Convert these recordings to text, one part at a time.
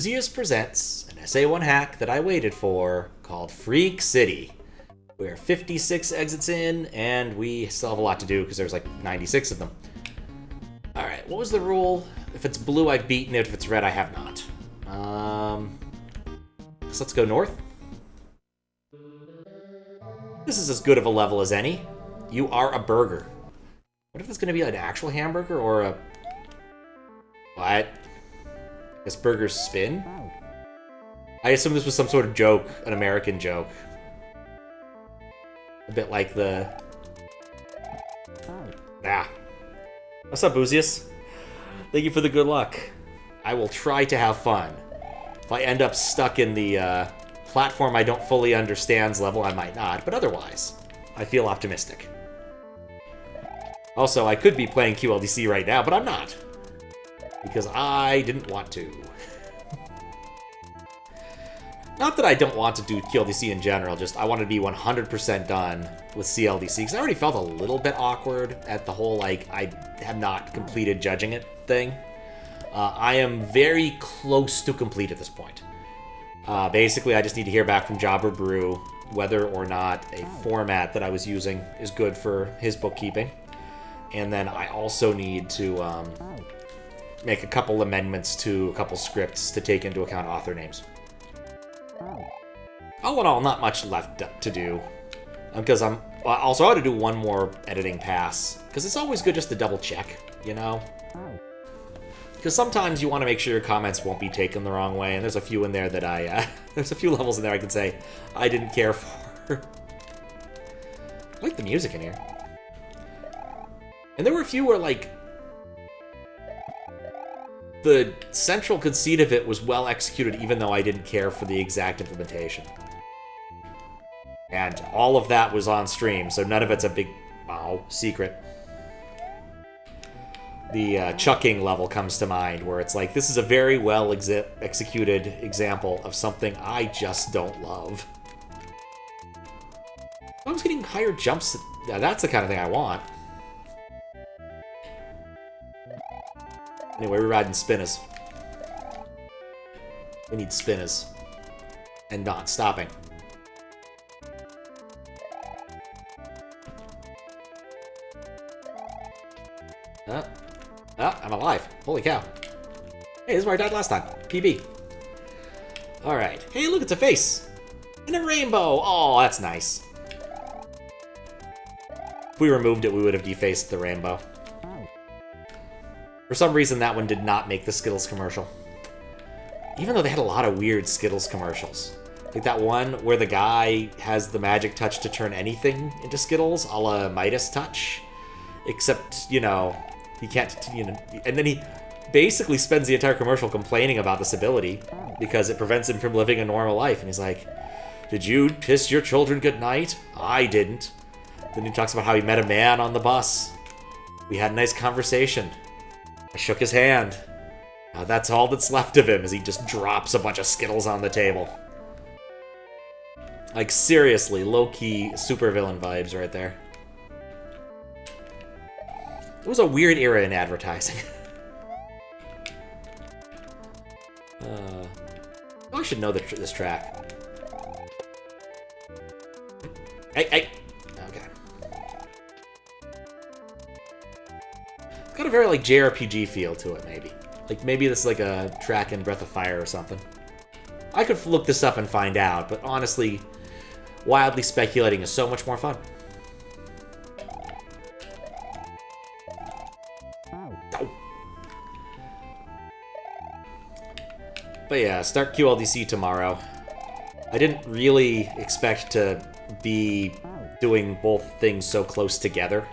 Boosius presents an SA1 hack that I waited for called Freak City. We're 56 exits in, and we still have a lot to do because there's like 96 of them. Alright, what was the rule? If it's blue, I've beaten it. If it's red, I have not. So let's go north. This is as good of a level as any. You are a burger. What if it's going to be an actual hamburger or a... What? Guess burgers spin? I assume this was some sort of joke, an American joke. A bit like the... Ah. What's up, Boosius? Thank you for the good luck. I will try to have fun. If I end up stuck in the platform I don't fully understand's level, I might not, but otherwise, I feel optimistic. Also, I could be playing QLDC right now, but I'm not. Because I didn't want to. Not that I don't want to do QLDC in general, just I want to be 100% done with CLDC, because I already felt a little bit awkward at the whole, like, I have not completed judging it thing. I am very close to complete at this point. Basically, I just need to hear back from Jobber Brew whether or not a format that I was using is good for his bookkeeping. And then I also need to make a couple amendments to a couple scripts to take into account author names. All in all, not much left to do. Because I'm also ought to do one more editing pass. Because it's always good just to double check, you know? Because sometimes you want to make sure your comments won't be taken the wrong way, and there's a few in there that there's a few levels in there I can say I didn't care for. I like the music in here. And there were a few where, like, the central conceit of it was well executed, even though I didn't care for the exact implementation. And all of that was on stream, so none of it's a big, secret. The chucking level comes to mind, where it's like, this is a very well executed example of something I just don't love. I was getting higher jumps. That's the kind of thing I want. Anyway, we're riding spinners. We need spinners. And not stopping. I'm alive. Holy cow. Hey, this is where I died last time. PB. Alright. Hey, look, it's a face. And a rainbow. Oh, that's nice. If we removed it, we would have defaced the rainbow. For some reason, that one did not make the Skittles commercial. Even though they had a lot of weird Skittles commercials. Like that one where the guy has the magic touch to turn anything into Skittles, a la Midas touch. Except, you know, he can't, you know, and then he basically spends the entire commercial complaining about this ability because it prevents him from living a normal life. And he's like, did you kiss your children goodnight? I didn't. Then he talks about how he met a man on the bus. We had a nice conversation. I shook his hand. Now that's all that's left of him, as he just drops a bunch of Skittles on the table. Like, seriously, low-key supervillain vibes right there. It was a weird era in advertising. I should know this track. Hey! Okay. It's got a very, like, JRPG feel to it, maybe. Like, maybe this is like a track in Breath of Fire or something. I could look this up and find out, but honestly, wildly speculating is so much more fun. But yeah, start QLDC tomorrow. I didn't really expect to be doing both things so close together.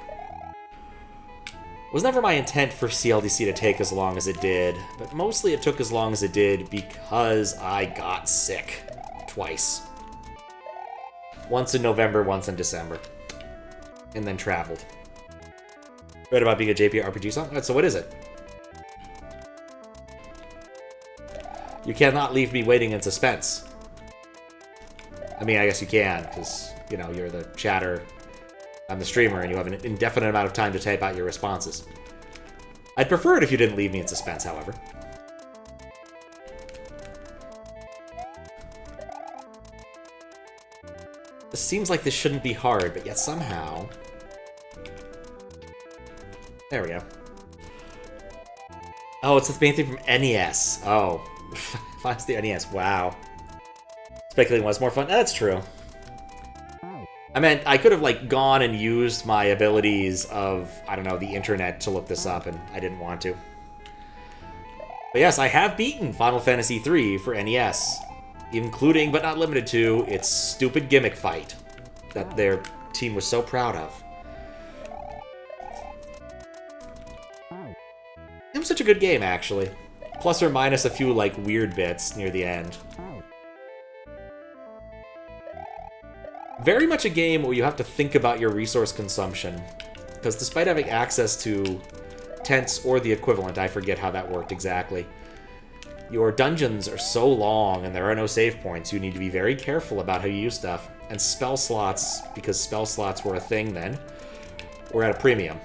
It was never my intent for CLDC to take as long as it did, but mostly it took as long as it did because I got sick. Twice. Once in November, once in December. And then traveled. Read about being a JRPG song? So what is it? You cannot leave me waiting in suspense. I mean, I guess you can, because, you know, you're the chatter. I'm the streamer, and you have an indefinite amount of time to type out your responses. I'd prefer it if you didn't leave me in suspense, however. This seems like this shouldn't be hard, but yet somehow... There we go. Oh, it's the main thing from NES. Oh. Finds the NES. Wow. Speculating was more fun. That's true. I meant, I could have, like, gone and used my abilities of, I don't know, the internet to look this up, and I didn't want to. But yes, I have beaten Final Fantasy III for NES, including, but not limited to, its stupid gimmick fight that their team was so proud of. It was such a good game, actually. Plus or minus a few, like, weird bits near the end. Very much a game where you have to think about your resource consumption. Because despite having access to tents or the equivalent, I forget how that worked exactly, your dungeons are so long and there are no save points, you need to be very careful about how you use stuff. And spell slots, because spell slots were a thing then, were at a premium.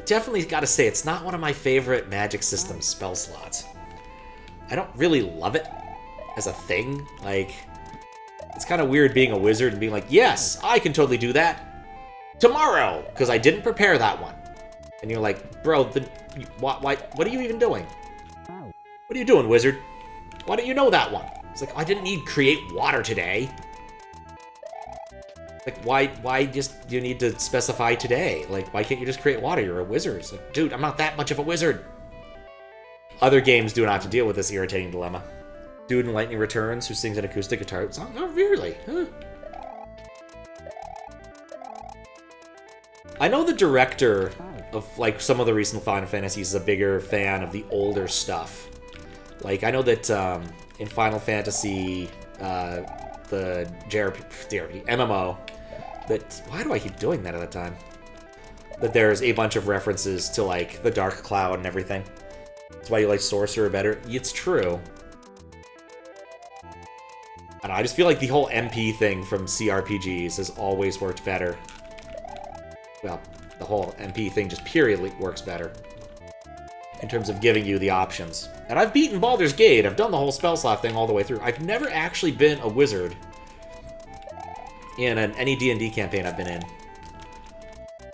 Definitely gotta say, it's not one of my favorite Magic System spell slots. I don't really love it as a thing. Like, it's kind of weird being a wizard and being like, yes, I can totally do that tomorrow, because I didn't prepare that one. And you're like, bro, what are you even doing? What are you doing, wizard? Why don't you know that one? It's like, I didn't need create water today. Like, why just do you need to specify today? Like, why can't you just create water? You're a wizard. It's like, dude, I'm not that much of a wizard. Other games do not have to deal with this irritating dilemma. Dude in Lightning Returns, who sings an acoustic guitar song? Oh, really? Huh. I know the director of, like, some of the recent Final Fantasies is a bigger fan of the older stuff. Like, I know that in Final Fantasy, the JRPG, MMO, that... Why do I keep doing that at the time? That there's a bunch of references to, like, the Dark Cloud and everything. That's why you like Sorcerer better. It's true. I don't know, I just feel like the whole MP thing from CRPGs has always worked better. Well, the whole MP thing just periodly works better. In terms of giving you the options. And I've beaten Baldur's Gate. I've done the whole spell slot thing all the way through. I've never actually been a wizard in any D&D campaign I've been in.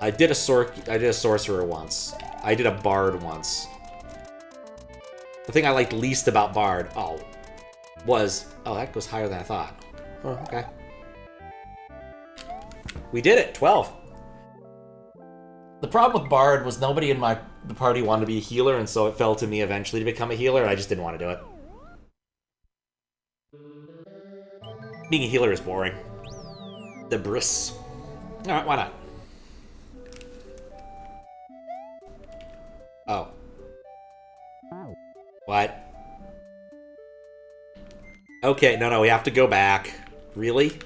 I did a sorcerer once. I did a bard once. The thing I liked least about bard, was... Oh, that goes higher than I thought. Oh, okay. We did it! 12. The problem with bard was nobody in the party wanted to be a healer, and so it fell to me eventually to become a healer, and I just didn't want to do it. Being a healer is boring. The bris. Alright, why not? Oh. What? Okay, no, we have to go back. Really?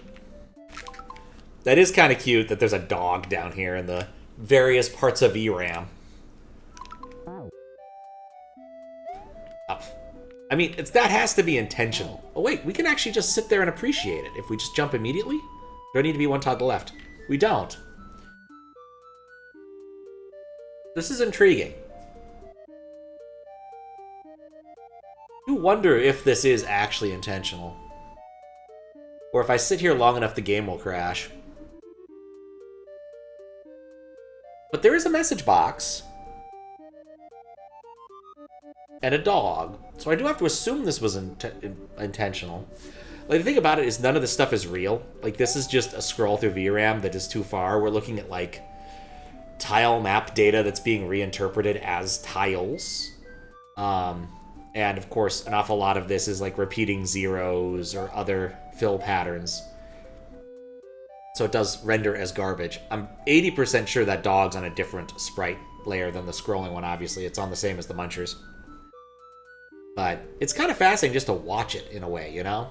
That is kind of cute that there's a dog down here in the various parts of ERAM. Oh. I mean, that has to be intentional. Oh wait, we can actually just sit there and appreciate it if we just jump immediately? Do I need to be one to the left? We don't. This is intriguing. You wonder if this is actually intentional. Or if I sit here long enough, the game will crash. But there is a message box. And a dog. So I do have to assume this was intentional. Like, the thing about it is none of this stuff is real. Like, this is just a scroll through VRAM that is too far. We're looking at, like, tile map data that's being reinterpreted as tiles. And, of course, an awful lot of this is, like, repeating zeros or other fill patterns. So it does render as garbage. I'm 80% sure that dog's on a different sprite layer than the scrolling one, obviously. It's on the same as the Munchers. But it's kind of fascinating just to watch it, in a way, you know?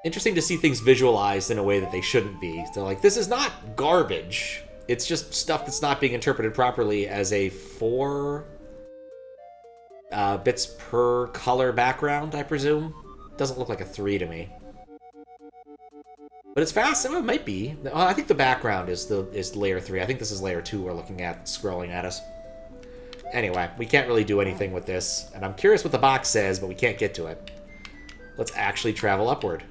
Interesting to see things visualized in a way that they shouldn't be. So, like, this is not garbage. It's just stuff that's not being interpreted properly as a 4 bits per color background, I presume. Doesn't look like a 3 to me. But it's fast. Well, it might be. I think the background is layer 3. I think this is layer 2 we're looking at, scrolling at us. Anyway, we can't really do anything with this. And I'm curious what the box says, but we can't get to it. Let's actually travel upward.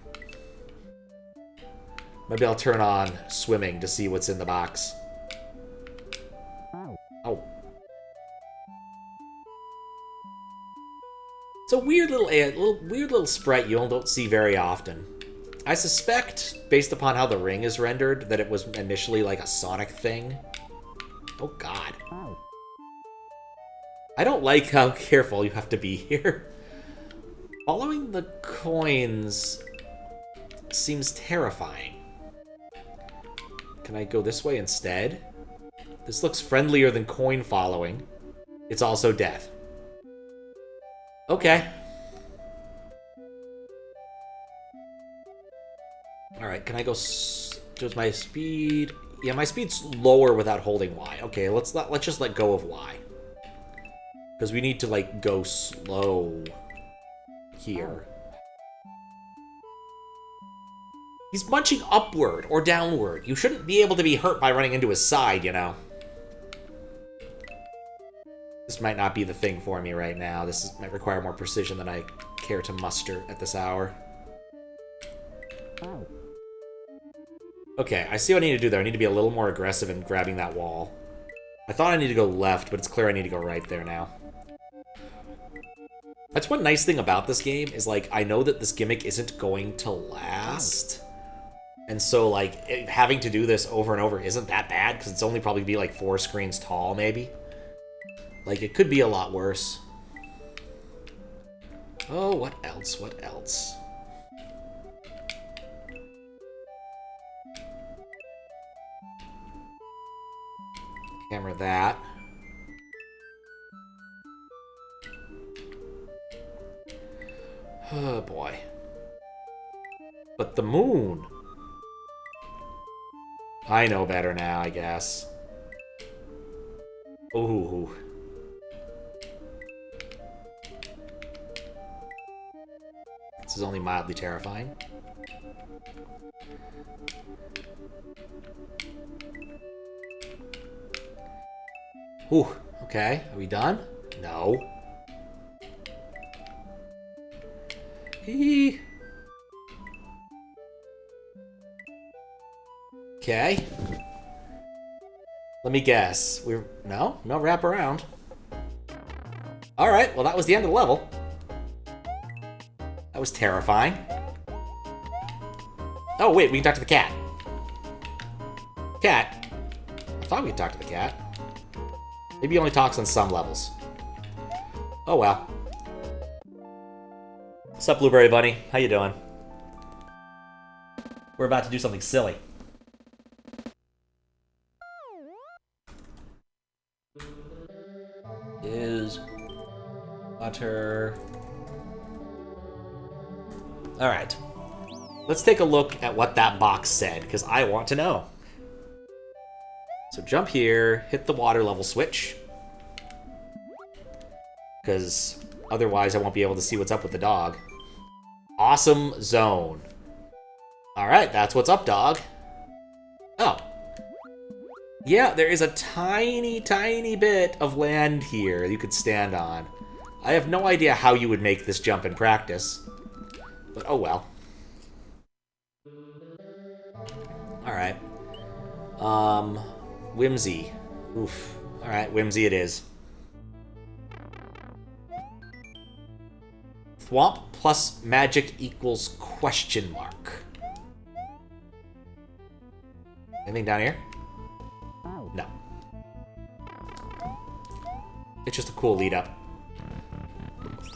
Maybe I'll turn on swimming to see what's in the box. Oh. It's a weird little sprite you don't see very often. I suspect, based upon how the ring is rendered, that it was initially like a Sonic thing. Oh god. I don't like how careful you have to be here. Following the coins seems terrifying. Can I go this way instead? This looks friendlier than coin following. It's also death. Okay. Alright, can I go... Does my speed... Yeah, my speed's lower without holding Y. Okay, let's just let go of Y. Because we need to, like, go slow here. He's munching upward or downward. You shouldn't be able to be hurt by running into his side, you know. This might not be the thing for me right now. Might require more precision than I care to muster at this hour. Okay, I see what I need to do there. I need to be a little more aggressive in grabbing that wall. I thought I needed to go left, but it's clear I need to go right there now. That's one nice thing about this game, is, like, I know that this gimmick isn't going to last. And so, like, having to do this over and over isn't that bad, because it's only probably be, like, 4 screens tall, maybe. Like, it could be a lot worse. Oh, what else? What else? Camera that. Oh, boy. But the moon. I know better now, I guess. Ooh. This is only mildly terrifying. Ooh, okay. Are we done? No. Okay. Let me guess. No wrap around. Alright, well that was the end of the level. That was terrifying. Oh wait, we can talk to the cat. Cat? I thought we could talk to the cat. Maybe he only talks on some levels. Oh well. What's up, Blueberry Bunny? How you doing? We're about to do something silly. Is water... Alright. Let's take a look at what that box said, because I want to know. So jump here, hit the water level switch. Because otherwise I won't be able to see what's up with the dog. Awesome zone. Alright, that's what's up, dog. Oh. Yeah, there is a tiny, tiny bit of land here you could stand on. I have no idea how you would make this jump in practice. But oh well. Alright. Whimsy. Oof. Alright, Whimsy it is. Thwomp plus magic equals question mark. Anything down here? No. It's just a cool lead up.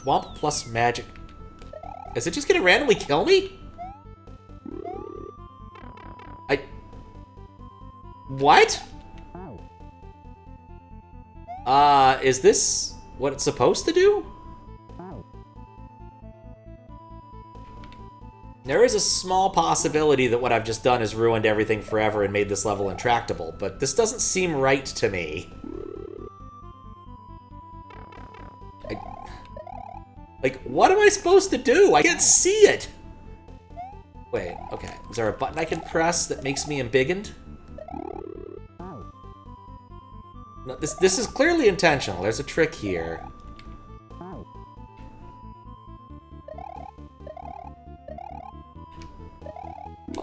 Thwomp plus magic. Is it just gonna randomly kill me? What? Is this what it's supposed to do? There is a small possibility that what I've just done has ruined everything forever and made this level intractable, but this doesn't seem right to me. Like, what am I supposed to do? I can't see it! Wait, okay. Is there a button I can press that makes me embiggened? No, this is clearly intentional. There's a trick here.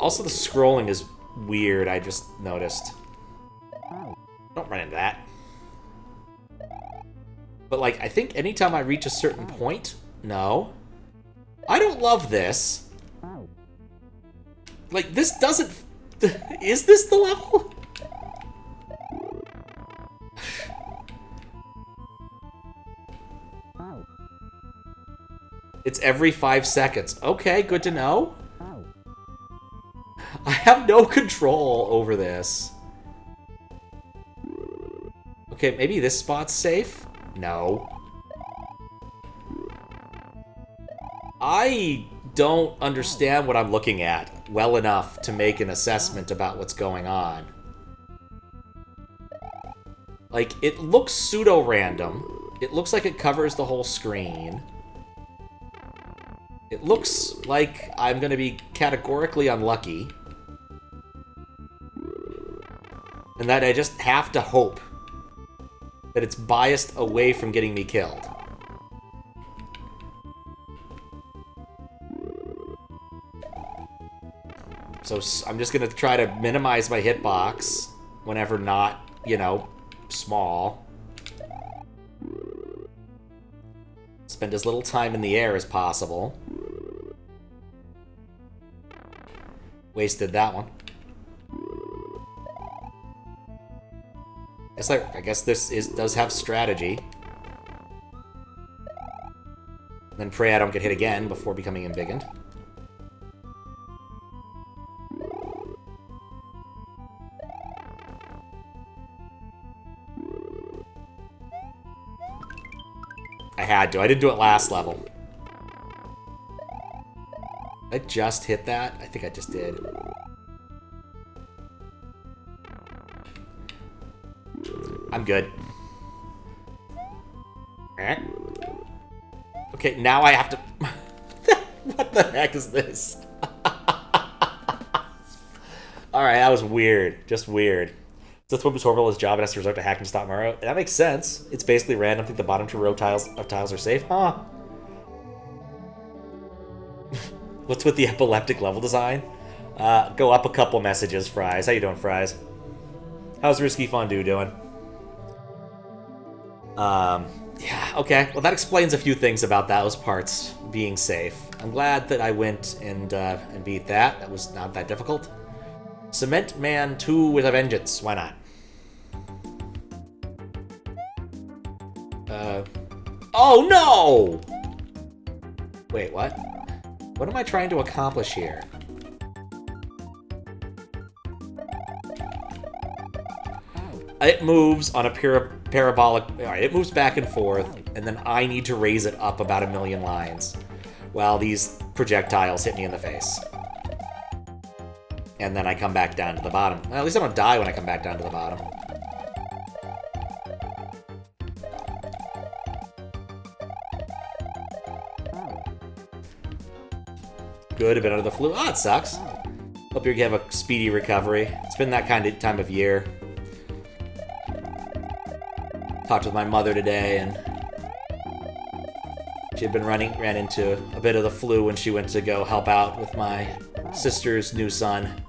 Also, the scrolling is weird, I just noticed. Don't run into that. But, like, I think anytime I reach a certain point... No. I don't love this. Like, this doesn't... Is this the level? It's every 5 seconds. Okay, good to know. I have no control over this. Okay, maybe this spot's safe? No. I don't understand what I'm looking at well enough to make an assessment about what's going on. Like, it looks pseudo-random. It looks like it covers the whole screen. It looks like I'm gonna be categorically unlucky. And that I just have to hope that it's biased away from getting me killed. So I'm just gonna try to minimize my hitbox whenever not, you know, small. Spend as little time in the air as possible. Wasted that one. I guess this does have strategy. And then pray I don't get hit again before becoming embiggened. I had to. I didn't do it last level. Did I just hit that? I think I just did. I'm good. Okay, now I have to... What the heck is this? Alright, that was weird. Just weird. Sith Wimp is horrible at his job and has to resort to hacking to stop Mario. That makes sense. It's basically random. I think the bottom 2 row tiles are safe. Huh. What's with the epileptic level design? Go up a couple messages, Fries. How you doing, Fries? How's Risky Fondue doing? Yeah, okay. Well, that explains a few things about those parts being safe. I'm glad that I went and beat that. That was not that difficult. Cement Man 2 with a vengeance. Why not? Oh, no! Wait, what? What am I trying to accomplish here? It moves on a parabolic... Alright, it moves back and forth, and then I need to raise it up about 1,000,000 lines while these projectiles hit me in the face. And then I come back down to the bottom. Well, at least I don't die when I come back down to the bottom. Good, a bit under the flu. Oh, it sucks. Hope you have a speedy recovery. It's been that kind of time of year. Talked with my mother today, and she had been ran into a bit of the flu when she went to go help out with my sister's new son.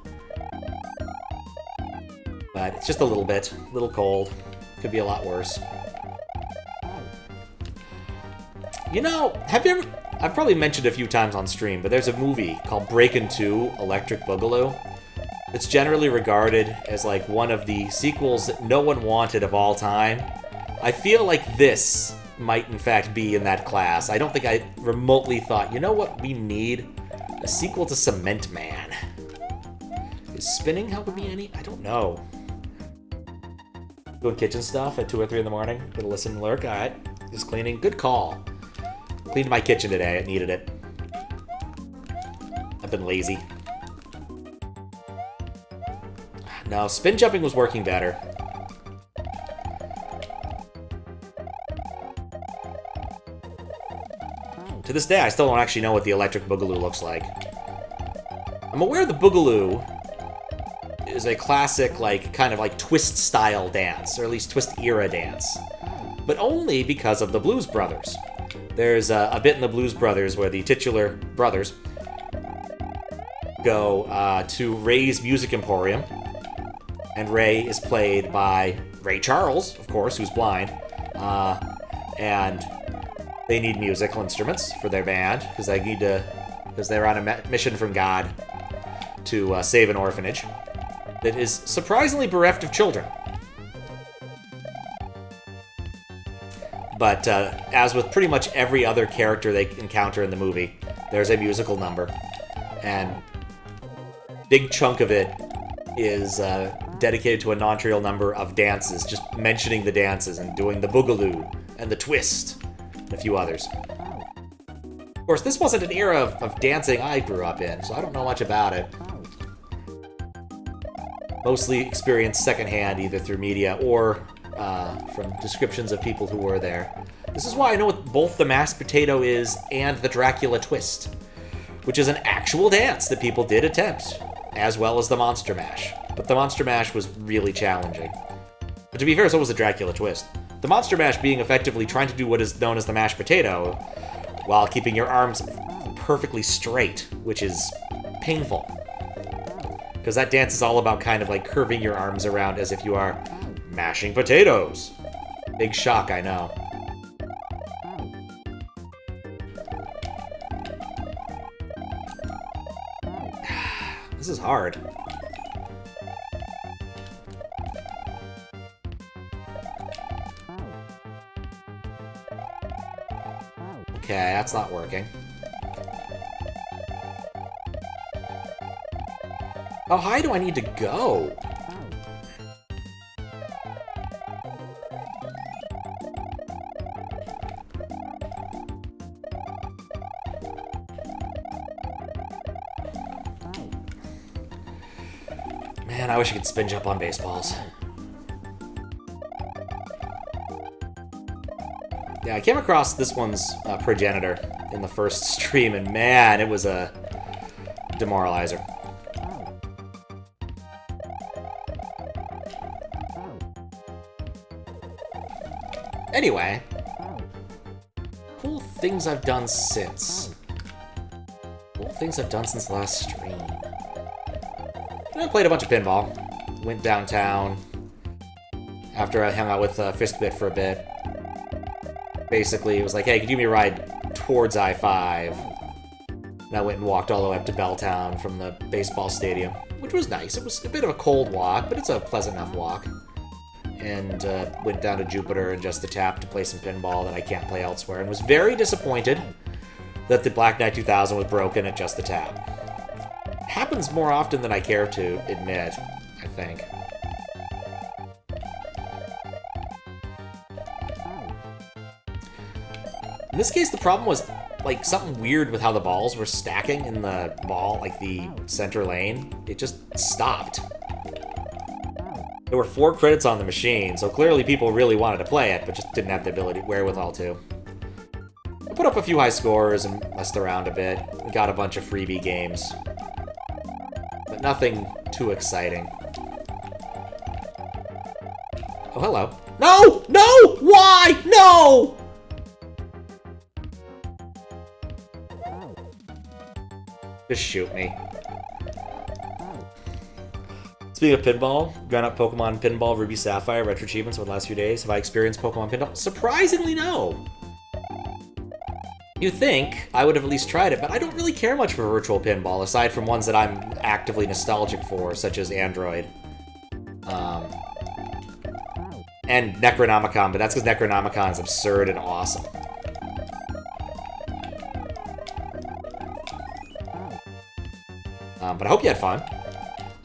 But it's just a little bit, a little cold. Could be a lot worse. You know, have you ever... I've probably mentioned it a few times on stream, but there's a movie called Breakin' 2: Electric Boogaloo. It's generally regarded as like one of the sequels that no one wanted of all time. I feel like this might in fact be in that class. I don't think I remotely thought, you know what we need? A sequel to Cement Man. Is spinning helping me any? I don't know. Doing kitchen stuff at 2 or 3 in the morning. Gonna listen and lurk. Alright. Just cleaning. Good call. Cleaned my kitchen today. I needed it. I've been lazy. No, spin jumping was working better. To this day, I still don't actually know what the Electric Boogaloo looks like. I'm aware the Boogaloo is a classic, like, kind of like twist-style dance, or at least twist-era dance. But only because of the Blues Brothers. There's a bit in the Blues Brothers where the titular brothers go to Ray's Music Emporium. And Ray is played by Ray Charles, of course, who's blind. And they need musical instruments for their band, because they're on a mission from God to save an orphanage that is surprisingly bereft of children. But as with pretty much every other character they encounter in the movie, there's a musical number. And a big chunk of it is dedicated to a non-trivial number of dances, just mentioning the dances and doing the boogaloo and the twist and a few others. Of course, this wasn't an era of dancing I grew up in, so I don't know much about it. Mostly experienced secondhand, either through media or from descriptions of people who were there. This is why I know what both the mashed potato is and the Dracula twist, which is an actual dance that people did attempt, as well as the Monster Mash. But the Monster Mash was really challenging. But to be fair, so was the Dracula twist. The Monster Mash being effectively trying to do what is known as the mashed potato while keeping your arms perfectly straight, which is painful. Because that dance is all about kind of like curving your arms around as if you are mashing potatoes. Big shock, I know. This is hard. Okay, that's not working. How high do I need to go? Man, I wish I could spin jump on baseballs. Yeah, I came across this one's progenitor in the first stream, and man, it was a demoralizer. Anyway, cool things I've done since. Cool things I've done since last stream. I played a bunch of pinball. Went downtown after I hung out with Fiskbit for a bit. Basically, it was like, hey, could you give me a ride towards I-5? And I went and walked all the way up to Belltown from the baseball stadium, which was nice. It was a bit of a cold walk, but it's a pleasant enough walk. And went down to Jupiter and Just the Tap to play some pinball that I can't play elsewhere, and was very disappointed that the Black Knight 2000 was broken at Just the Tap. Happens more often than I care to admit, I think. In this case, the problem was, like, something weird with how the balls were stacking in the ball, like the center lane. It just stopped. There were 4 credits on the machine, so clearly people really wanted to play it, but just didn't have the wherewithal to. I put up a few high scores and messed around a bit. Got a bunch of freebie games. But nothing too exciting. Oh, hello. No! No! Why? No! Just shoot me. Speaking of pinball, gone up Pokemon Pinball Ruby Sapphire Retro Achievements over the last few days. Have I experienced Pokemon Pinball? Surprisingly, no. You'd think I would have at least tried it, but I don't really care much for virtual pinball, aside from ones that I'm actively nostalgic for, such as Android. And Necronomicon, but that's because Necronomicon is absurd and awesome. But I hope you had fun.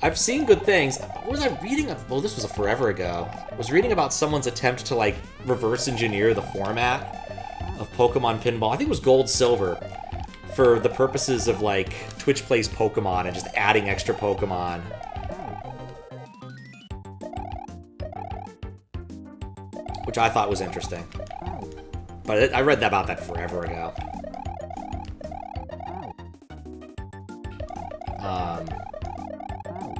I've seen good things. What was I reading? Well, this was forever ago. I was reading about someone's attempt to, like, reverse engineer the format of Pokemon Pinball. I think it was Gold Silver, for the purposes of, like, Twitch Plays Pokemon and just adding extra Pokemon. Which I thought was interesting. But I read about that forever ago.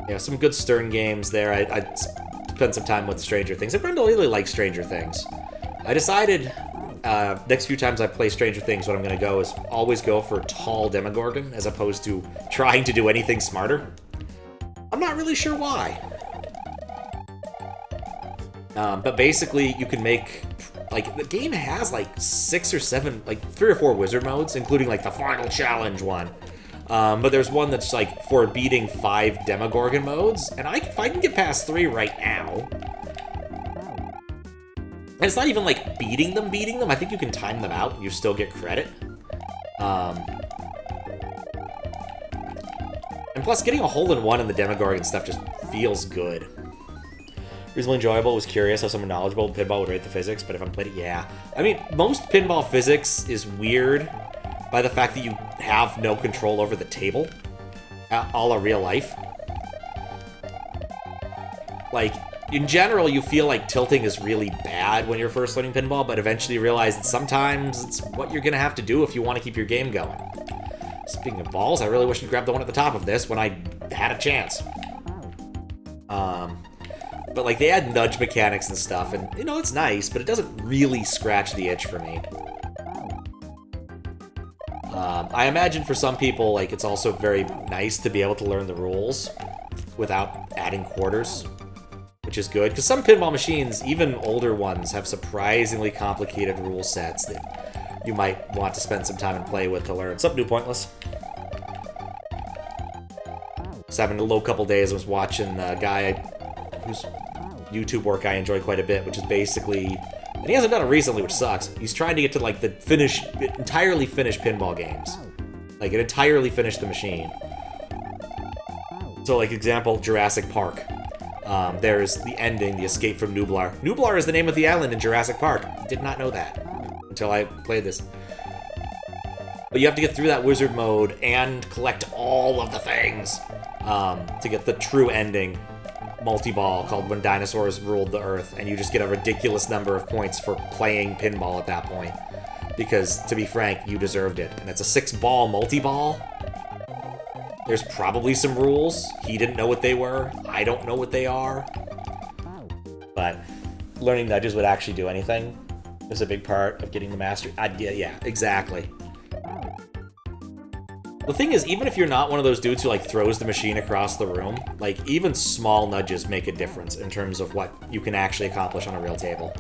Yeah, some good Stern games there. I spent some time with Stranger Things. I really like Stranger Things. I decided next few times I play Stranger Things, what I'm going to go is always go for tall Demogorgon as opposed to trying to do anything smarter. I'm not really sure why. But basically, you can make... Like, the game has, like, 6 or 7... Like, 3 or 4 wizard modes, including, like, the final challenge one. But there's one that's, like, for beating 5 Demogorgon modes. And if I can get past 3 right now... And it's not even, like, beating them. I think you can time them out and you still get credit. And plus, getting a hole-in-one in the Demogorgon stuff just feels good. Reasonably enjoyable, was curious how someone knowledgeable in pinball would rate the physics, but if I'm played it, yeah. I mean, most pinball physics is weird by the fact that you have no control over the table, a la real life. Like, in general, you feel like tilting is really bad when you're first learning pinball, but eventually you realize that sometimes it's what you're gonna have to do if you want to keep your game going. Speaking of balls, I really wish you'd grab the one at the top of this when I had a chance. But, like, they add nudge mechanics and stuff, and, you know, it's nice, but it doesn't really scratch the itch for me. I imagine for some people, like, it's also very nice to be able to learn the rules without adding quarters, which is good, because some pinball machines, even older ones, have surprisingly complicated rule sets that you might want to spend some time and play with to learn. Something new, Pointless. Just having a low couple days, I was watching a guy whose YouTube work I enjoy quite a bit, which is basically, and he hasn't done it recently, which sucks. He's trying to get to, like, the entirely finished pinball games. Like, it entirely finished the machine. So, like, example, Jurassic Park. There's the ending, the escape from Nublar. Nublar is the name of the island in Jurassic Park. Did not know that until I played this. But you have to get through that wizard mode and collect all of the things to get the true ending multi-ball called When Dinosaurs Ruled the Earth, and you just get a ridiculous number of points for playing pinball at that point. Because, to be frank, you deserved it. And it's a 6-ball multi-ball. There's probably some rules. He didn't know what they were. I don't know what they are. But learning nudges would actually do anything is a big part of getting the mastery. Yeah, exactly. The thing is, even if you're not one of those dudes who, like, throws the machine across the room, like, even small nudges make a difference in terms of what you can actually accomplish on a real table.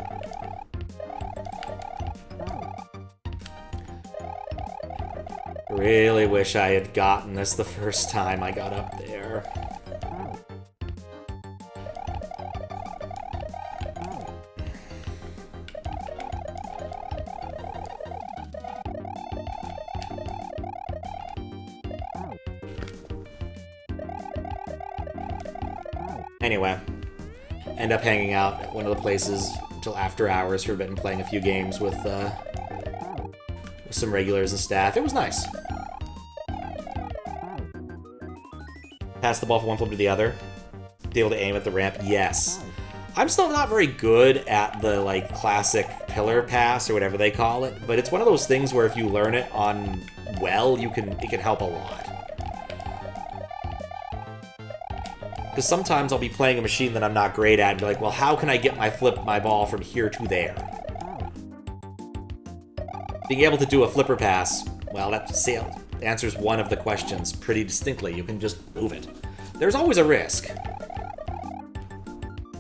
Really wish I had gotten this the first time I got up there. Anyway, end up hanging out at one of the places until after hours for a bit and playing a few games with some regulars and staff. It was nice. Pass the ball from one flip to the other. Be able to aim at the ramp. Yes. I'm still not very good at the, like, classic pillar pass or whatever they call it, but it's one of those things where if you learn it on well, it can help a lot. Because sometimes I'll be playing a machine that I'm not great at and be like, well, how can I get my ball from here to there? Being able to do a flipper pass, well, that answers one of the questions pretty distinctly. You can just move it. There's always a risk.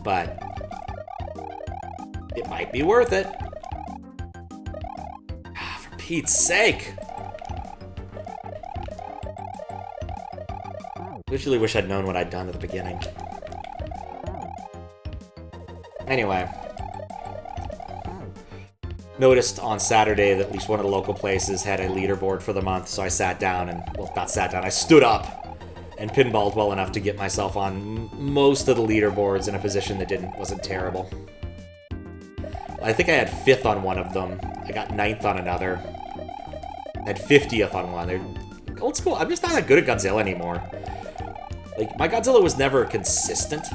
But it might be worth it. For Pete's sake. Literally wish I'd known what I'd done at the beginning. Anyway. Noticed on Saturday that at least one of the local places had a leaderboard for the month, so I sat down and, well, not sat down, I stood up and pinballed well enough to get myself on most of the leaderboards in a position that wasn't terrible. I think I had 5th on one of them. I got 9th on another. I had 50th on one. They're old school. I'm just not that good at Godzilla anymore. Like, my Godzilla was never consistent.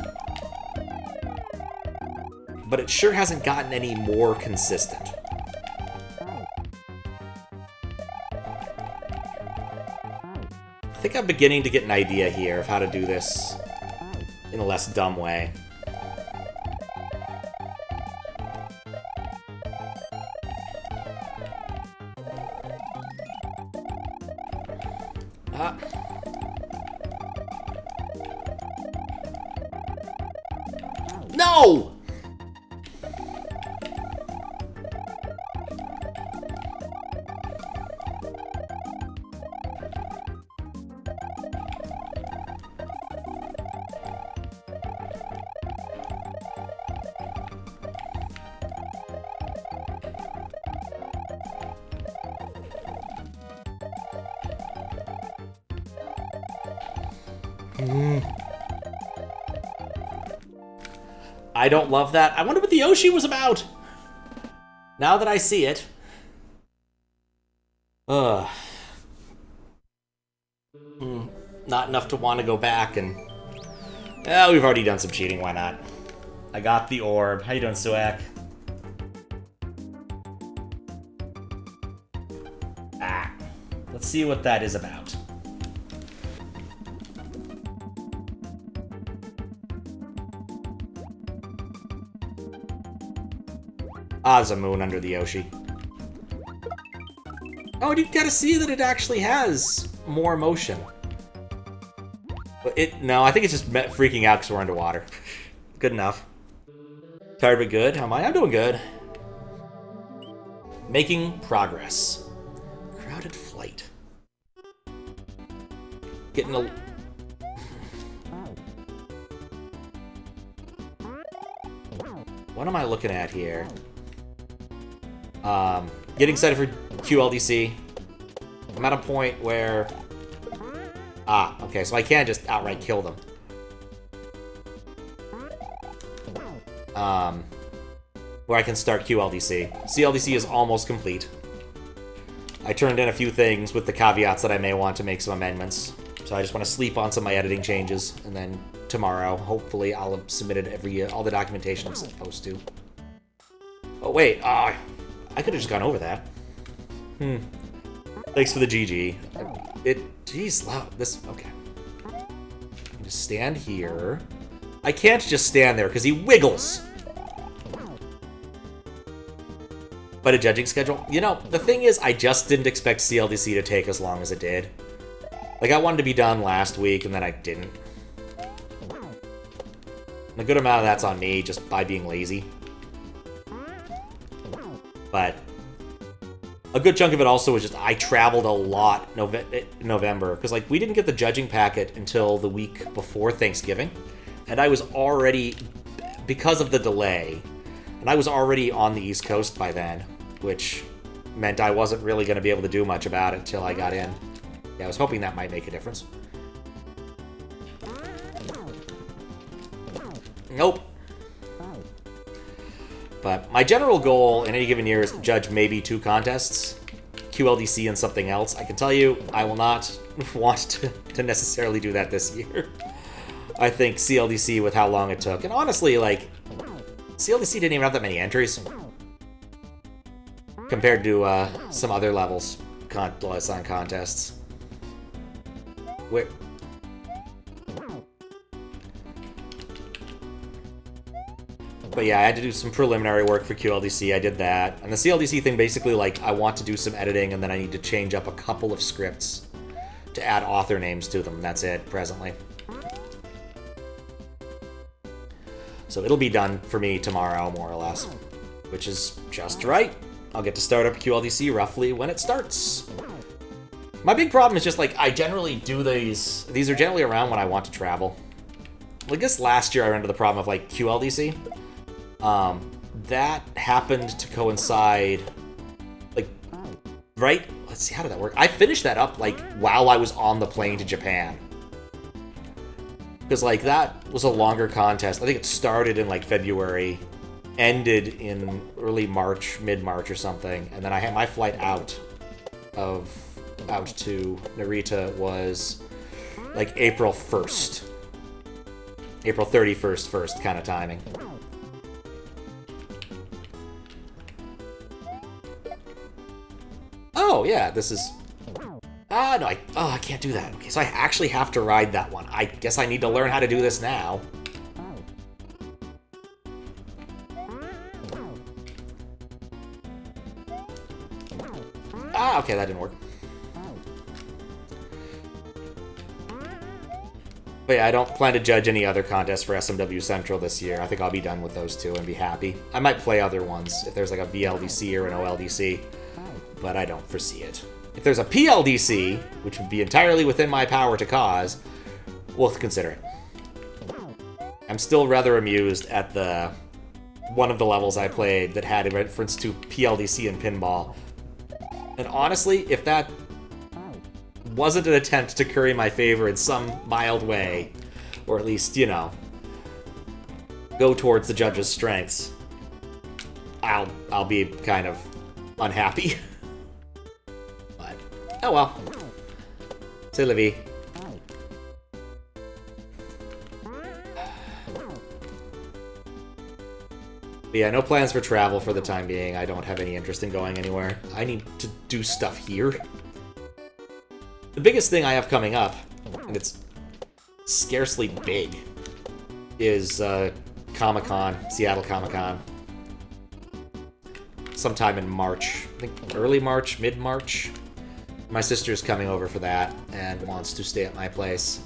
But it sure hasn't gotten any more consistent. I think I'm beginning to get an idea here of how to do this in a less dumb way. No! I don't love that. I wonder what the Yoshi was about. Now that I see it. Ugh. Not enough to want to go back and... Yeah, we've already done some cheating, why not? I got the orb. How you doing, Suak? Let's see what that is about. There's a moon under the Yoshi. Oh, you gotta see that it actually has more motion. But no, I think it's just freaking out because we're underwater. Good enough. Tired but good. How am I? I'm doing good. Making progress. Crowded flight. Getting a... What am I looking at here? Getting excited for QLDC. I'm at a point where... okay, so I can't just outright kill them. Where I can start QLDC. CLDC is almost complete. I turned in a few things with the caveats that I may want to make some amendments. So I just want to sleep on some of my editing changes, and then tomorrow, hopefully, I'll have submitted all the documentation I'm supposed to. Oh, wait. I could have just gone over that. Thanks for the GG. Jeez, okay. I can just stand here. I can't just stand there, because he wiggles. But a judging schedule? You know, the thing is, I just didn't expect CLDC to take as long as it did. Like, I wanted to be done last week, and then I didn't. And a good amount of that's on me, just by being lazy. But a good chunk of it also was just I traveled a lot in November. Because, like, we didn't get the judging packet until the week before Thanksgiving. And I was already, because of the delay, and I was already on the East Coast by then, which meant I wasn't really going to be able to do much about it until I got in. Yeah, I was hoping that might make a difference. Nope. But my general goal in any given year is to judge maybe 2 contests, QLDC and something else. I can tell you, I will not want to necessarily do that this year. I think CLDC with how long it took. And honestly, like, CLDC didn't even have that many entries compared to some other levels on contests. Where... But yeah, I had to do some preliminary work for QLDC. I did that. And the CLDC thing, basically, like, I want to do some editing, and then I need to change up a couple of scripts to add author names to them. That's it, presently. So it'll be done for me tomorrow, more or less. Which is just right. I'll get to start up QLDC roughly when it starts. My big problem is just, like, I generally do these... These are generally around when I want to travel. Like, this last year I ran into the problem of, like, QLDC. That happened to coincide, like, right? Let's see, how did that work? I finished that up, like, while I was on the plane to Japan. Because, like, that was a longer contest. I think it started in, like, February, ended in early March, mid-March or something, and then I had my flight out to Narita was, like, April 1st. April 31st, first kind of timing. Oh, yeah, this is... no, I can't do that. Okay, so I actually have to ride that one. I guess I need to learn how to do this now. Okay, that didn't work. But yeah, I don't plan to judge any other contests for SMW Central this year. I think I'll be done with those two and be happy. I might play other ones if there's like a VLDC or an OLDC, but I don't foresee it. If there's a PLDC, which would be entirely within my power to cause, we'll consider it. I'm still rather amused at one of the levels I played that had a reference to PLDC and pinball. And honestly, if that wasn't an attempt to curry my favor in some mild way, or at least, you know, go towards the judge's strengths, I'll be kind of unhappy. But, oh well. C'est la vie. But yeah, no plans for travel for the time being. I don't have any interest in going anywhere. I need to do stuff here. The biggest thing I have coming up, and it's scarcely big, is Comic-Con, Seattle Comic-Con. Sometime in March. I think early March, mid-March. My sister's coming over for that and wants to stay at my place.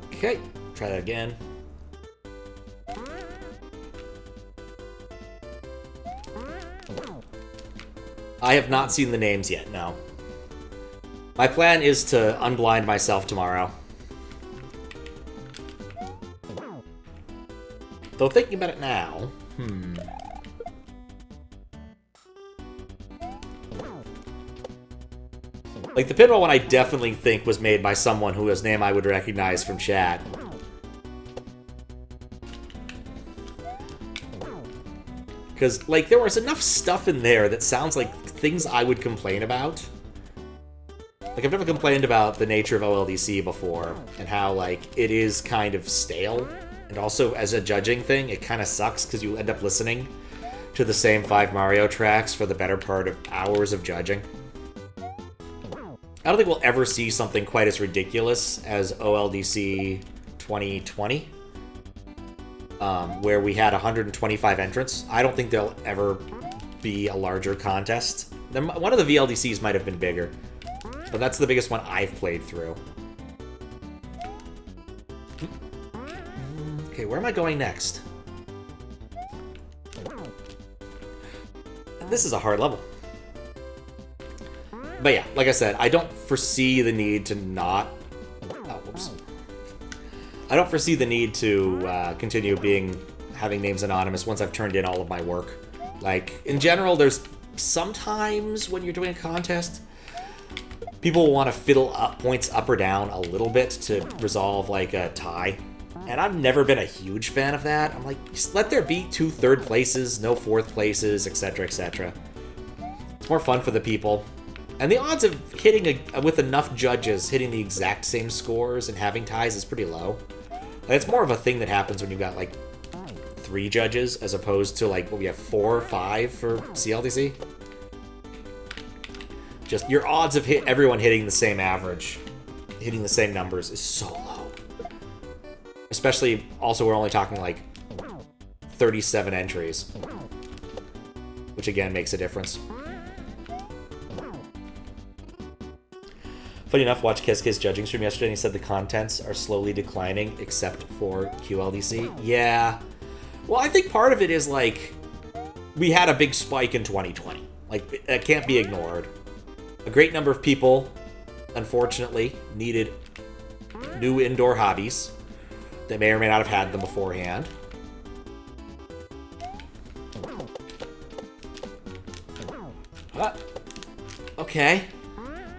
Okay, try that again. I have not seen the names yet, no. My plan is to unblind myself tomorrow. Though thinking about it now, like, the pinball one I definitely think was made by someone whose name I would recognize from chat. Because, like, there was enough stuff in there that sounds like things I would complain about. Like, I've never complained about the nature of OLDC before, and how, like, it is kind of stale. And also, as a judging thing, it kind of sucks, because you end up listening to the same 5 Mario tracks for the better part of hours of judging. I don't think we'll ever see something quite as ridiculous as OLDC 2020, where we had 125 entrants. I don't think there'll ever be a larger contest. One of the VLDCs might have been bigger, but that's the biggest one I've played through. Okay, where am I going next? This is a hard level. But yeah, like I said, I don't foresee the need to not... Oh, whoops. I don't foresee the need to continue having names anonymous once I've turned in all of my work. Like, in general, there's sometimes when you're doing a contest, people want to fiddle up points up or down a little bit to resolve, like, a tie. And I've never been a huge fan of that. I'm like, just let there be 2 third places, no 4th places, etc., etc. It's more fun for the people. And the odds of hitting with enough judges hitting the exact same scores and having ties is pretty low. Like, it's more of a thing that happens when you've got, like, 3 judges as opposed to, like, what we have 4 or 5 for CLDC. Just your odds of everyone hitting the same average, hitting the same numbers, is so low. Especially, also, we're only talking, like, 37 entries. Which, again, makes a difference. Funny enough, watched Kesuke's judging stream yesterday, and he said the contents are slowly declining, except for QLDC. Yeah. Well, I think part of it is, like, we had a big spike in 2020. Like, that can't be ignored. A great number of people, unfortunately, needed new indoor hobbies. They may or may not have had them beforehand. Okay.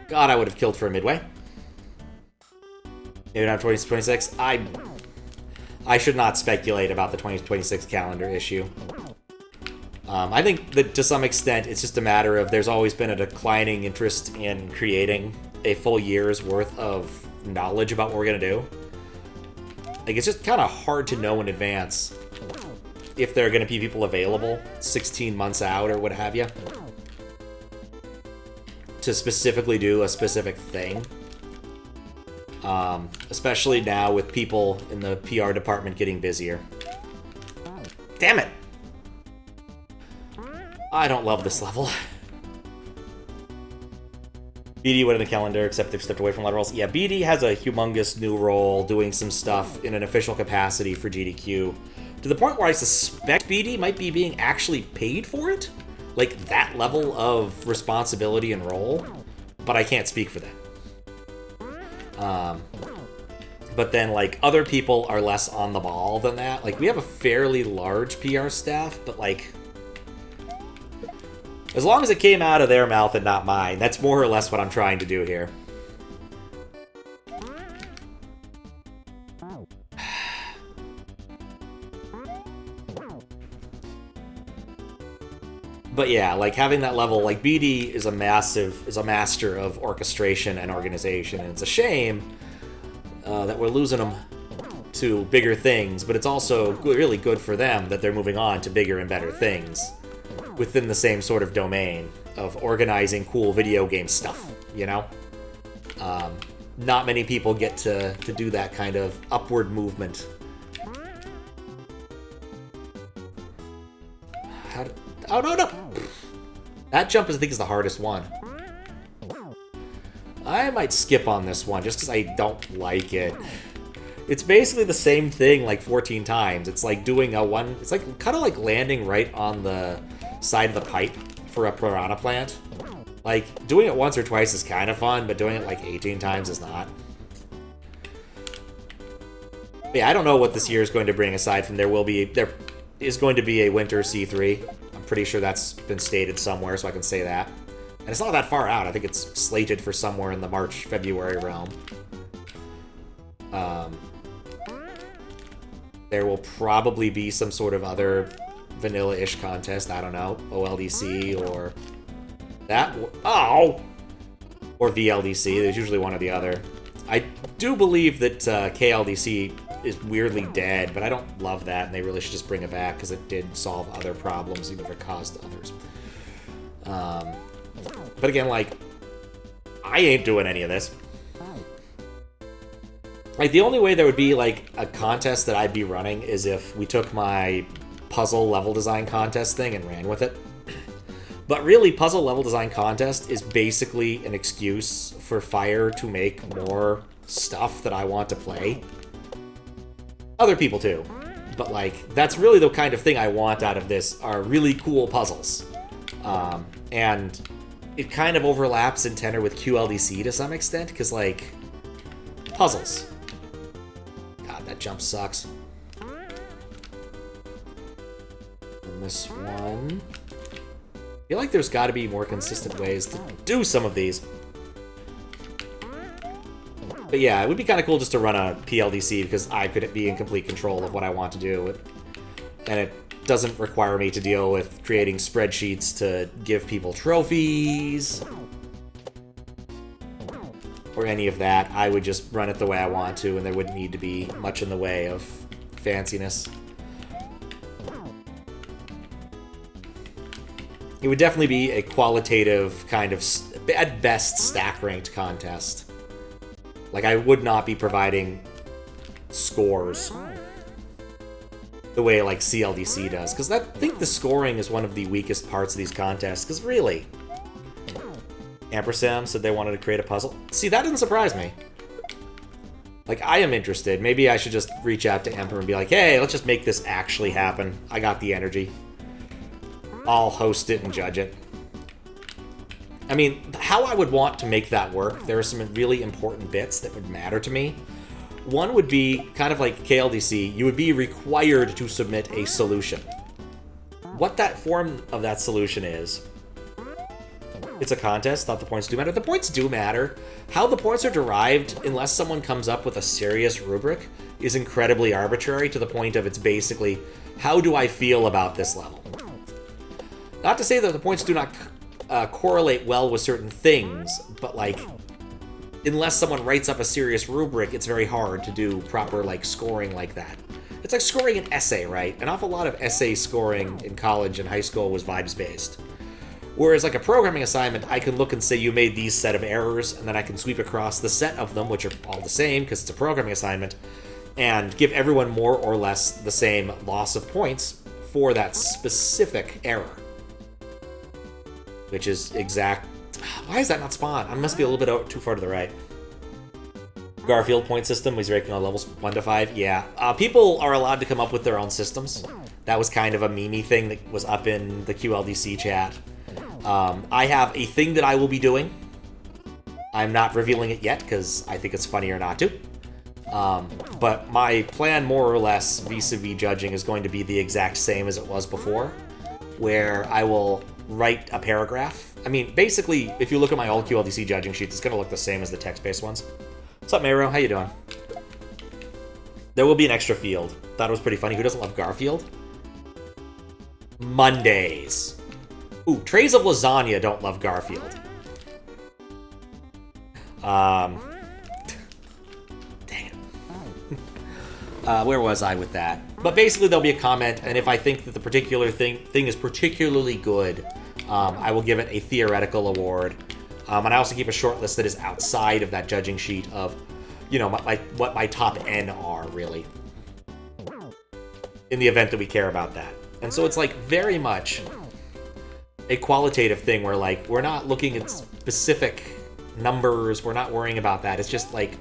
God, I would have killed for a midway. Maybe not 2026. I should not speculate about the 2026 calendar issue. I think that to some extent it's just a matter of there's always been a declining interest in creating a full year's worth of knowledge about what we're going to do. Like, it's just kind of hard to know in advance if there are going to be people available 16 months out or what have you to specifically do a specific thing. Especially now with people in the PR department getting busier. Damn it! I don't love this level. BD went in the calendar, except they've stepped away from letter roles. Yeah, BD has a humongous new role doing some stuff in an official capacity for GDQ, to the point where I suspect BD might be being actually paid for it. Like, that level of responsibility and role, but I can't speak for them. But then, like, other people are less on the ball than that. Like, we have a fairly large PR staff, but, like, as long as it came out of their mouth and not mine, that's more or less what I'm trying to do here. But yeah, like, having that level, like, BD is a master of orchestration and organization, and it's a shame that we're losing them to bigger things, but it's also really good for them that they're moving on to bigger and better things within the same sort of domain of organizing cool video game stuff, you know? Not many people get to do that kind of upward movement. Oh, no! That jump, I think, is the hardest one. I might skip on this one, just because I don't like it. It's basically the same thing, like, 14 times. It's like doing it's like, kind of like landing right on the side of the pipe for a piranha plant. Like, doing it once or twice is kind of fun, but doing it, like, 18 times is not. But yeah, I don't know what this year is going to bring, aside from there is going to be a winter C3. I'm pretty sure that's been stated somewhere, so I can say that. And it's not that far out. I think it's slated for somewhere in the March-February realm. There will probably be some sort of other vanilla-ish contest. I don't know. OLDC or that. Oh! Or VLDC. There's usually one or the other. I do believe that KLDC is weirdly dead, but I don't love that, and they really should just bring it back, because it did solve other problems, even if it caused others. But again, like, I ain't doing any of this. Like, the only way there would be, like, a contest that I'd be running is if we took my puzzle level design contest thing and ran with it. But really, puzzle level design contest is basically an excuse for Fire to make more stuff that I want to play. Other people too. But, like, that's really the kind of thing I want out of this, are really cool puzzles. And it kind of overlaps in tenor with QLDC to some extent, because, like, puzzles. God, that jump sucks. And this one... I feel like there's got to be more consistent ways to do some of these. But yeah, it would be kind of cool just to run a PLDC, because I could be in complete control of what I want to do. And it doesn't require me to deal with creating spreadsheets to give people trophies or any of that. I would just run it the way I want to, and there wouldn't need to be much in the way of fanciness. It would definitely be a qualitative kind of, at best, stack-ranked contest. Like, I would not be providing scores the way, like, CLDC does. Because I think the scoring is one of the weakest parts of these contests. Because, really, Ampersand said they wanted to create a puzzle. See, that doesn't surprise me. Like, I am interested. Maybe I should just reach out to Emperor and be like, hey, let's just make this actually happen. I got the energy. I'll host it and judge it. I mean, how I would want to make that work, there are some really important bits that would matter to me. One would be, kind of like KLDC, you would be required to submit a solution. What that form of that solution is, it's a contest, thought the points do matter. The points do matter. How the points are derived, unless someone comes up with a serious rubric, is incredibly arbitrary, to the point of it's basically, how do I feel about this level? Not to say that the points do not correlate well with certain things, but, like, unless someone writes up a serious rubric, it's very hard to do proper, like, scoring like that. It's like scoring an essay, right? An awful lot of essay scoring in college and high school was vibes-based. Whereas, like, a programming assignment, I can look and say you made these set of errors, and then I can sweep across the set of them, which are all the same, because it's a programming assignment, and give everyone more or less the same loss of points for that specific error. Which is exact Why is that not spawn? I must be a little bit too far to the right. Garfield point system was ranking on levels 1 to 5. Yeah. People are allowed to come up with their own systems. That was kind of a meme thing that was up in the QLDC chat. I have a thing that I will be doing. I'm not revealing it yet because I think it's funnier not to. But my plan, more or less, vis-a-vis judging is going to be the exact same as it was before, where I will write a paragraph. I mean, basically, if you look at my old QLDC judging sheets, it's going to look the same as the text-based ones. What's up, Mayro? How you doing? There will be an extra field. Thought it was pretty funny. Who doesn't love Garfield? Mondays. Ooh, trays of lasagna don't love Garfield. Dang it. Where was I with that? But basically, there'll be a comment, and if I think that the particular thing is particularly good, I will give it a theoretical award. And I also keep a short list that is outside of that judging sheet of, you know, what my top N are, really. In the event that we care about that. And so it's, like, very much a qualitative thing where, like, we're not looking at specific numbers, we're not worrying about that. It's just, like,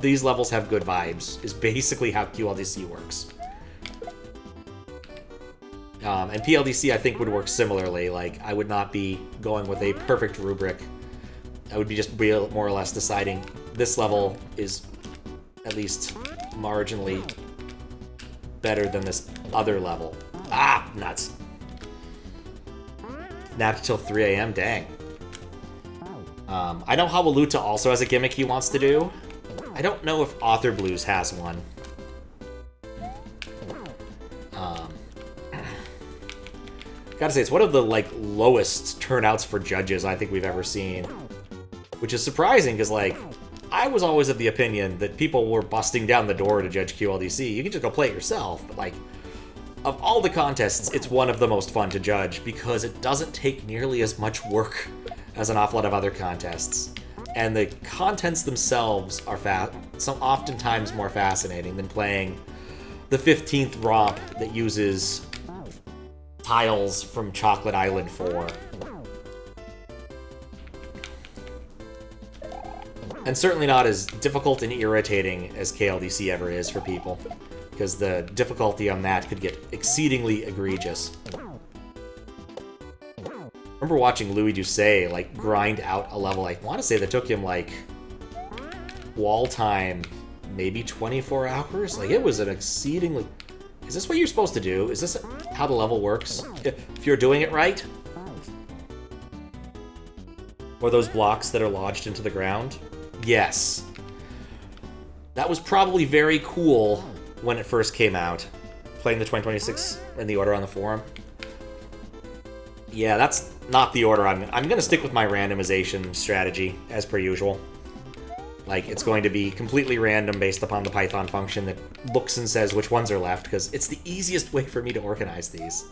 these levels have good vibes, is basically how QLDC works. And PLDC, I think, would work similarly. Like, I would not be going with a perfect rubric. I would be just more or less deciding this level is at least marginally better than this other level. Ah, nuts. Napped till 3 a.m., dang. I know Hawaluta also has a gimmick he wants to do. I don't know if Author Blues has one. Gotta say, it's one of the, like, lowest turnouts for judges I think we've ever seen. Which is surprising, because, like, I was always of the opinion that people were busting down the door to judge QLDC. You can just go play it yourself, but, like, of all the contests, it's one of the most fun to judge, because it doesn't take nearly as much work as an awful lot of other contests. And the contents themselves are oftentimes more fascinating than playing the 15th romp that uses tiles from Chocolate Island 4. And certainly not as difficult and irritating as KLDC ever is for people, because the difficulty on that could get exceedingly egregious. I remember watching Louis Doucet, like, grind out a level, I want to say that took him, like, wall time, maybe 24 hours? Like, it was an exceedingly... Is this what you're supposed to do? Is this how the level works? If you're doing it right? Or those blocks that are lodged into the ground? Yes. That was probably very cool when it first came out. Playing the 2026 in the order on the forum. Yeah, that's not the order I'm gonna stick with my randomization strategy, as per usual. Like, it's going to be completely random based upon the Python function that looks and says which ones are left, because it's the easiest way for me to organize these.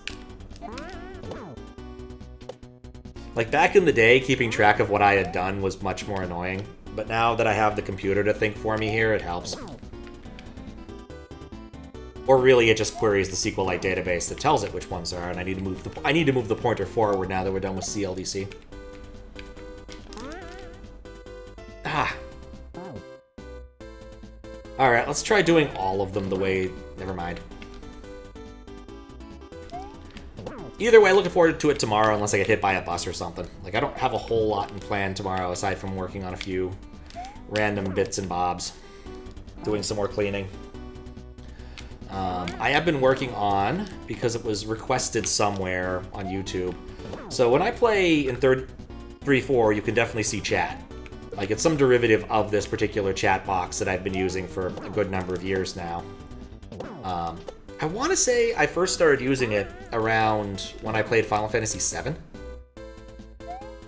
Like, back in the day, keeping track of what I had done was much more annoying, but now that I have the computer to think for me here, it helps. Or really, it just queries the SQLite database that tells it which ones are, and I need to move the pointer forward now that we're done with CLDC. Ah. Alright, let's try doing all of them the way... Never mind. Either way, looking forward to it tomorrow, unless I get hit by a bus or something. Like, I don't have a whole lot in plan tomorrow, aside from working on a few random bits and bobs. Doing some more cleaning. I have been working on, because it was requested somewhere on YouTube. So when I play in 3.4, you can definitely see chat. Like, it's some derivative of this particular chat box that I've been using for a good number of years now. I want to say I first started using it around when I played Final Fantasy VII.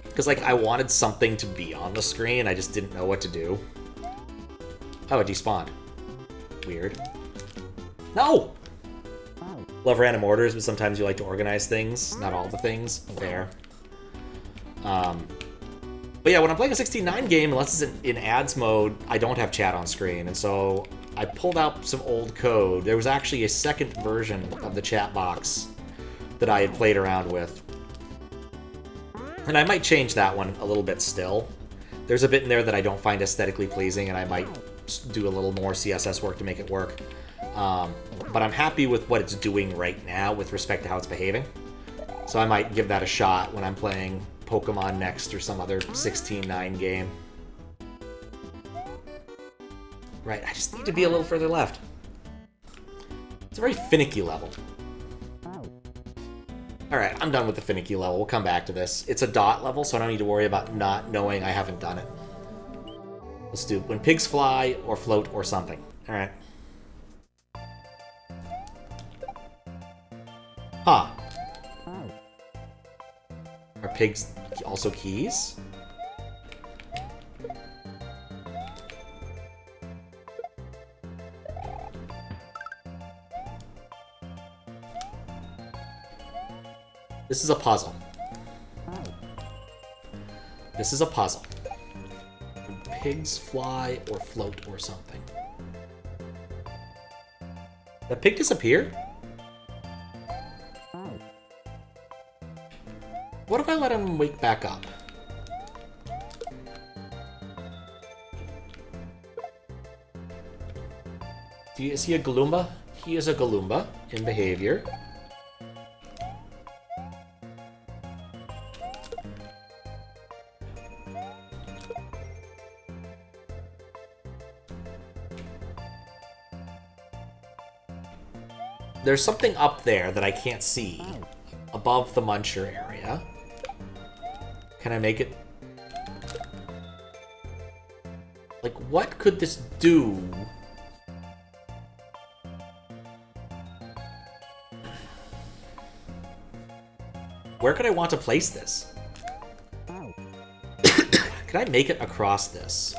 Because, like, I wanted something to be on the screen, I just didn't know what to do. Oh, it despawned. Weird. No! Love random orders, but sometimes you like to organize things. Not all the things. Fair. But yeah, when I'm playing a 16:9 game, unless it's in ads mode, I don't have chat on screen. And so I pulled out some old code. There was actually a second version of the chat box that I had played around with. And I might change that one a little bit still. There's a bit in there that I don't find aesthetically pleasing, and I might do a little more CSS work to make it work. But I'm happy with what it's doing right now with respect to how it's behaving. So I might give that a shot when I'm playing Pokemon Next or some other 16:9 game. Right, I just need to be a little further left. It's a very finicky level. Alright, I'm done with the finicky level. We'll come back to this. It's a dot level, so I don't need to worry about not knowing I haven't done it. Let's do when pigs fly or float or something. Alright. Huh. Are pigs also keys? This is a puzzle. This is a puzzle. Pigs fly or float or something. Did pig disappear? What if I let him wake back up? Is he a Galumba? He is a Galumba in behavior. There's something up there that I can't see above the Muncher area. Can I make it? Like, what could this do? Where could I want to place this? Can I make it across this?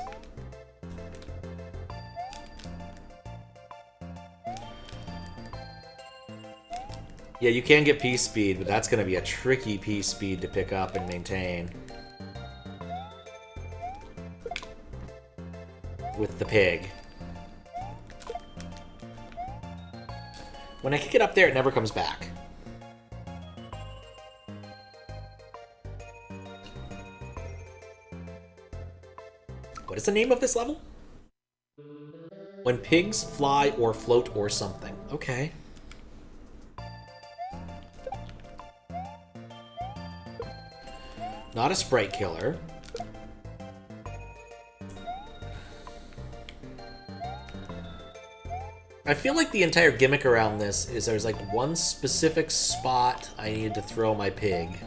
Yeah, you can get P-Speed, but that's going to be a tricky P-Speed to pick up and maintain. With the pig. When I kick it up there, it never comes back. What is the name of this level? When pigs fly or float or something. Okay. Not a sprite killer. I feel like the entire gimmick around this is there's like one specific spot I need to throw my pig.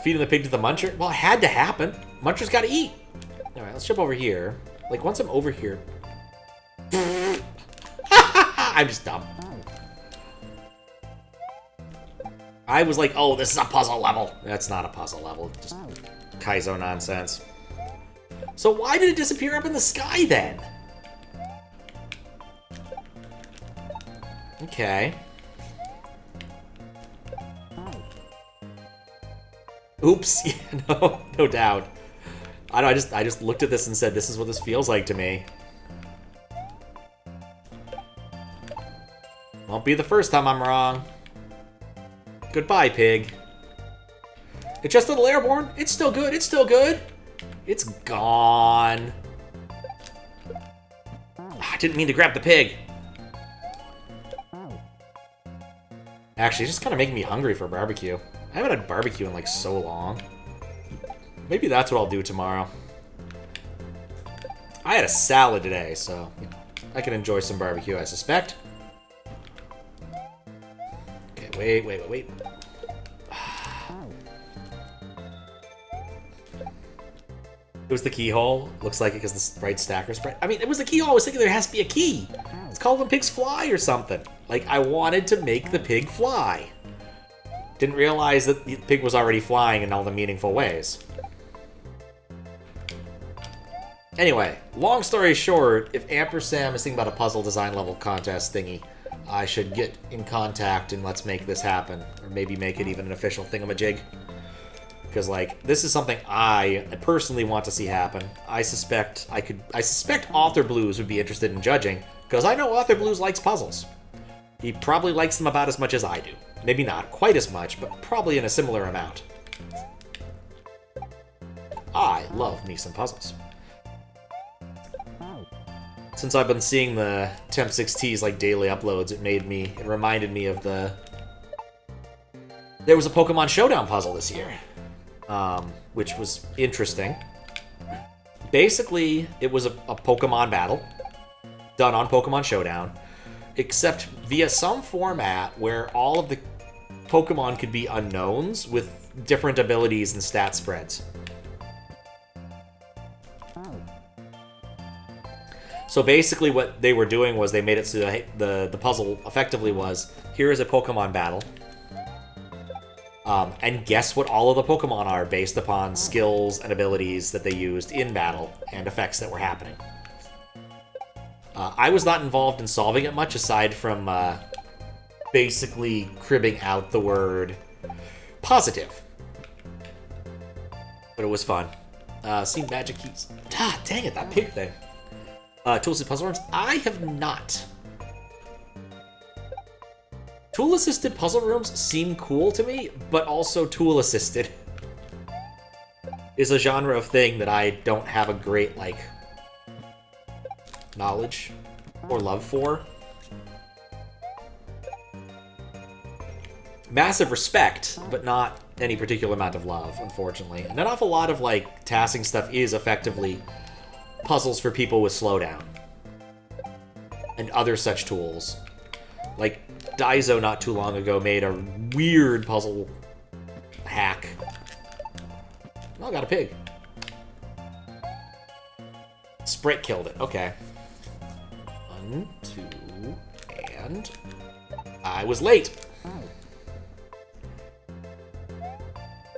Feeding the pig to the Muncher? Well, it had to happen. Muncher's gotta eat. Alright, let's jump over here. Like, once I'm over here... I'm just dumb. I was like, oh, this is a puzzle level. That's not a puzzle level. Just Kaizo nonsense. So why did it disappear up in the sky then? Okay. Oops. Yeah, no doubt. I just looked at this and said, this is what this feels like to me. Won't be the first time I'm wrong. Goodbye, pig. It's just a little airborne. It's still good. It's still good. It's gone. I didn't mean to grab the pig. Actually, it's just kind of making me hungry for barbecue. I haven't had barbecue in like so long. Maybe that's what I'll do tomorrow. I had a salad today, so you know, I can enjoy some barbecue, I suspect. Okay, wait. It was the keyhole. Looks like it because the sprite stacker sprite. I mean, it was the keyhole. I was thinking there has to be a key. It's called when pigs fly or something. Like, I wanted to make the pig fly. Didn't realize that the pig was already flying in all the meaningful ways. Anyway, long story short, if Ampersand is thinking about a puzzle design level contest thingy, I should get in contact and let's make this happen. Or maybe make it even an official thingamajig. Because, like, this is something I personally want to see happen. I suspect Author Blues would be interested in judging, because I know Author Blues likes puzzles. He probably likes them about as much as I do. Maybe not quite as much, but probably in a similar amount. I love me some puzzles. Since I've been seeing the Temp6T's like daily uploads, it reminded me of there was a Pokemon Showdown puzzle this year, which was interesting. Basically, it was a Pokemon battle done on Pokemon Showdown, except via some format where all of the Pokemon could be unknowns with different abilities and stat spreads. So basically what they were doing was they made it so the puzzle effectively was, here is a Pokemon battle, and guess what all of the Pokemon are based upon skills and abilities that they used in battle and effects that were happening. I was not involved in solving it much, aside from basically cribbing out the word positive. But it was fun. Seen Magic Keys. Ah, dang it, that pig thing. Tool-assisted puzzle rooms? I have not. Tool-assisted puzzle rooms seem cool to me, but also tool-assisted is a genre of thing that I don't have a great, like, knowledge or love for. Massive respect, but not any particular amount of love, unfortunately. And an awful lot of, like, tasking stuff is effectively puzzles for people with slowdown and other such tools. Like, Daiso not too long ago made a weird puzzle hack. Oh, got a pig. Sprite killed it. Okay. 1, 2, and I was late.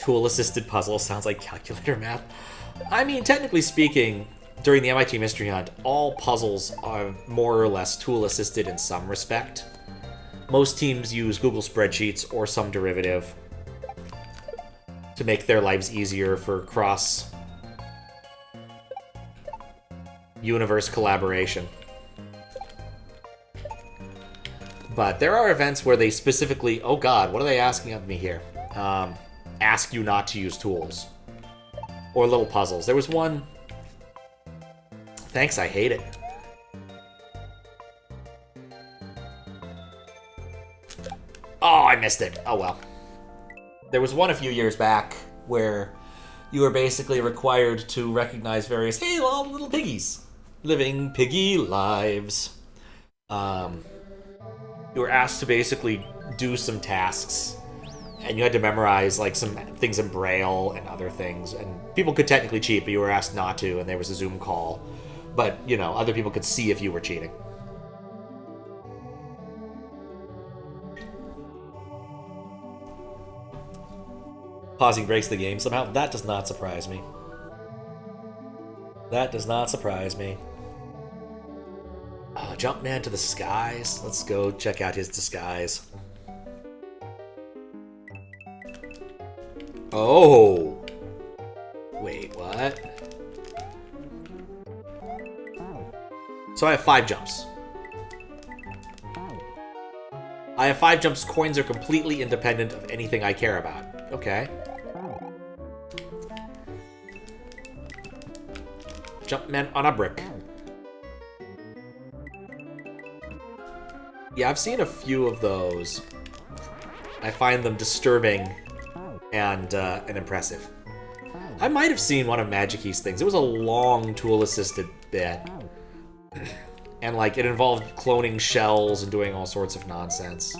Tool-assisted puzzle sounds like calculator math. I mean, technically speaking, during the MIT Mystery Hunt, all puzzles are more or less tool-assisted in some respect. Most teams use Google spreadsheets or some derivative to make their lives easier for cross-universe collaboration. But there are events where they specifically... Oh god, what are they asking of me here? Ask you not to use tools. Or little puzzles. There was one... Thanks, I hate it. Oh, I missed it. Oh well. There was one a few years back where you were basically required to recognize various, hey, little piggies, living piggy lives. You were asked to basically do some tasks, and you had to memorize like some things in Braille and other things, and people could technically cheat, but you were asked not to, and there was a Zoom call. But, you know, other people could see if you were cheating. Pausing breaks the game somehow. That does not surprise me. That does not surprise me. Jumpman to the skies. Let's go check out his disguise. Oh! Wait, what? So I have 5 jumps. I have 5 jumps. Coins are completely independent of anything I care about. Okay. Jumpman on a brick. Yeah, I've seen a few of those. I find them disturbing and impressive. I might have seen one of Magikey's things. It was a long tool-assisted bit. And, like, it involved cloning shells and doing all sorts of nonsense.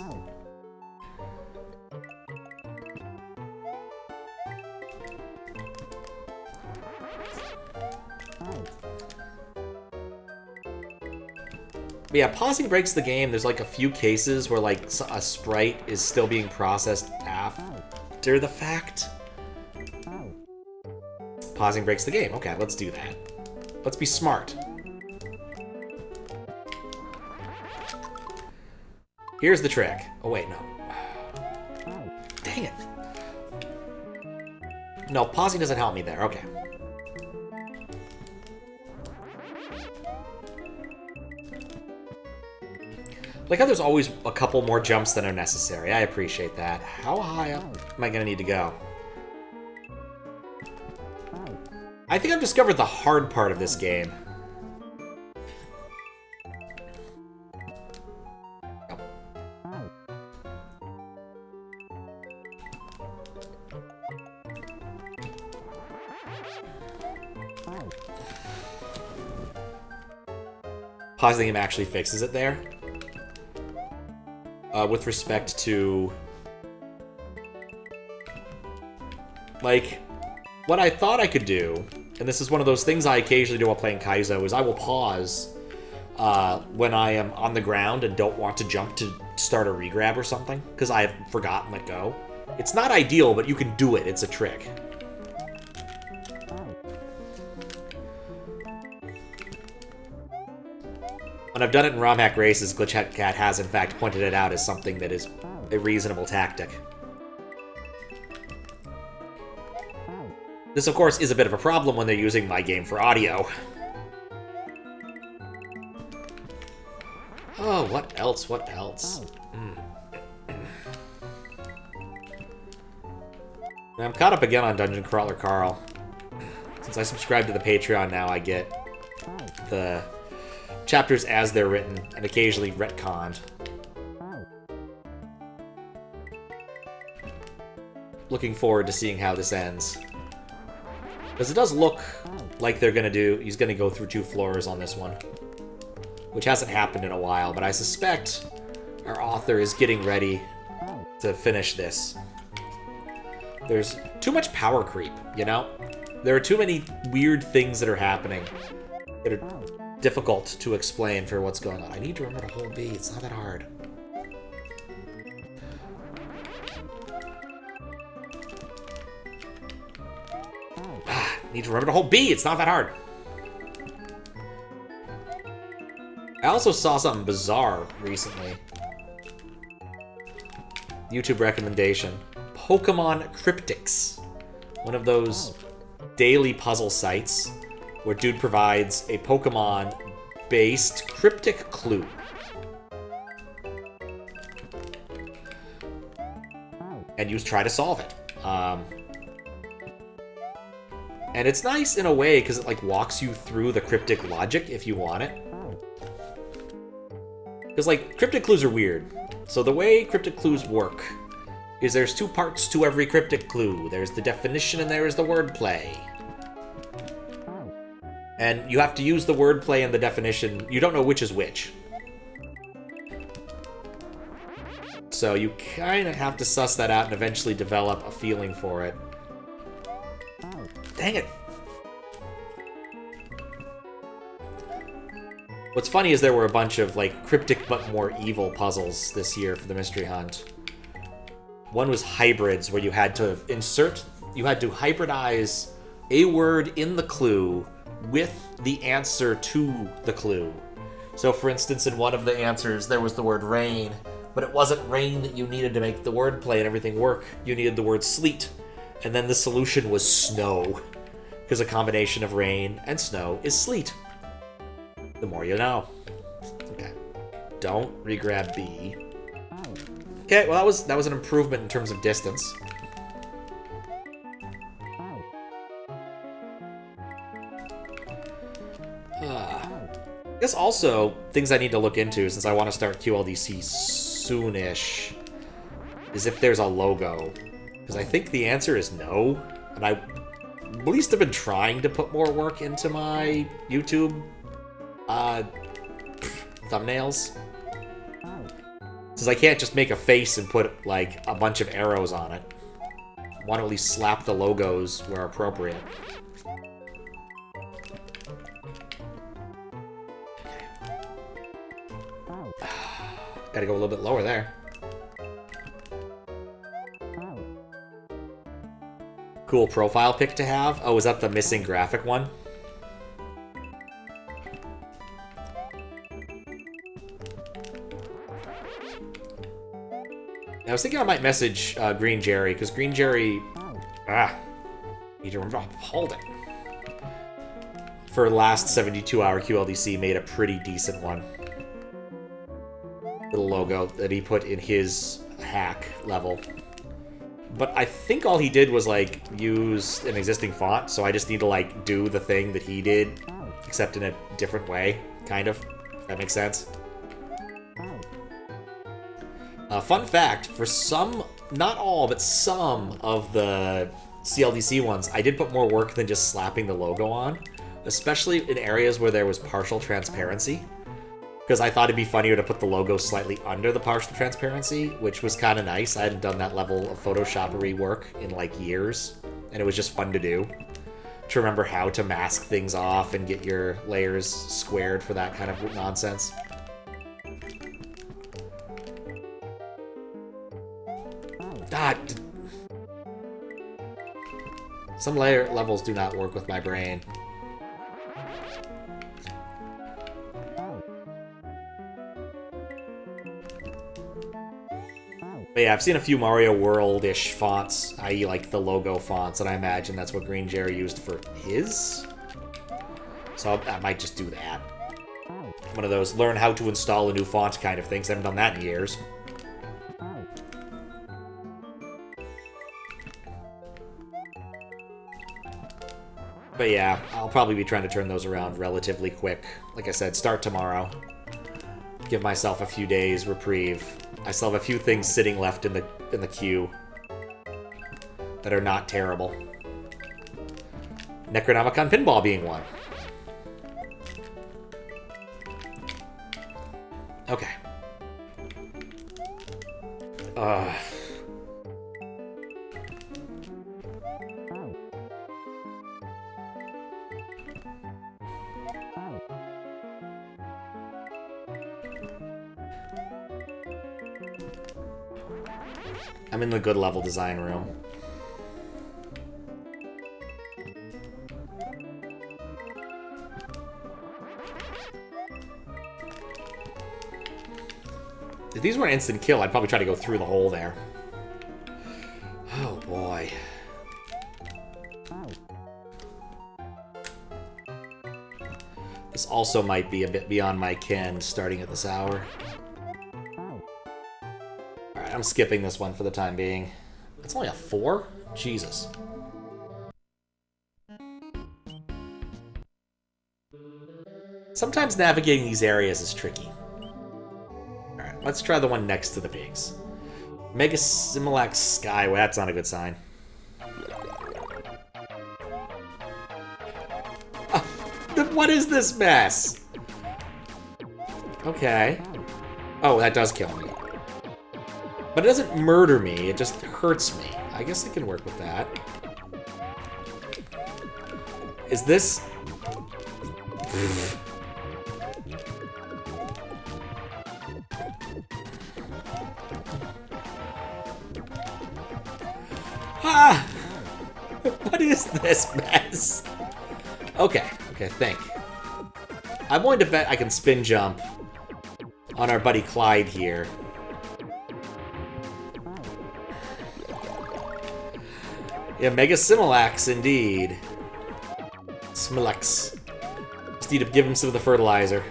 But yeah, pausing breaks the game. There's, like, a few cases where, like, a sprite is still being processed after the fact. Pausing breaks the game. Okay, let's do that. Let's be smart. Here's the trick. Oh, wait, no. Dang it. No, pausing doesn't help me there. Okay. Like how there's always a couple more jumps than are necessary. I appreciate that. How high up am I gonna need to go? I think I've discovered the hard part of this game. Pausing the game actually fixes it there. With respect to... like, what I thought I could do, and this is one of those things I occasionally do while playing Kaizo, is I will pause when I am on the ground and don't want to jump to start a regrab or something, because I have forgotten let go. It's not ideal, but you can do it. It's a trick. When I've done it in ROM hack races, Glitch Cat has in fact pointed it out as something that is a reasonable tactic. This, of course, is a bit of a problem when they're using my game for audio. Oh, what else? What else? I'm caught up again on Dungeon Crawler Carl. Since I subscribe to the Patreon now, I get the chapters as they're written, and occasionally retconned. Looking forward to seeing how this ends. Because it does look like they're gonna do... he's gonna go through 2 floors on this one. Which hasn't happened in a while, but I suspect our author is getting ready to finish this. There's too much power creep, you know? There are too many weird things that are happening that are difficult to explain for what's going on. I need to remember to hold B. It's not that hard. Need to remember to hold B. It's not that hard. I also saw something bizarre recently. YouTube recommendation. Pokemon Cryptics. One of those daily puzzle sites where dude provides a Pokemon-based cryptic clue. And you try to solve it. And it's nice in a way because it like walks you through the cryptic logic if you want it. Because like cryptic clues are weird. So the way cryptic clues work is there's 2 parts to every cryptic clue. There's the definition and there is the wordplay. And you have to use the wordplay and the definition. You don't know which is which. So you kind of have to suss that out and eventually develop a feeling for it. Dang it. What's funny is there were a bunch of, like, cryptic but more evil puzzles this year for the Mystery Hunt. One was hybrids, where you had to hybridize a word in the clue with the answer to the clue. So, for instance, in one of the answers, there was the word rain, but it wasn't rain that you needed to make the wordplay and everything work. You needed the word sleet. And then the solution was snow, because a combination of rain and snow is sleet. The more you know. Okay. Don't regrab B. Okay, well that was an improvement in terms of distance. I guess also, things I need to look into since I want to start QLDC soonish is if there's a logo. Because I think the answer is no. And I at least have been trying to put more work into my YouTube thumbnails. Since I can't just make a face and put, like, a bunch of arrows on it. I want to at least slap the logos where appropriate. Gotta go a little bit lower there. Cool profile pic to have. Oh, is that the missing graphic one? I was thinking I might message Green Jerry, because Green Jerry... need to remember, hold it. For last 72-hour QLDC, made a pretty decent one. little logo that he put in his hack level. But I think all he did was, like, use an existing font, so I just need to, like, do the thing that he did, except in a different way, kind of. If that makes sense. Fun fact, for some, not all, but some of the CLDC ones, I did put more work than just slapping the logo on, especially in areas where there was partial transparency. Because I thought it'd be funnier to put the logo slightly under the partial transparency, which was kind of nice. I hadn't done that level of Photoshoppery work in, like, years, and it was just fun to do. To remember how to mask things off and get your layers squared for that kind of nonsense. Ah, some layer levels do not work with my brain. But yeah, I've seen a few Mario World-ish fonts, i.e. like the logo fonts, and I imagine that's what Green Jerry used for his. So I might just do that. One of those learn how to install a new font kind of things. I haven't done that in years. But yeah, I'll probably be trying to turn those around relatively quick. Like I said, start tomorrow. Give myself a few days reprieve. I still have a few things sitting left in the queue that are not terrible. Necronomicon Pinball being one. Okay. I'm in the good level design room. If these were an instant kill, I'd probably try to go through the hole there. Oh boy. This also might be a bit beyond my ken starting at this hour. Alright, I'm skipping this one for the time being. It's only a 4? Jesus. Sometimes navigating these areas is tricky. Alright, let's try the one next to the pigs. Megasmilax Skyway. That's not a good sign. What is this mess? Okay. Oh, that does kill me. But it doesn't murder me, it just hurts me. I guess I can work with that. Is this... Ah! What is this mess? Okay, think. I'm going to bet I can spin jump on our buddy Clyde here. Yeah, Megasmilax indeed. Smilax. Just need to give him some of the fertilizer.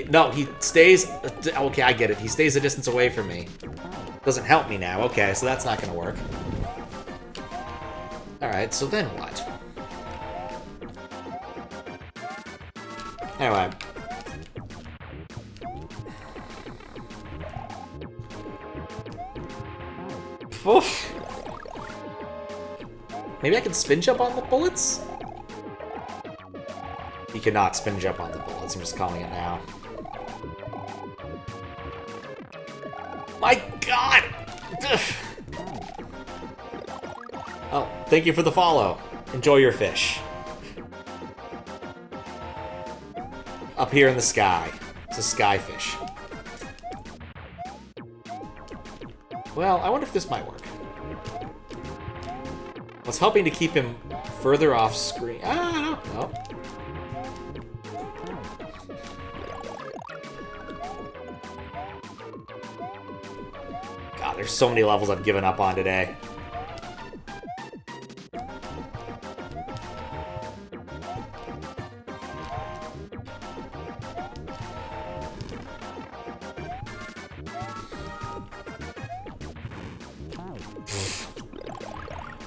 No, he stays... Okay, I get it. He stays a distance away from me. Doesn't help me now. Okay, so that's not gonna work. Alright, so then what? Anyway. Oof. Maybe I can spin jump on the bullets? You cannot spin jump on the bullets, I'm just calling it now. My god! Oh, thank you for the follow. Enjoy your fish. Up here in the sky. It's a skyfish. Well, I wonder if this might work. I was hoping to keep him further off screen. Ah, no. God, there's so many levels I've given up on today.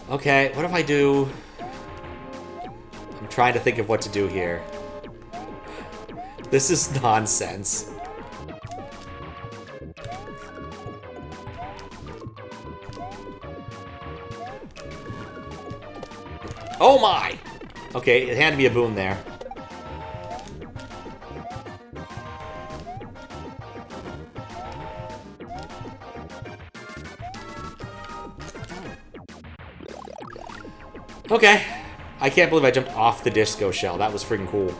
Okay, what if I do... I'm trying to think of what to do here. This is nonsense. Oh my! Okay, it handed me a boon there. Okay. I can't believe I jumped off the disco shell. That was freaking cool.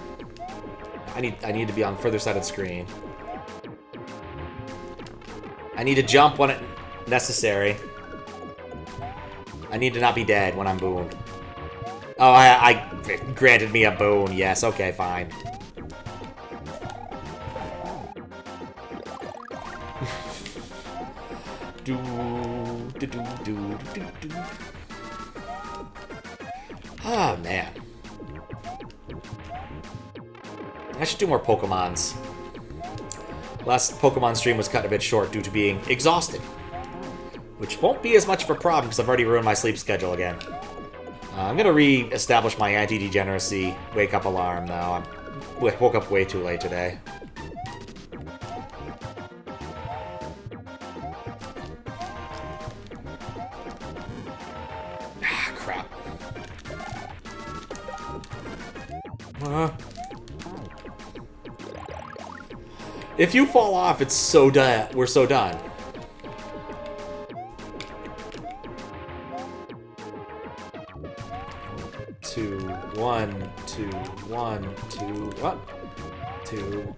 I need to be on the further side of the screen. I need to jump when it's necessary. I need to not be dead when I'm booned. Oh, I granted me a boon. Yes, okay, fine. Oh, man. I should do more Pokemons. Last Pokemon stream was cut a bit short due to being exhausted. Which won't be as much of a problem because I've already ruined my sleep schedule again. I'm going to re-establish my anti-degeneracy wake-up alarm now. I woke up way too late today. Ah, crap. If you fall off, it's so done. We're so done. Two, one, two, one, two, what? Two.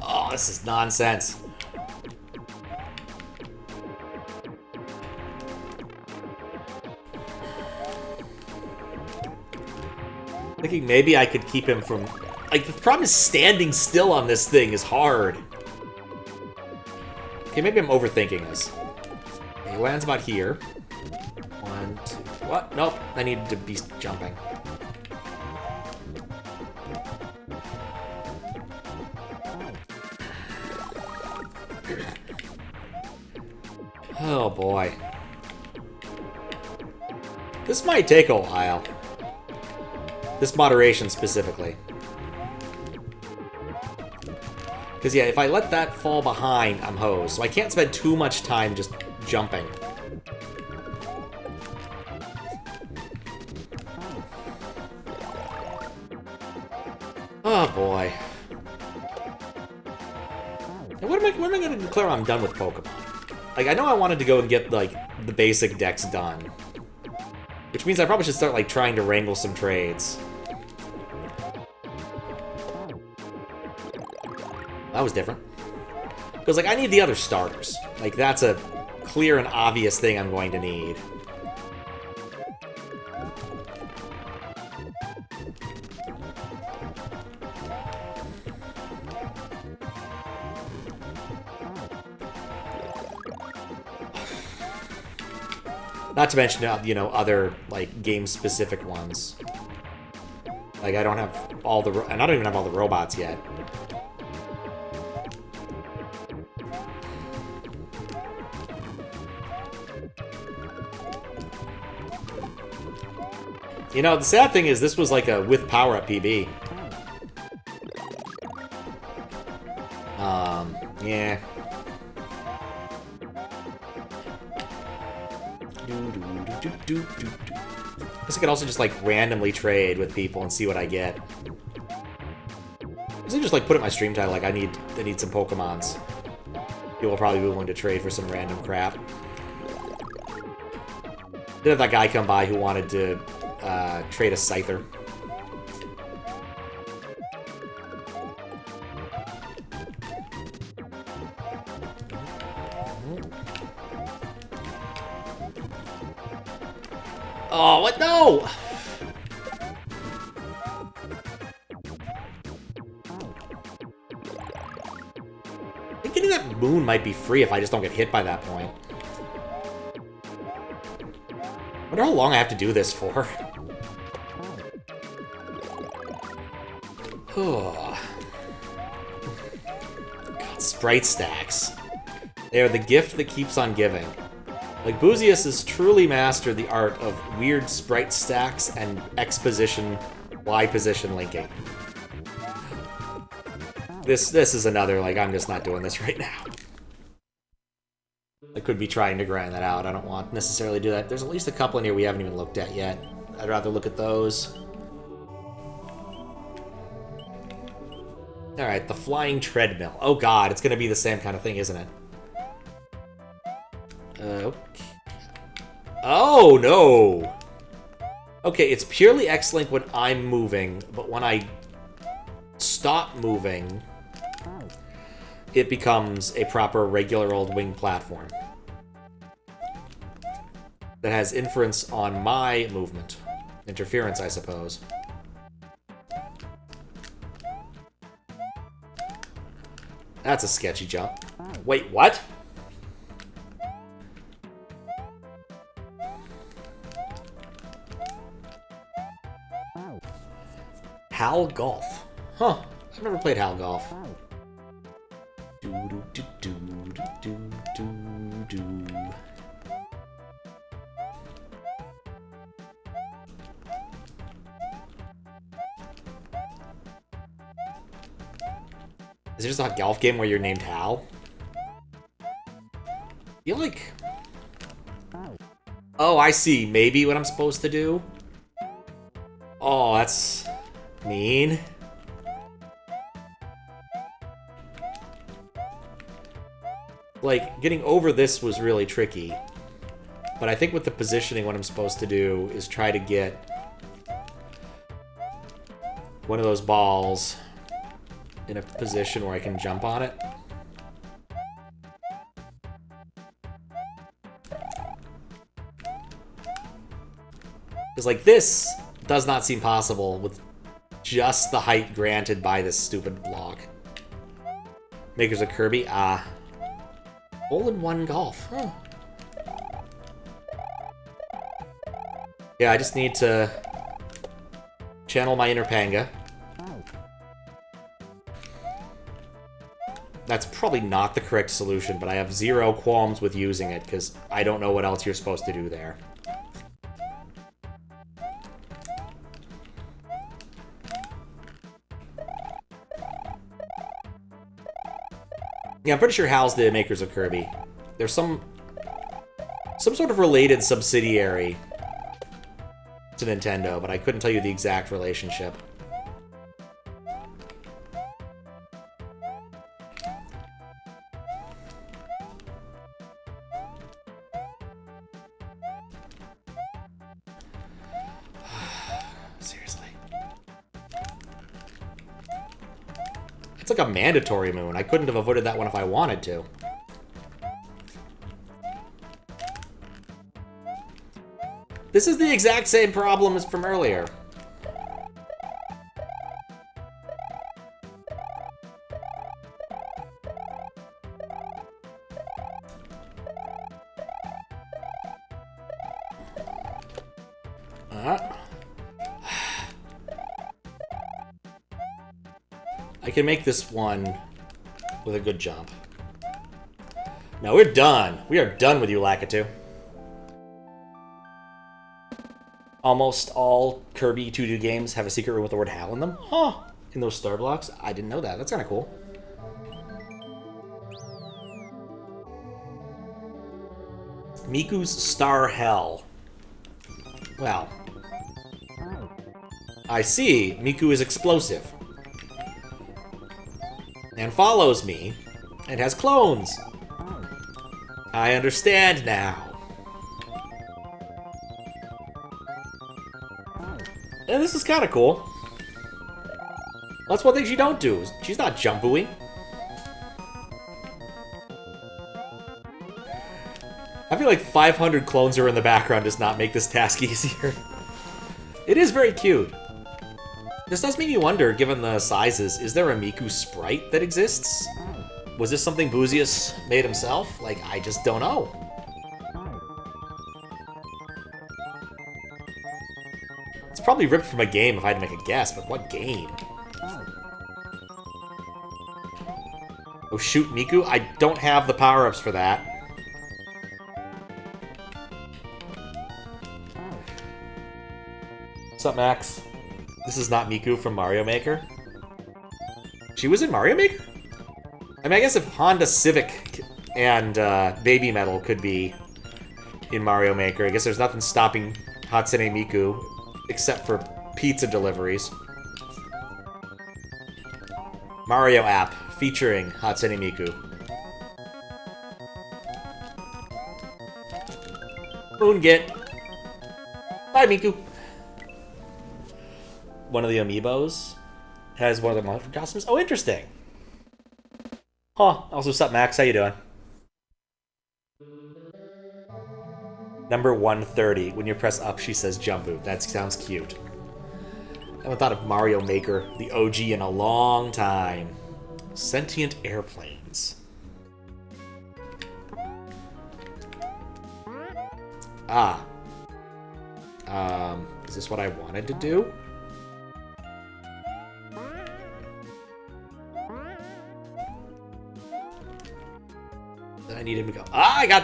Oh, this is nonsense. Thinking maybe I could keep him from... Like, the problem is standing still on this thing is hard. Okay, maybe I'm overthinking this. He lands about here. One, two... What? Nope. I need to be jumping. Oh, boy. This might take a while. This moderation specifically. Because, yeah, if I let that fall behind, I'm hosed. So I can't spend too much time just jumping. Oh, boy. And when am I going to declare I'm done with Pokemon? Like, I know I wanted to go and get, like, the basic decks done. Which means I probably should start, like, trying to wrangle some trades. That was different. Because, like, I need the other starters. Like, that's a clear and obvious thing I'm going to need. Not to mention, you know, other, like, game-specific ones. Like, I don't have all the... And I don't even have all the robots yet. You know, the sad thing is this was like a with power-up PB. Yeah. I guess I could also just, like, randomly trade with people and see what I get. I guess I just, like, put it in my stream title, like, I need some Pokemons. People will probably be willing to trade for some random crap. Did have that guy come by who wanted to trade a Scyther. Oh, what? No! I think getting that moon might be free if I just don't get hit by that point. wonder how long I have to do this for. God, sprite stacks. They are the gift that keeps on giving. Like, Boosius has truly mastered the art of weird sprite stacks and X-position, Y-position linking. This is another, like, I'm just not doing this right now. I could be trying to grind that out. I don't want to necessarily do that. There's at least a couple in here we haven't even looked at yet. I'd rather look at those. Alright, the Flying Treadmill. Oh god, it's gonna be the same kind of thing, isn't it? Okay. Oh, no! Okay, it's purely X-Link when I'm moving, but when I stop moving, it becomes a proper regular old wing platform that has inference on my movement. Interference, I suppose. That's a sketchy jump. Wait, what? Hal Golf. Huh. I've never played Hal Golf. Is it just a golf game where you're named Hal? I feel like... Oh, I see. Maybe what I'm supposed to do? Oh, that's... mean. Like, getting over this was really tricky. But I think with the positioning, what I'm supposed to do is try to get one of those balls in a position where I can jump on it. Because, like, this does not seem possible with just the height granted by this stupid block. Makers of Kirby? Ah. Hole-in-one golf. Huh. Yeah, I just need to channel my inner Panga. That's probably not the correct solution, but I have zero qualms with using it, because I don't know what else you're supposed to do there. Yeah, I'm pretty sure Hal's the makers of Kirby. There's some sort of related subsidiary to Nintendo, but I couldn't tell you the exact relationship. Seriously. It's like a mandatory moon. I couldn't have avoided that one if I wanted to. This is the exact same problem as from earlier. I can make this one with a good jump. Now we're done. We are done with you, Lakitu. Almost all Kirby 2D games have a secret room with the word HAL in them. Huh. In those star blocks. I didn't know that. That's kind of cool. Miku's Star Hell. Well. I see. Miku is explosive. And follows me. And has clones. I understand now. And this is kind of cool. That's one thing she don't do. She's not jump-ooing. I feel like 500 clones are in the background does not make this task easier. It is very cute. This does make me wonder, given the sizes, is there a Miku sprite that exists? Was this something Boosius made himself? Like, I just don't know. It's probably ripped from a game if I had to make a guess, but what game? Oh shoot, Miku, I don't have the power-ups for that. What's up, Max? This is not Miku from Mario Maker. She was in Mario Maker? I mean, I guess if Honda Civic and Baby Metal could be in Mario Maker, I guess there's nothing stopping Hatsune Miku except for pizza deliveries. Mario app featuring Hatsune Miku. Moongit. Bye, Miku. One of the amiibos has one of the monster costumes. Oh, interesting. Huh. Also, what's up, Max? How you doing? Number 130. When you press up, she says Jumpu. That sounds cute. I haven't thought of Mario Maker, the OG, in a long time. Sentient Airplanes. Ah. Is this what I wanted to do? Then I need him to go. Ah, I got...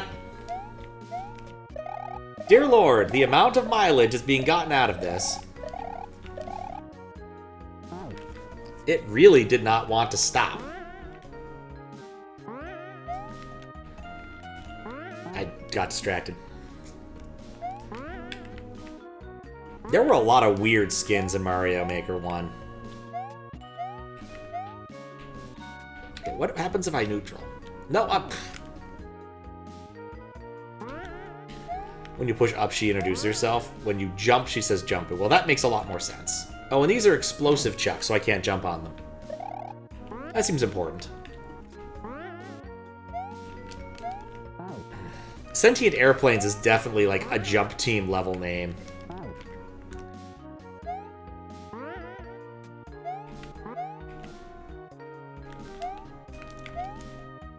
Dear Lord, the amount of mileage is being gotten out of this. It really did not want to stop. I got distracted. There were a lot of weird skins in Mario Maker 1. Okay, what happens if I neutral? No, up. When you push up, she introduces herself. When you jump, she says jump. Well, that makes a lot more sense. Oh, and these are explosive chucks, so I can't jump on them. That seems important. Sentient Airplanes is definitely like a jump team level name.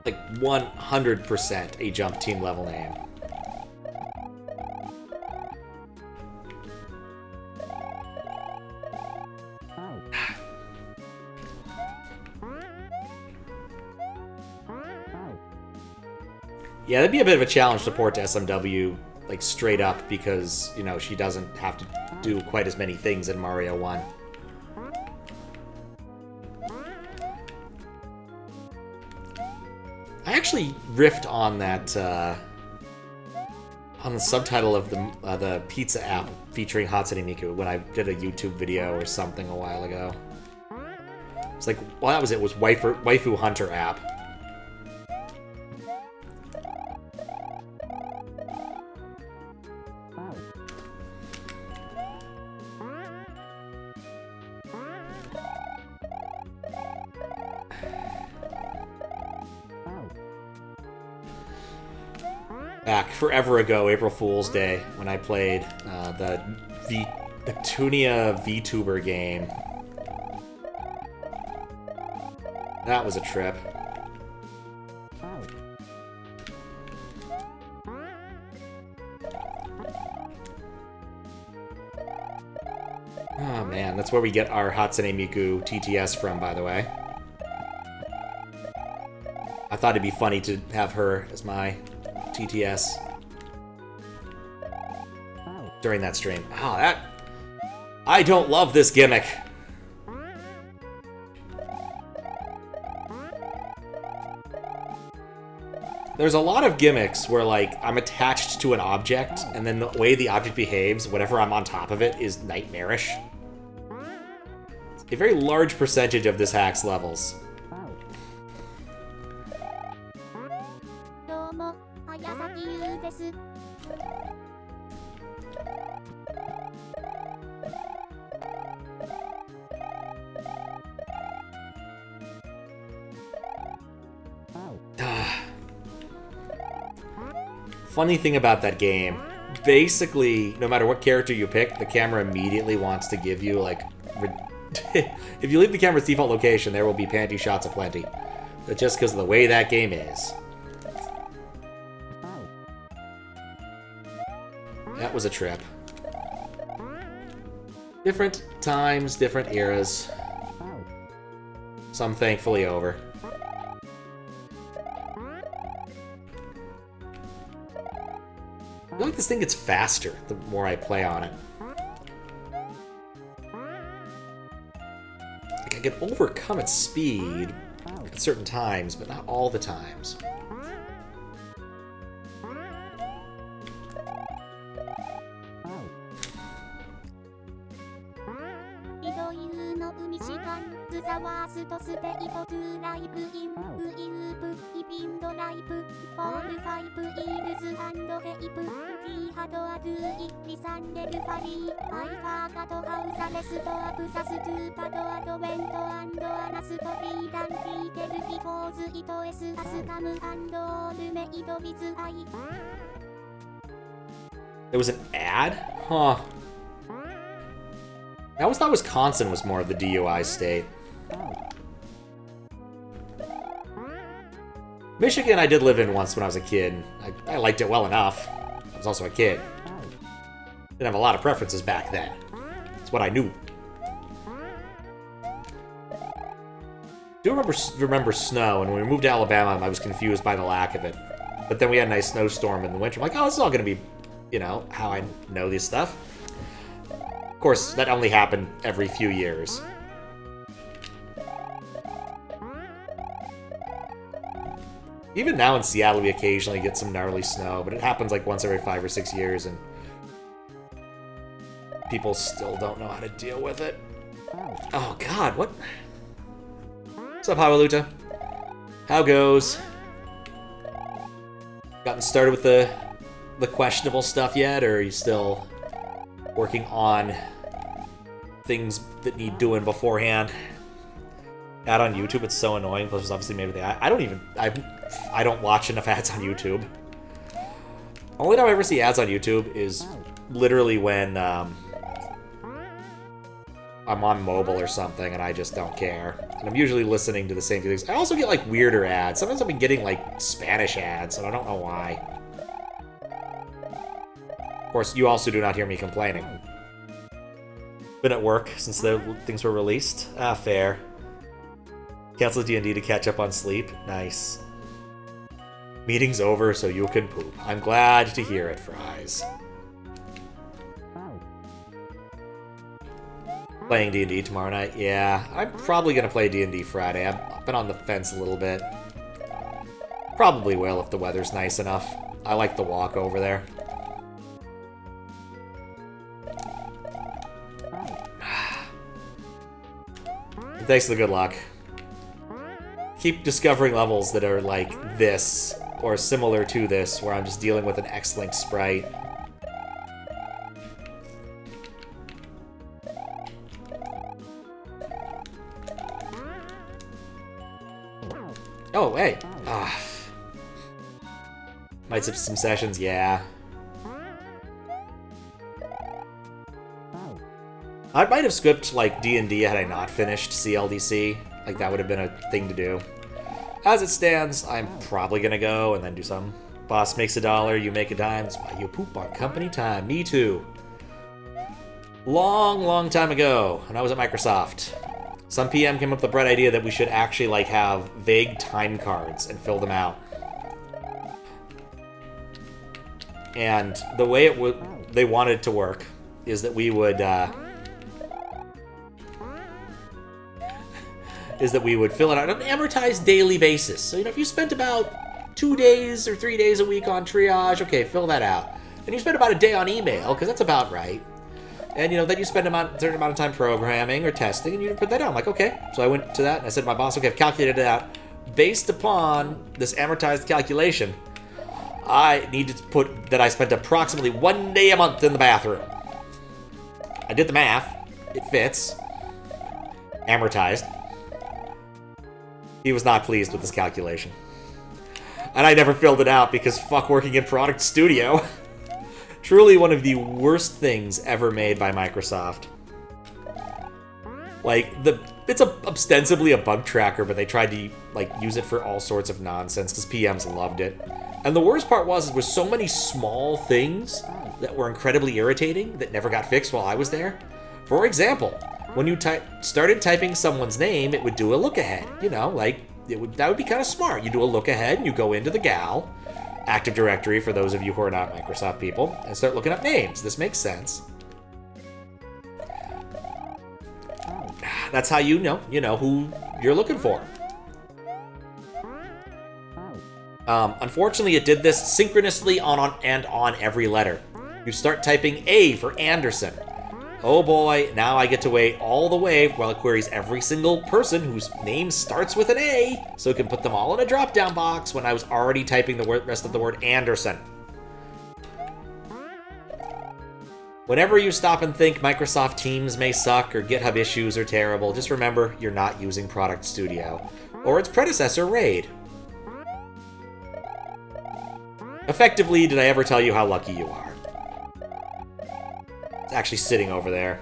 Like 100% a jump team level name. Yeah, that'd be a bit of a challenge to port to SMW, like, straight up, because, you know, she doesn't have to do quite as many things in Mario 1. I actually riffed on that, on the subtitle of the pizza app featuring Hatsune Miku when I did a YouTube video or something a while ago. It's like, well, that was it, was Waifu Hunter app. Back forever ago, April Fool's Day, when I played the Tunia VTuber game. That was a trip. Oh man, that's where we get our Hatsune Miku TTS from, by the way. I thought it'd be funny to have her as my TTS during that stream. Oh, that... I don't love this gimmick. There's a lot of gimmicks where, like, I'm attached to an object, and then the way the object behaves, whatever I'm on top of it, is nightmarish. A very large percentage of this hack's levels. Funny thing about that game, basically, no matter what character you pick, the camera immediately wants to give you, like... if you leave the camera's default location, there will be panty shots aplenty. But just because of the way that game is. That was a trip. Different times, different eras. Some thankfully over. I feel like this thing gets faster the more I play on it. Like I can overcome its speed at certain times, but not all the times. There was an ad? Huh. I always thought Wisconsin was more of the DUI state. Michigan I did live in once when I was a kid. I liked it well enough. I was also a kid. Didn't have a lot of preferences back then. That's what I knew. I do remember snow, and when we moved to Alabama, I was confused by the lack of it. But then we had a nice snowstorm in the winter. I'm like, oh, this is all going to be, you know, how I know this stuff. Of course, that only happened every few years. Even now in Seattle, we occasionally get some gnarly snow, but it happens like once every 5 or 6 years, and people still don't know how to deal with it. Oh, God, what? What's up, Hawaluta? How goes? Gotten started with the questionable stuff yet, or are you still working on things that need doing beforehand? Ad on YouTube, it's so annoying. Plus, it's obviously made with the I don't watch enough ads on YouTube. Only time I ever see ads on YouTube is literally when I'm on mobile or something and I just don't care. And I'm usually listening to the same things. I also get like weirder ads. Sometimes I've been getting like Spanish ads, and I don't know why. Of course, you also do not hear me complaining. Been at work since the things were released. Ah, fair. Cancel D&D to catch up on sleep. Nice. Meeting's over, so you can poop. I'm glad to hear it, Fries. Playing D&D tomorrow night? Yeah, I'm probably going to play D&D Friday. I've been on the fence a little bit. Probably will if the weather's nice enough. I like the walk over there. Thanks for the good luck. Keep discovering levels that are like this, or similar to this, where I'm just dealing with an X-Link sprite. Oh, hey! Ah. Might skip some sessions, yeah. I might have skipped, like, D&D had I not finished CLDC. Like, that would have been a thing to do. As it stands, I'm probably gonna go and then do some. Boss makes $1, you make a dime. That's why you poop on company time. Me too. Long time ago, when I was at Microsoft, some PM came up with the bright idea that we should actually, like, have vague time cards and fill them out. And the way they wanted it to work is that we would, fill it out on an amortized daily basis. So, you know, if you spent about 2 days or 3 days a week on triage, okay, fill that out. And you spend about a day on email, because that's about right. And, you know, then you spend a certain amount of time programming or testing, and you put that down. I'm like, okay. So I went to that, and I said to my boss, okay, I've calculated it out. Based upon this amortized calculation, I need to put that I spent approximately 1 day a month in the bathroom. I did the math. It fits. Amortized. He was not pleased with this calculation. And I never filled it out because fuck working in Product Studio. Truly one of the worst things ever made by Microsoft. Like, it's ostensibly a bug tracker, but they tried to, like, use it for all sorts of nonsense because PMs loved it. And the worst part was, there was so many small things that were incredibly irritating that never got fixed while I was there. For example, when you started typing someone's name, it would do a look ahead. You know, like, that would be kind of smart. You do a look ahead, and you go into the GAL, Active Directory for those of you who are not Microsoft people, and start looking up names. This makes sense. That's how you know who you're looking for. Unfortunately, it did this synchronously on every letter. You start typing A for Anderson. Oh boy, now I get to wait all the way while it queries every single person whose name starts with an A, so it can put them all in a drop-down box when I was already typing the rest of the word Anderson. Whenever you stop and think Microsoft Teams may suck or GitHub issues are terrible, just remember you're not using Product Studio, or its predecessor, Raid. Effectively, did I ever tell you how lucky you are? It's actually sitting over there.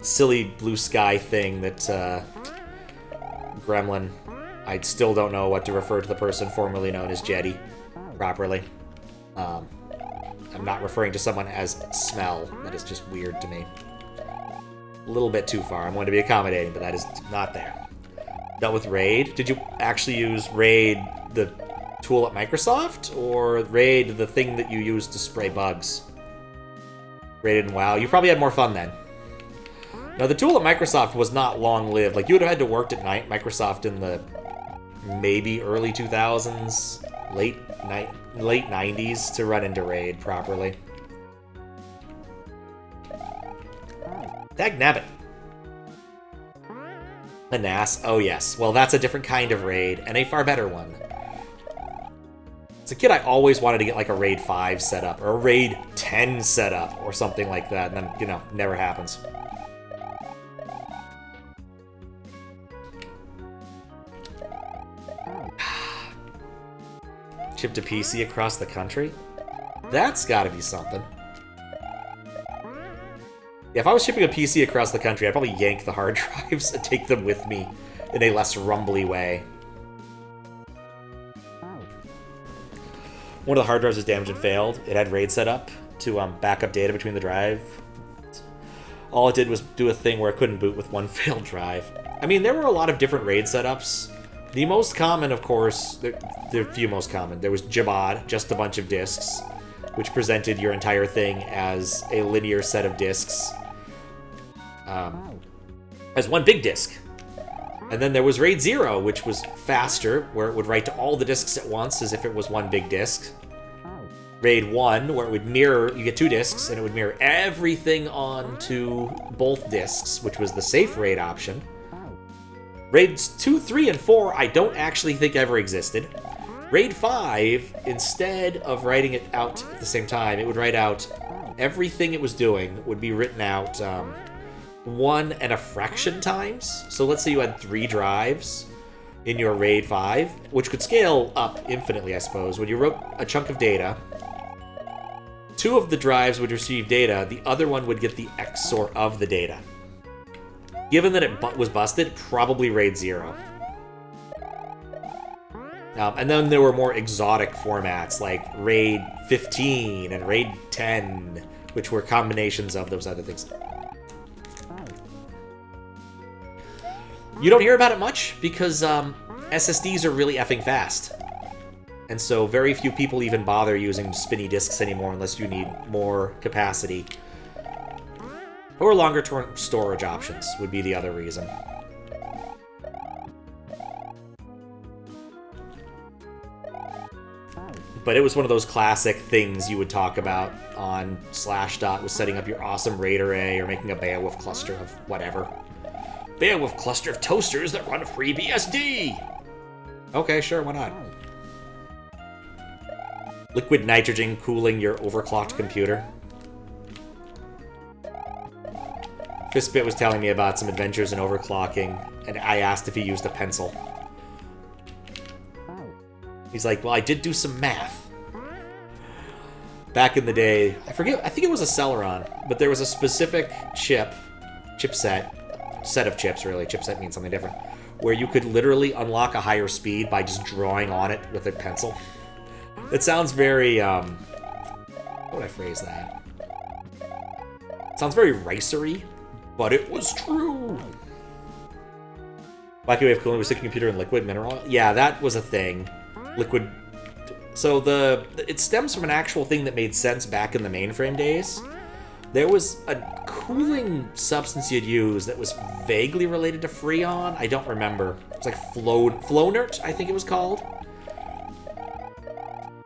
Silly blue sky thing that, Gremlin. I still don't know what to refer to the person formerly known as Jetty properly. I'm not referring to someone as Smell. That is just weird to me. A little bit too far. I'm going to be accommodating, but that is not there. Dealt with Raid. Did you actually use Raid, the tool at Microsoft, or Raid, the thing that you use to spray bugs? Raid and WoW. You probably had more fun then. Now, the tool at Microsoft was not long-lived. Like, you would have had to work at night Microsoft in the maybe early 2000s, late 90s to run into Raid properly. Dagnabbit. A NAS. Oh, yes. Well, that's a different kind of Raid, and a far better one. As a kid, I always wanted to get like a Raid 5 setup, or a Raid 10 setup, or something like that, and then, you know, never happens. Ship to PC across the country? That's gotta be something. Yeah, if I was shipping a PC across the country, I'd probably yank the hard drives and take them with me in a less rumbly way. One of the hard drives was damaged and failed. It had RAID set up to back up data between the drive. All it did was do a thing where it couldn't boot with one failed drive. I mean, there were a lot of different RAID setups. The most common, of course, there are a few most common. There was Jabad, just a bunch of disks, which presented your entire thing as a linear set of disks. As one big disk. And then there was RAID 0, which was faster, where it would write to all the disks at once as if it was one big disk. RAID 1, where it would mirror, you get two disks, and it would mirror everything onto both disks, which was the safe RAID option. RAIDs 2, 3, and 4 I don't actually think ever existed. RAID 5, instead of writing it out at the same time, it would write out everything it was doing would be written out 1 and a fraction times. So let's say you had 3 drives in your RAID 5, which could scale up infinitely, I suppose. When you wrote a chunk of data, 2 of the drives would receive data, the other one would get the XOR of the data. Given that it was busted, probably RAID 0. And then there were more exotic formats like RAID 15 and RAID 10, which were combinations of those other things. You don't hear about it much because SSDs are really effing fast. And so very few people even bother using spinny disks anymore unless you need more capacity. Or longer-term storage options would be the other reason. But it was one of those classic things you would talk about on Slashdot with setting up your awesome RAID array or making a Beowulf cluster of whatever. Beowulf cluster of toasters that run FreeBSD! Okay, sure, why not? Liquid nitrogen cooling your overclocked computer. Fistbit was telling me about some adventures in overclocking, and I asked if he used a pencil. He's like, well, I did do some math. Back in the day, I think it was a Celeron, but there was a specific chipset, set of chips really, chipset means something different, where you could literally unlock a higher speed by just drawing on it with a pencil. It sounds very, how would I phrase that? Sounds very ricery, but it was true. Wacky wave cooling was a computer in liquid mineral. Yeah, that was a thing. Liquid. So it stems from an actual thing that made sense back in the mainframe days. There was a cooling substance you'd use that was vaguely related to Freon. I don't remember. It was like Flonert, I think it was called.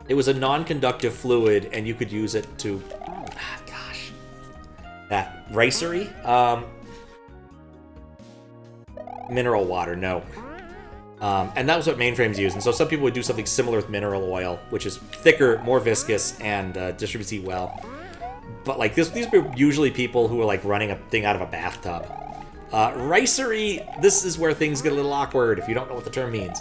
It was a non-conductive fluid, and you could use it to... gosh. That. Ricery? Mineral water, no. And that was what mainframes used. And so some people would do something similar with mineral oil, which is thicker, more viscous, and distributes heat well. But like these were usually people who were like running a thing out of a bathtub. Ricery, this is where things get a little awkward if you don't know what the term means.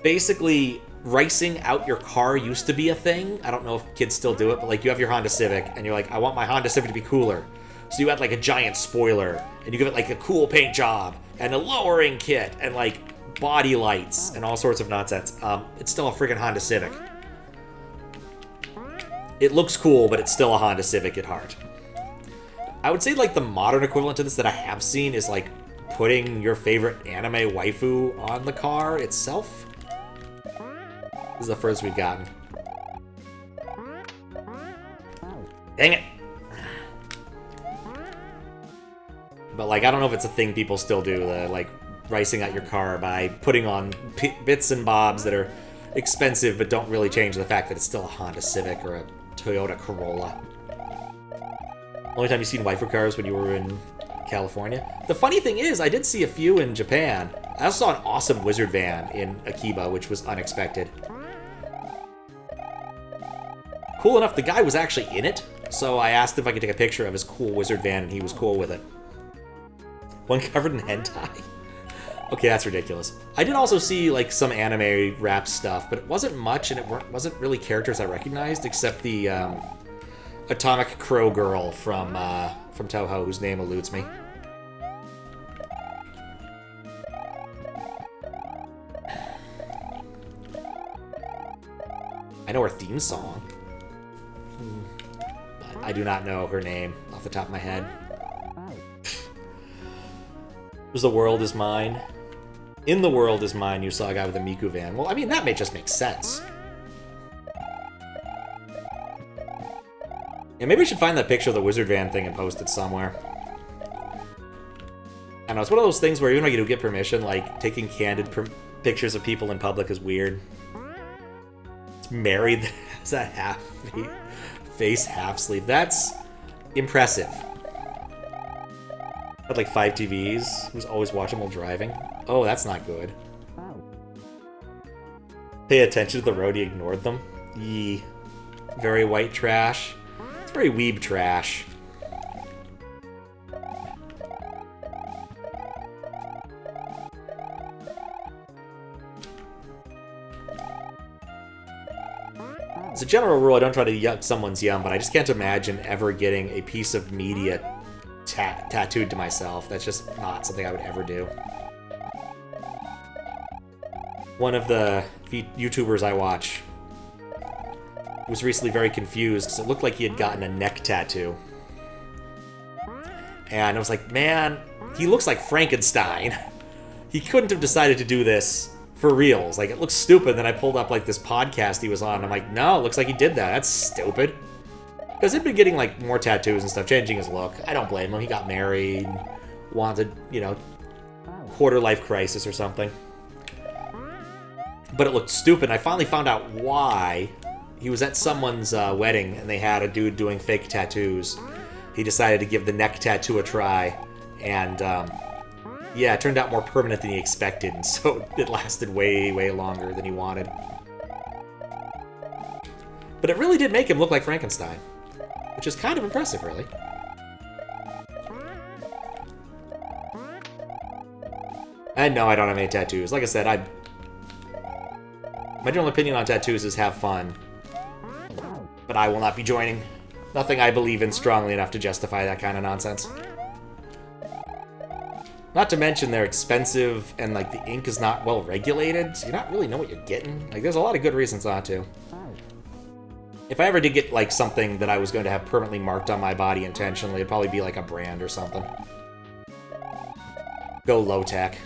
Basically, ricing out your car used to be a thing. I don't know if kids still do it, but like you have your Honda Civic and you're like, I want my Honda Civic to be cooler. So you add like a giant spoiler and you give it like a cool paint job and a lowering kit and like body lights and all sorts of nonsense. It's still a friggin' Honda Civic. It looks cool, but it's still a Honda Civic at heart. I would say like the modern equivalent to this that I have seen is like putting your favorite anime waifu on the car itself. This is the furthest we've gotten. Dang it. But like, I don't know if it's a thing people still do, the like ricing out your car by putting on bits and bobs that are expensive but don't really change the fact that it's still a Honda Civic or a Toyota Corolla. Only time you've seen waifu cars when you were in California. The funny thing is, I did see a few in Japan. I also saw an awesome wizard van in Akiba, which was unexpected. Cool enough, the guy was actually in it, so I asked if I could take a picture of his cool wizard van, and he was cool with it. One covered in hentai? Okay, that's ridiculous. I did also see like some anime rap stuff, but it wasn't much, and it wasn't really characters I recognized, except the Atomic Crow girl from Toho, whose name eludes me. I know her theme song. But I do not know her name off the top of my head. Was The World Is Mine? In The World Is Mine, you saw a guy with a Miku van. Well, I mean, that may just make sense. Yeah, maybe we should find that picture of the wizard van thing and post it somewhere. I don't know, it's one of those things where even when you do get permission, like, taking candid pictures of people in public is weird. It's married that has a half-face, half-sleeve. That's impressive. Had like 5 TVs, who's always watching while driving. Oh, that's not good. Pay attention to the road, he ignored them. Yee. Very white trash. It's very weeb trash. As a general rule, I don't try to yuck someone's yum, but I just can't imagine ever getting a piece of media tattooed to myself. That's just not something I would ever do. One of the YouTubers I watch was recently very confused because it looked like he had gotten a neck tattoo. And I was like, man, he looks like Frankenstein. He couldn't have decided to do this for reals. Like, it looks stupid. Then I pulled up like this podcast he was on. And I'm like, no, it looks like he did that. That's stupid. Because he'd been getting, like, more tattoos and stuff, changing his look. I don't blame him. He got married, wanted, you know, quarter-life crisis or something. But it looked stupid. I finally found out why. He was at someone's wedding, and they had a dude doing fake tattoos. He decided to give the neck tattoo a try, and, yeah, it turned out more permanent than he expected, and so it lasted way, way longer than he wanted. But it really did make him look like Frankenstein. Which is kind of impressive, really. And no, I don't have any tattoos. Like I said, my general opinion on tattoos is have fun. But I will not be joining. Nothing I believe in strongly enough to justify that kind of nonsense. Not to mention they're expensive and like the ink is not well regulated, so you don't really know what you're getting. Like there's a lot of good reasons not to. If I ever did get, like, something that I was going to have permanently marked on my body intentionally, it'd probably be, like, a brand or something. Go low-tech.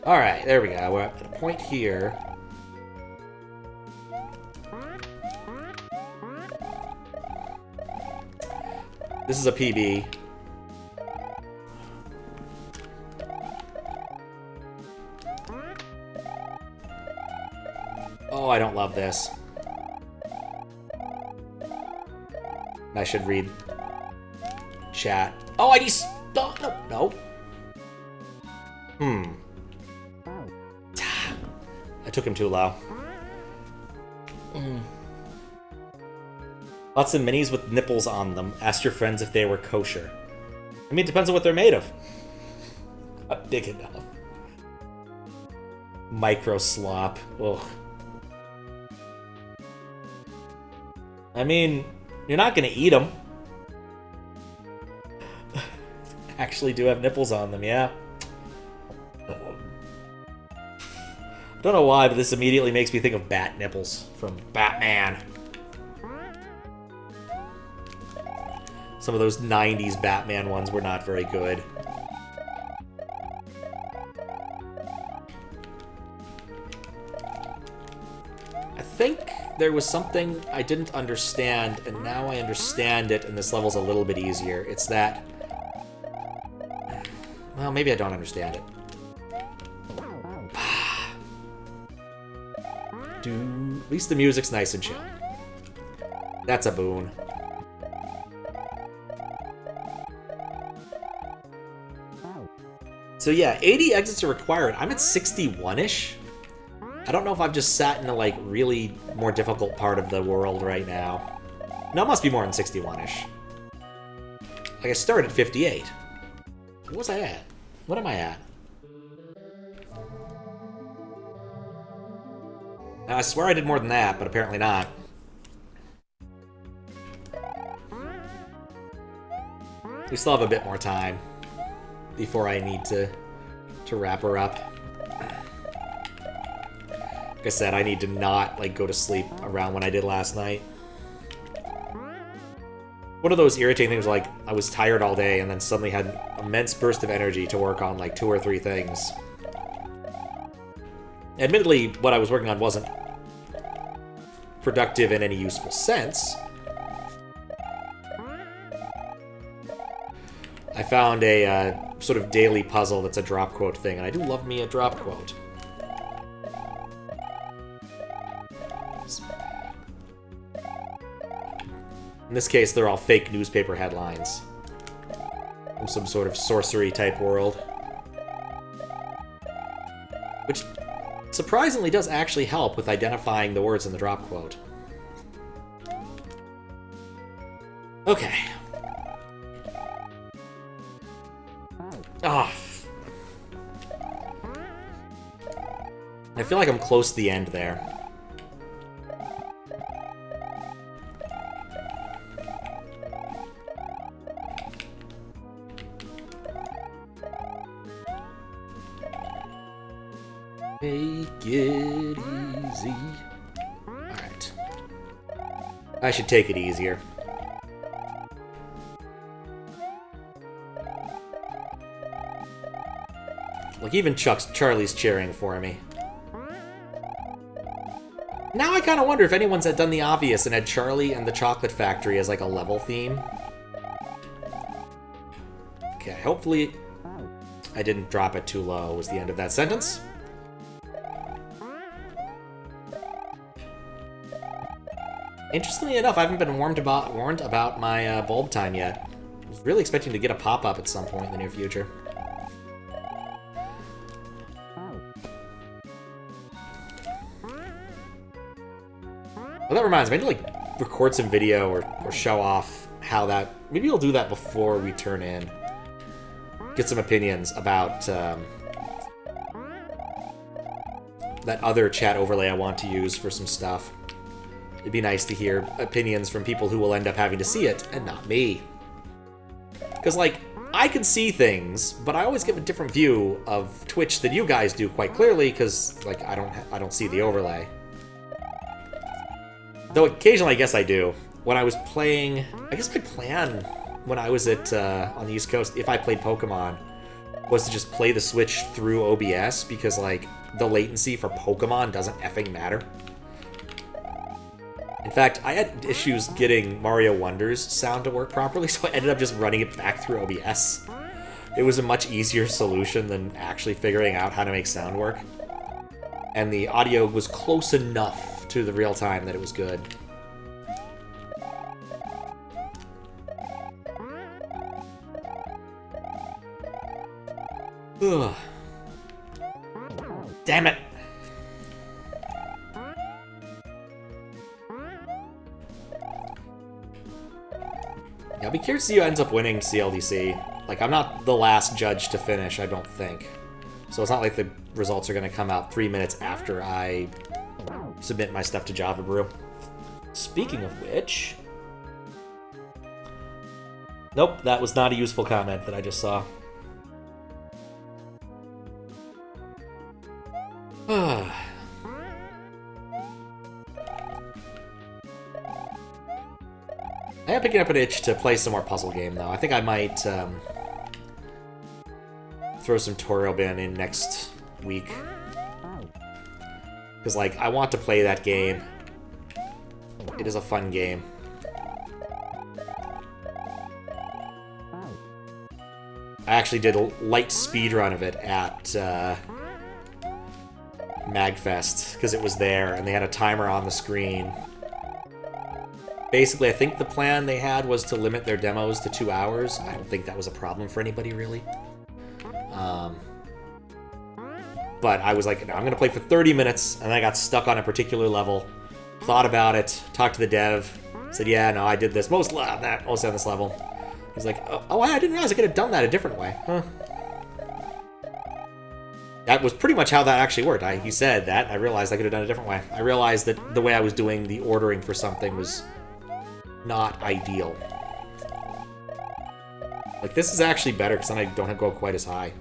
Alright, there we go. We're at a point here. This is a PB. Oh, I don't love this. I should read chat. Oh, I just... Oh, no. I took him too low. Lots of minis with nipples on them. Ask your friends if they were kosher. I mean, it depends on what they're made of. Not big enough. Micro slop. Ugh. I mean, you're not gonna eat them. Actually do have nipples on them, yeah. Don't know why, but this immediately makes me think of bat nipples from Batman. Some of those 90s Batman ones were not very good. I think there was something I didn't understand, and now I understand it, and this level's a little bit easier. It's that... Well, maybe I don't understand it. At least the music's nice and chill. That's a boon. So yeah, 80 exits are required. I'm at 61-ish. I don't know if I've just sat in a, like, really more difficult part of the world right now. No, it must be more than 61-ish. Like, I started at 58. What was I at? What am I at? Now, I swear I did more than that, but apparently not. We still have a bit more time before I need to wrap her up. Like I said, I need to not, like, go to sleep around when I did last night. One of those irritating things, like, I was tired all day and then suddenly had an immense burst of energy to work on, like, 2 or 3 things. Admittedly, what I was working on wasn't productive in any useful sense. I found a sort of daily puzzle that's a drop quote thing, and I do love me a drop quote. In this case, they're all fake newspaper headlines from some sort of sorcery-type world. Which surprisingly does actually help with identifying the words in the drop quote. Okay. Ah. I feel like I'm close to the end there. Make it easy. Alright. I should take it easier. Look, even Charlie's cheering for me. Now I kind of wonder if anyone's had done the obvious and had Charlie and the Chocolate Factory as like a level theme. Okay, hopefully I didn't drop it too low was the end of that sentence. Interestingly enough, I haven't been warned about my bulb time yet. I was really expecting to get a pop-up at some point in the near future. Well, that reminds me, I need to, like, record some video or show off how that... Maybe I'll do that before we turn in. Get some opinions about that other chat overlay I want to use for some stuff. It'd be nice to hear opinions from people who will end up having to see it, and not me. Because, like, I can see things, but I always give a different view of Twitch than you guys do quite clearly, because, like, I don't see the overlay. Though occasionally, I guess I do. When I was playing, I guess my plan when I was at on the East Coast, if I played Pokemon, was to just play the Switch through OBS, because, like, the latency for Pokemon doesn't effing matter. In fact, I had issues getting Mario Wonder's sound to work properly, so I ended up just running it back through OBS. It was a much easier solution than actually figuring out how to make sound work. And the audio was close enough to the real time that it was good. Ugh. Damn it! Yeah, I'll be curious to see who ends up winning CLDC. Like, I'm not the last judge to finish, I don't think. So it's not like the results are going to come out 3 minutes after I submit my stuff to Java Brew. Speaking of which... Nope, that was not a useful comment that I just saw. I am picking up an itch to play some more puzzle game, though. I think I might throw some Torielban in next week. Because, like, I want to play that game. It is a fun game. I actually did a light speedrun of it at MagFest, because it was there, and they had a timer on the screen. Basically, I think the plan they had was to limit their demos to 2 hours. I don't think that was a problem for anybody, really. But I was like, no, I'm going to play for 30 minutes, and I got stuck on a particular level. Thought about it, talked to the dev, said, yeah, no, I did this mostly on this level. He's like, oh, I didn't realize I could have done that a different way. Huh. That was pretty much how that actually worked. He said that, and I realized I could have done it a different way. I realized that the way I was doing the ordering for something was not ideal. Like, this is actually better, because then I don't go quite as high.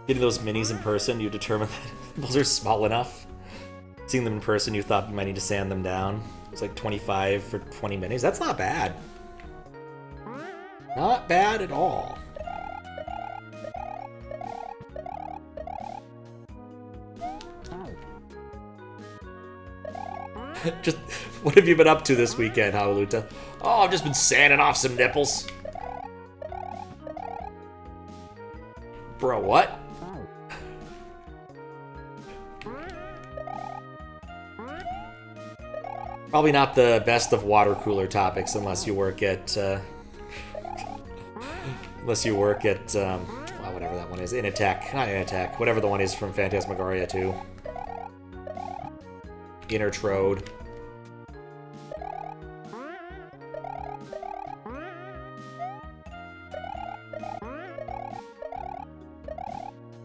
Getting those minis in person, you determine that those are small enough. Seeing them in person, you thought you might need to sand them down. It was like 25 for 20 minis. That's not bad. Not bad at all. Just, what have you been up to this weekend, Howluta? Oh, I've just been sanding off some nipples. Bro, what? Probably not the best of water cooler topics unless you work at, well, whatever that one is. Initech. Not Initech. Whatever the one is from Phantasmagoria 2. Intertrode.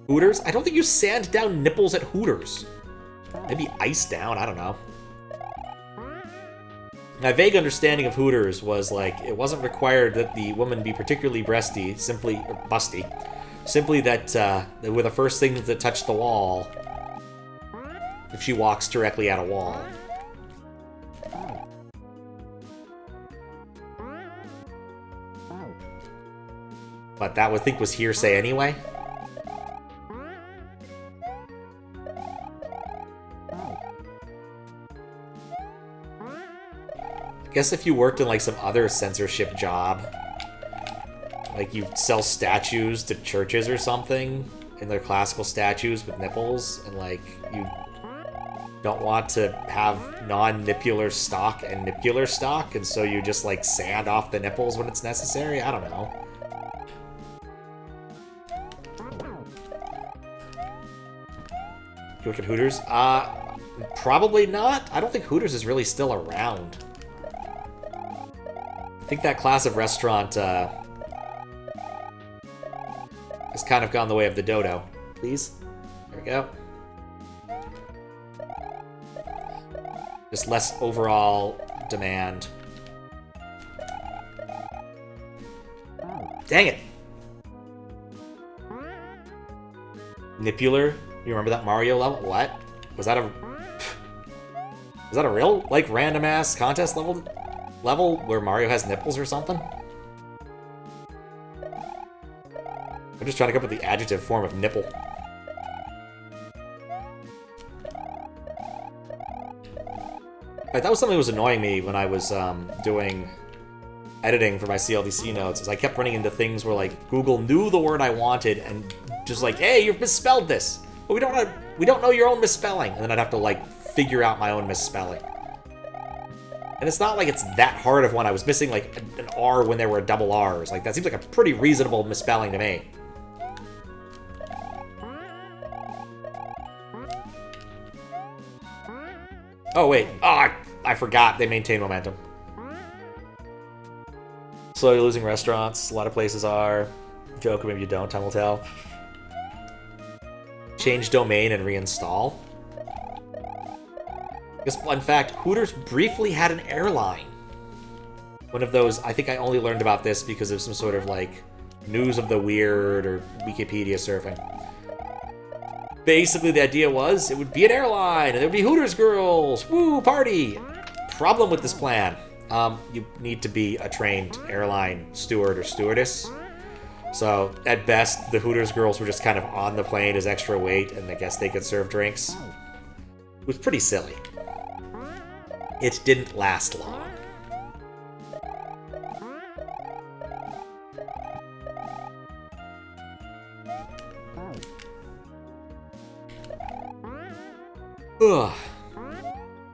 Hooters? I don't think you sand down nipples at Hooters. Maybe ice down, I don't know. My vague understanding of Hooters was, like, it wasn't required that the woman be particularly busty, simply that they were the first things that touch the wall if she walks directly at a wall. But that, I think, was hearsay anyway. I guess if you worked in, like, some other censorship job, like you sell statues to churches or something, and they're classical statues with nipples, and, like, you don't want to have non-nippular stock and nippular stock, and so you just, like, sand off the nipples when it's necessary? I don't know. You work at Hooters? Probably not. I don't think Hooters is really still around. I think that class of restaurant has kind of gone the way of the dodo. Please? There we go. Just less overall demand. Dang it! Nipular? You remember that Mario level? What? Was that a real, like, random-ass contest level where Mario has nipples or something? I'm just trying to come up with the adjective form of nipple. That was something that was annoying me when I was doing editing for my CLDC notes, is I kept running into things where, like, Google knew the word I wanted and just like, hey, you've misspelled this, but we don't know your own misspelling, and then I'd have to, like, figure out my own misspelling. And it's not like it's that hard of one. I was missing, like, an R when there were double R's. Like, that seems like a pretty reasonable misspelling to me. Oh, wait. Oh, I forgot they maintain momentum. Slowly losing restaurants. A lot of places are. Joke, maybe you don't. Time will tell. Change domain and reinstall. Because, fun fact, Hooters briefly had an airline. One of those, I think I only learned about this because of some sort of, like, news of the weird or Wikipedia surfing. Basically, the idea was it would be an airline, and there would be Hooters girls. Woo, party! Problem with this plan. You need to be a trained airline steward or stewardess. So, at best, the Hooters girls were just kind of on the plane as extra weight, and I guess they could serve drinks. It was pretty silly. It didn't last long. Ugh.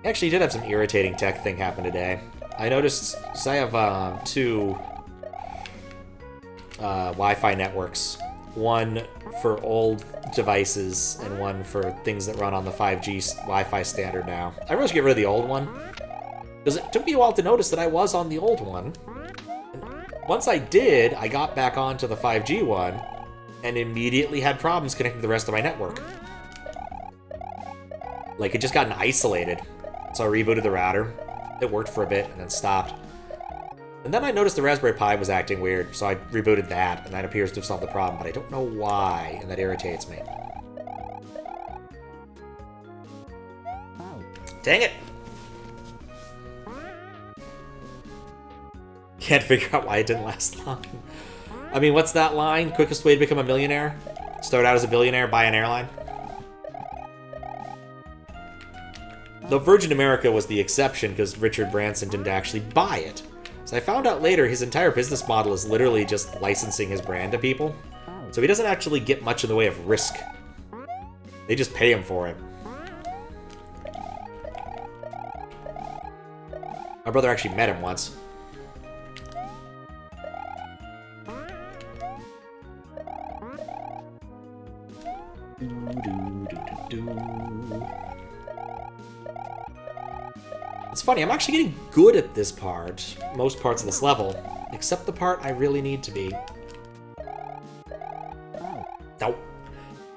Actually, did have some irritating tech thing happen today. I noticed, so I have two Wi-Fi networks. One for old devices and one for things that run on the 5G Wi-Fi standard now. I really should get rid of the old one, because it took me a while to notice that I was on the old one. And once I did, I got back onto the 5G one and immediately had problems connecting to the rest of my network. Like, it just gotten isolated. So I rebooted the router. It worked for a bit and then stopped. And then I noticed the Raspberry Pi was acting weird, so I rebooted that, and that appears to have solved the problem, but I don't know why, and that irritates me. Dang it! Can't figure out why it didn't last long. I mean, what's that line? Quickest way to become a millionaire? Start out as a billionaire, buy an airline? Though Virgin America was the exception because Richard Branson didn't actually buy it. So I found out later his entire business model is literally just licensing his brand to people. So he doesn't actually get much in the way of risk. They just pay him for it. My brother actually met him once. It's funny, I'm actually getting good at this part, most parts of this level, except the part I really need to be. Nope.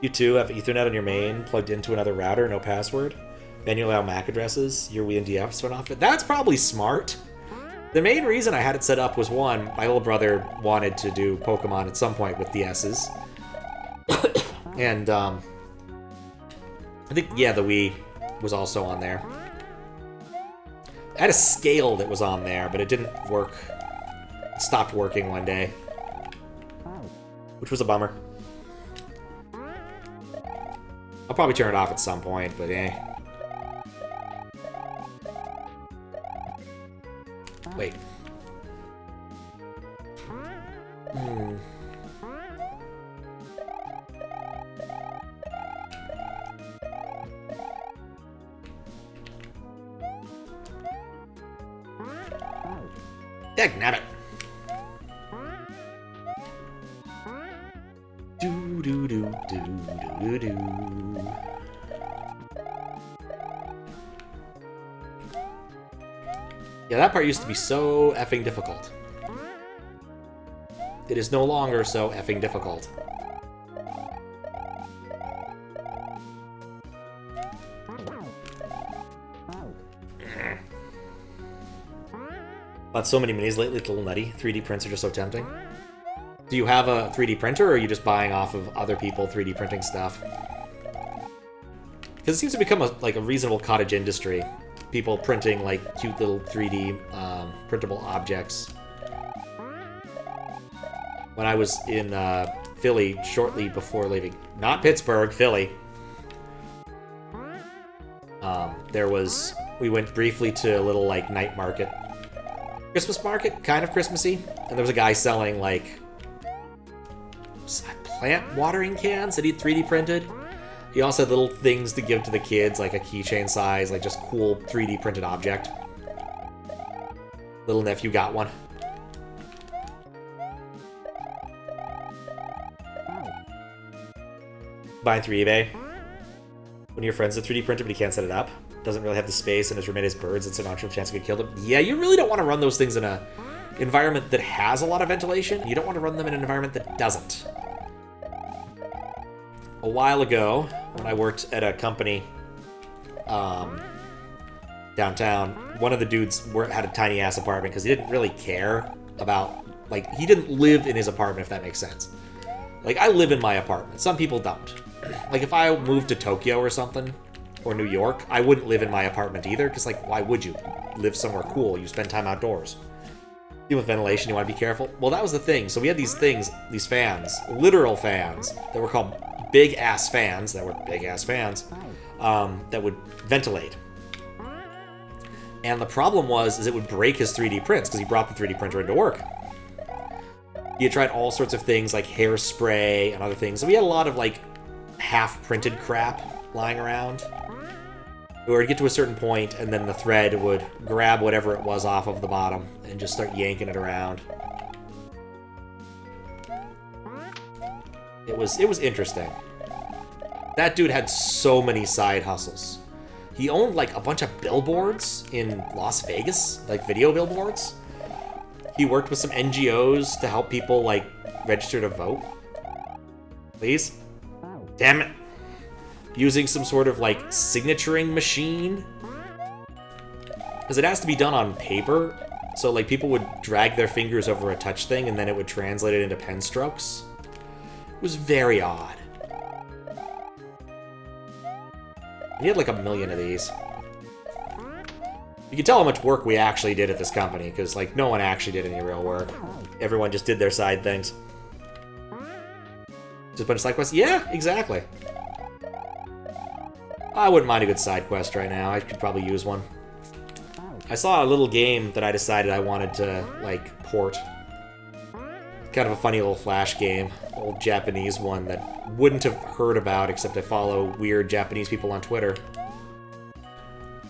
You too have Ethernet on your main, plugged into another router, no password. Manually allow MAC addresses, your Wii and DFs went off it. That's probably smart. The main reason I had it set up was, one, my little brother wanted to do Pokemon at some point with DSs. And, I think, yeah, the Wii was also on there. I had a scale that was on there, but it didn't work. It stopped working one day. Which was a bummer. I'll probably turn it off at some point, but eh. Wait. Dagnabbit. Do do do do do do do. Yeah, that part used to be so effing difficult. It is no longer so effing difficult. Bought so many minis lately, it's a little nutty. 3D prints are just so tempting. Do you have a 3D printer, or are you just buying off of other people 3D printing stuff? Because it seems to become a reasonable cottage industry. People printing like cute little 3D printable objects. When I was in Philly shortly before leaving, not Pittsburgh, Philly, we went briefly to a little like night market. Christmas market, kind of Christmassy, and there was a guy selling like plant watering cans that he'd 3D printed. He also had little things to give to the kids, like a keychain size, like just cool 3D printed object. Little nephew got one. Buying through eBay. One of your friends is a 3D printer, but he can't set it up. Doesn't really have the space, and his roommate has birds. It's an actual chance to get killed. Yeah, you really don't want to run those things in a environment that has a lot of ventilation. You don't want to run them in an environment that doesn't. A while ago, when I worked at a company downtown, one of the dudes had a tiny-ass apartment because he didn't really care about, like, he didn't live in his apartment, if that makes sense. Like, I live in my apartment. Some people don't. Like, if I moved to Tokyo or something, or New York, I wouldn't live in my apartment either, because, like, why would you? You live somewhere cool. You spend time outdoors. Even with ventilation, you want to be careful. Well, that was the thing. So we had these things, these fans, literal fans, that were called big-ass fans, that would ventilate. And the problem is it would break his 3D prints, because he brought the 3D printer into work. He had tried all sorts of things, like hairspray and other things. So we had a lot of, like, half-printed crap lying around. We would get to a certain point, and then the thread would grab whatever it was off of the bottom and just start yanking it around. It was interesting. That dude had so many side hustles. He owned, like, a bunch of billboards in Las Vegas, like video billboards. He worked with some NGOs to help people, like, register to vote. Please? Damn it. Using some sort of, like, signaturing machine. Because it has to be done on paper. So, like, people would drag their fingers over a touch thing, and then it would translate it into pen strokes. It was very odd. He had, like, 1 million of these. You can tell how much work we actually did at this company, because, like, no one actually did any real work. Everyone just did their side things. Just a bunch of side quests? Yeah, exactly. I wouldn't mind a good side quest right now. I could probably use one. I saw a little game that I decided I wanted to, like, port. Kind of a funny little Flash game. Old Japanese one that wouldn't have heard about except I follow weird Japanese people on Twitter.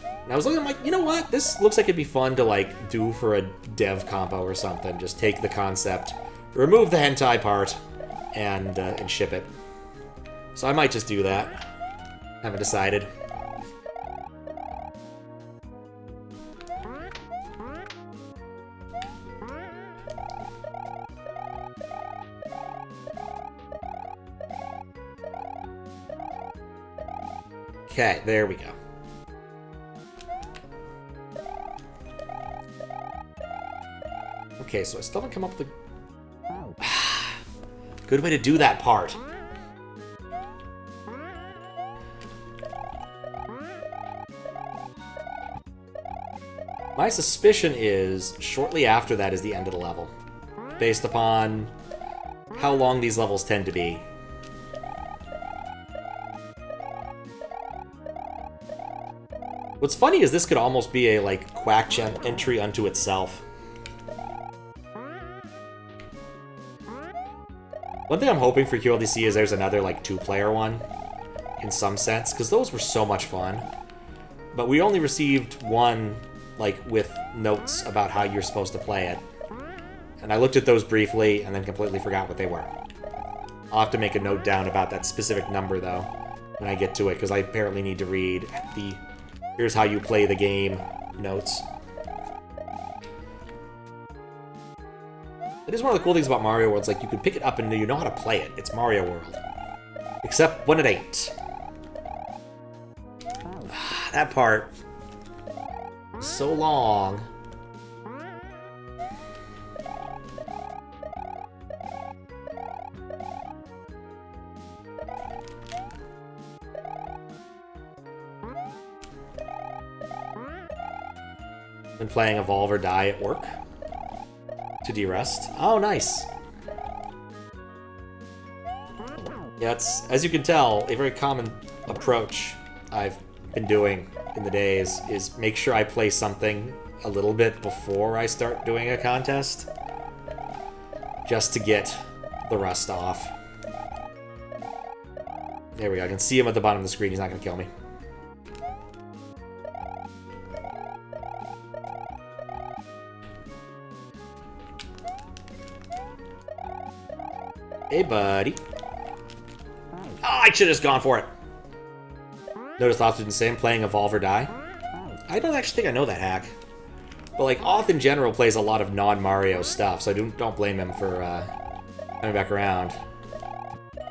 And I was looking, I'm like, you know what? This looks like it'd be fun to, like, do for a dev compo or something. Just take the concept, remove the hentai part, and ship it. So I might just do that. Haven't decided. Okay, there we go. Okay, so I still haven't come up with a good way to do that part. My suspicion is shortly after that is the end of the level, based upon how long these levels tend to be. What's funny is this could almost be a, like, Quack Gem entry unto itself. One thing I'm hoping for QLDC is there's another, like, 2-player one, in some sense, because those were so much fun. But we only received one, like, with notes about how you're supposed to play it. And I looked at those briefly, and then completely forgot what they were. I'll have to make a note down about that specific number, though, when I get to it, because I apparently need to read the here's how you play the game notes. It is one of the cool things about Mario World. It's like you can pick it up and you know how to play it. It's Mario World. Except when it ain't. That part. So long. Been playing Evolve or Die at work to de-rest. Oh, nice. Yeah, it's, as you can tell, a very common approach I've been doing in the days is make sure I play something a little bit before I start doing a contest, just to get the rust off. There we go. I can see him at the bottom of the screen. He's not going to kill me. Hey, buddy. Oh, I should have just gone for it. Notice Lots did the same, playing Evolve or Die. I don't actually think I know that hack. But, like, Oth in general plays a lot of non-Mario stuff, so I don't blame him for coming back around.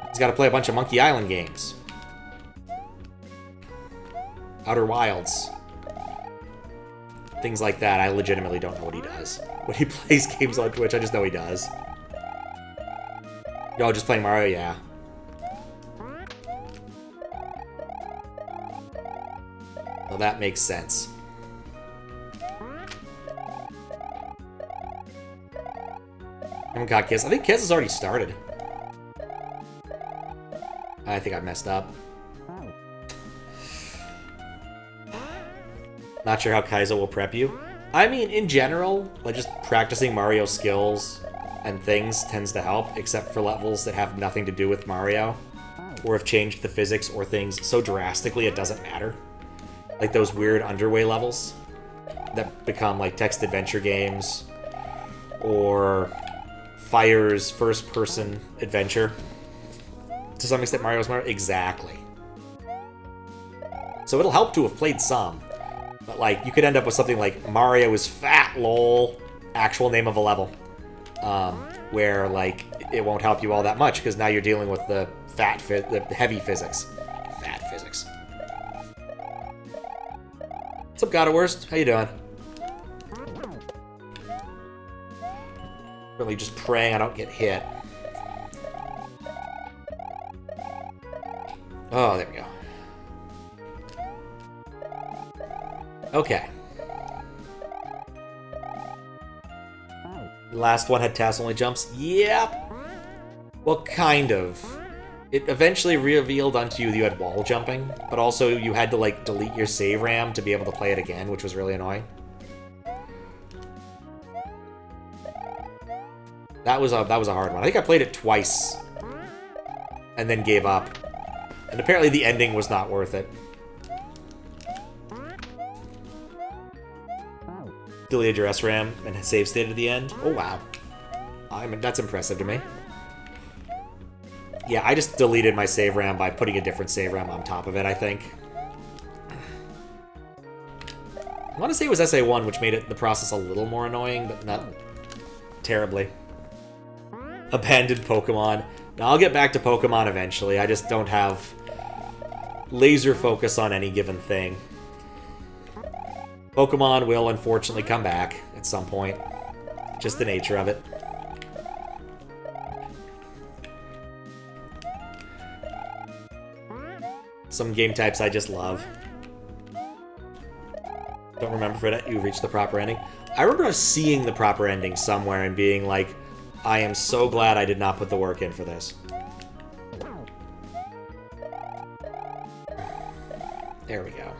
He's got to play a bunch of Monkey Island games. Outer Wilds. Things like that. I legitimately don't know what he does. When he plays games on Twitch, I just know he does. Yo, just playing Mario, yeah. Well, that makes sense. I haven't got Kiss. I think Kiss has already started. I think I messed up. Not sure how Kaizo will prep you. I mean, in general, like just practicing Mario skills and things tends to help, except for levels that have nothing to do with Mario, or have changed the physics or things so drastically it doesn't matter. Like those weird underway levels that become like text adventure games, or Fire's first-person adventure. To some extent, Mario's Mario. Exactly. So it'll help to have played some, but like you could end up with something like Mario is fat, lol, actual name of a level. Where, like, it won't help you all that much, because now you're dealing with the the heavy physics. Fat physics. What's up, God-Worst? How you doing? Really just praying I don't get hit. Oh, there we go. Okay. Last one had task-only jumps. Yep. Well, kind of. It eventually revealed unto you that you had wall jumping, but also you had to, like, delete your save RAM to be able to play it again, which was really annoying. That was a hard one. I think I played it twice and then gave up. And apparently the ending was not worth it. Deleted your SRAM and save state at the end. Oh, wow. That's impressive to me. Yeah, I just deleted my save RAM by putting a different save RAM on top of it, I think. I want to say it was SA1, which made the process a little more annoying, but not terribly. Abandoned Pokemon. Now, I'll get back to Pokemon eventually. I just don't have laser focus on any given thing. Pokemon will unfortunately come back at some point. Just the nature of it. Some game types I just love. Don't remember if you reached the proper ending. I remember seeing the proper ending somewhere and being like, I am so glad I did not put the work in for this. There we go.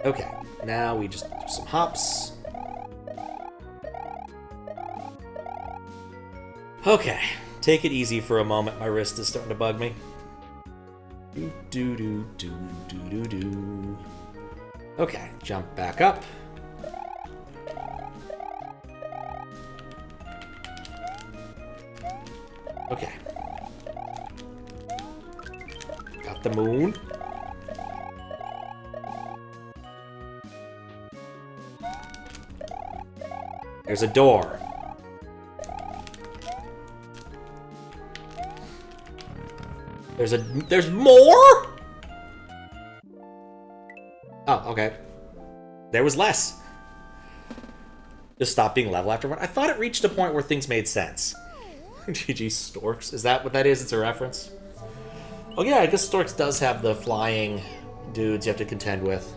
Okay, now we just do some hops. Okay, take it easy for a moment. My wrist is starting to bug me. Do do do do do do do. Okay, jump back up. Okay. Got the moon. There's a door. There's more? Oh, okay. There was less. Just stop being level after one. I thought it reached a point where things made sense. GG Storks. Is that what that is? It's a reference? Oh yeah, I guess Storks does have the flying dudes you have to contend with.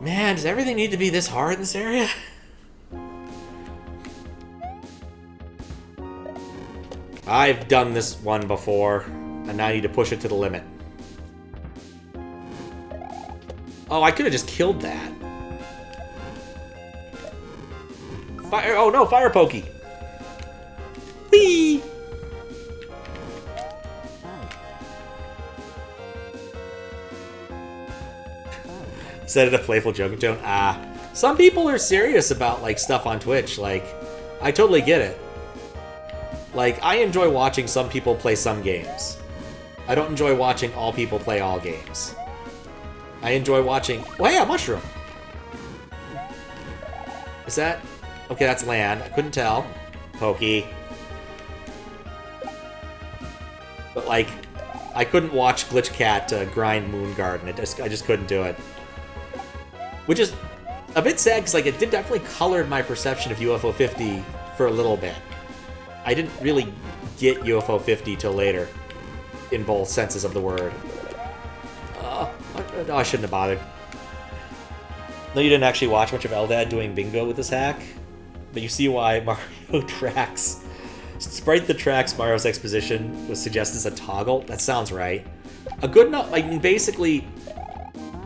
Man, does everything need to be this hard in this area? I've done this one before, and now I need to push it to the limit. Oh, I could have just killed that. Fire! Oh no, fire pokey! Whee! Said it a playful joking tone. Some people are serious about like stuff on Twitch. Like, I totally get it. Like, I enjoy watching some people play some games. I don't enjoy watching all people play all games. I enjoy watching... Oh, hey, a mushroom! Is that... Okay, that's land. I couldn't tell. Pokey. But, like, I couldn't watch Glitch Cat grind Moon Garden. I just couldn't do it. Which is a bit sad, because, like, it did definitely color my perception of UFO 50 for a little bit. I didn't really get UFO 50 till later, in both senses of the word. No, I shouldn't have bothered. No, you didn't actually watch much of Eldad doing bingo with this hack, but you see why Mario tracks. Sprite that tracks Mario's exposition was suggested as a toggle. That sounds right. A good enough, like, basically,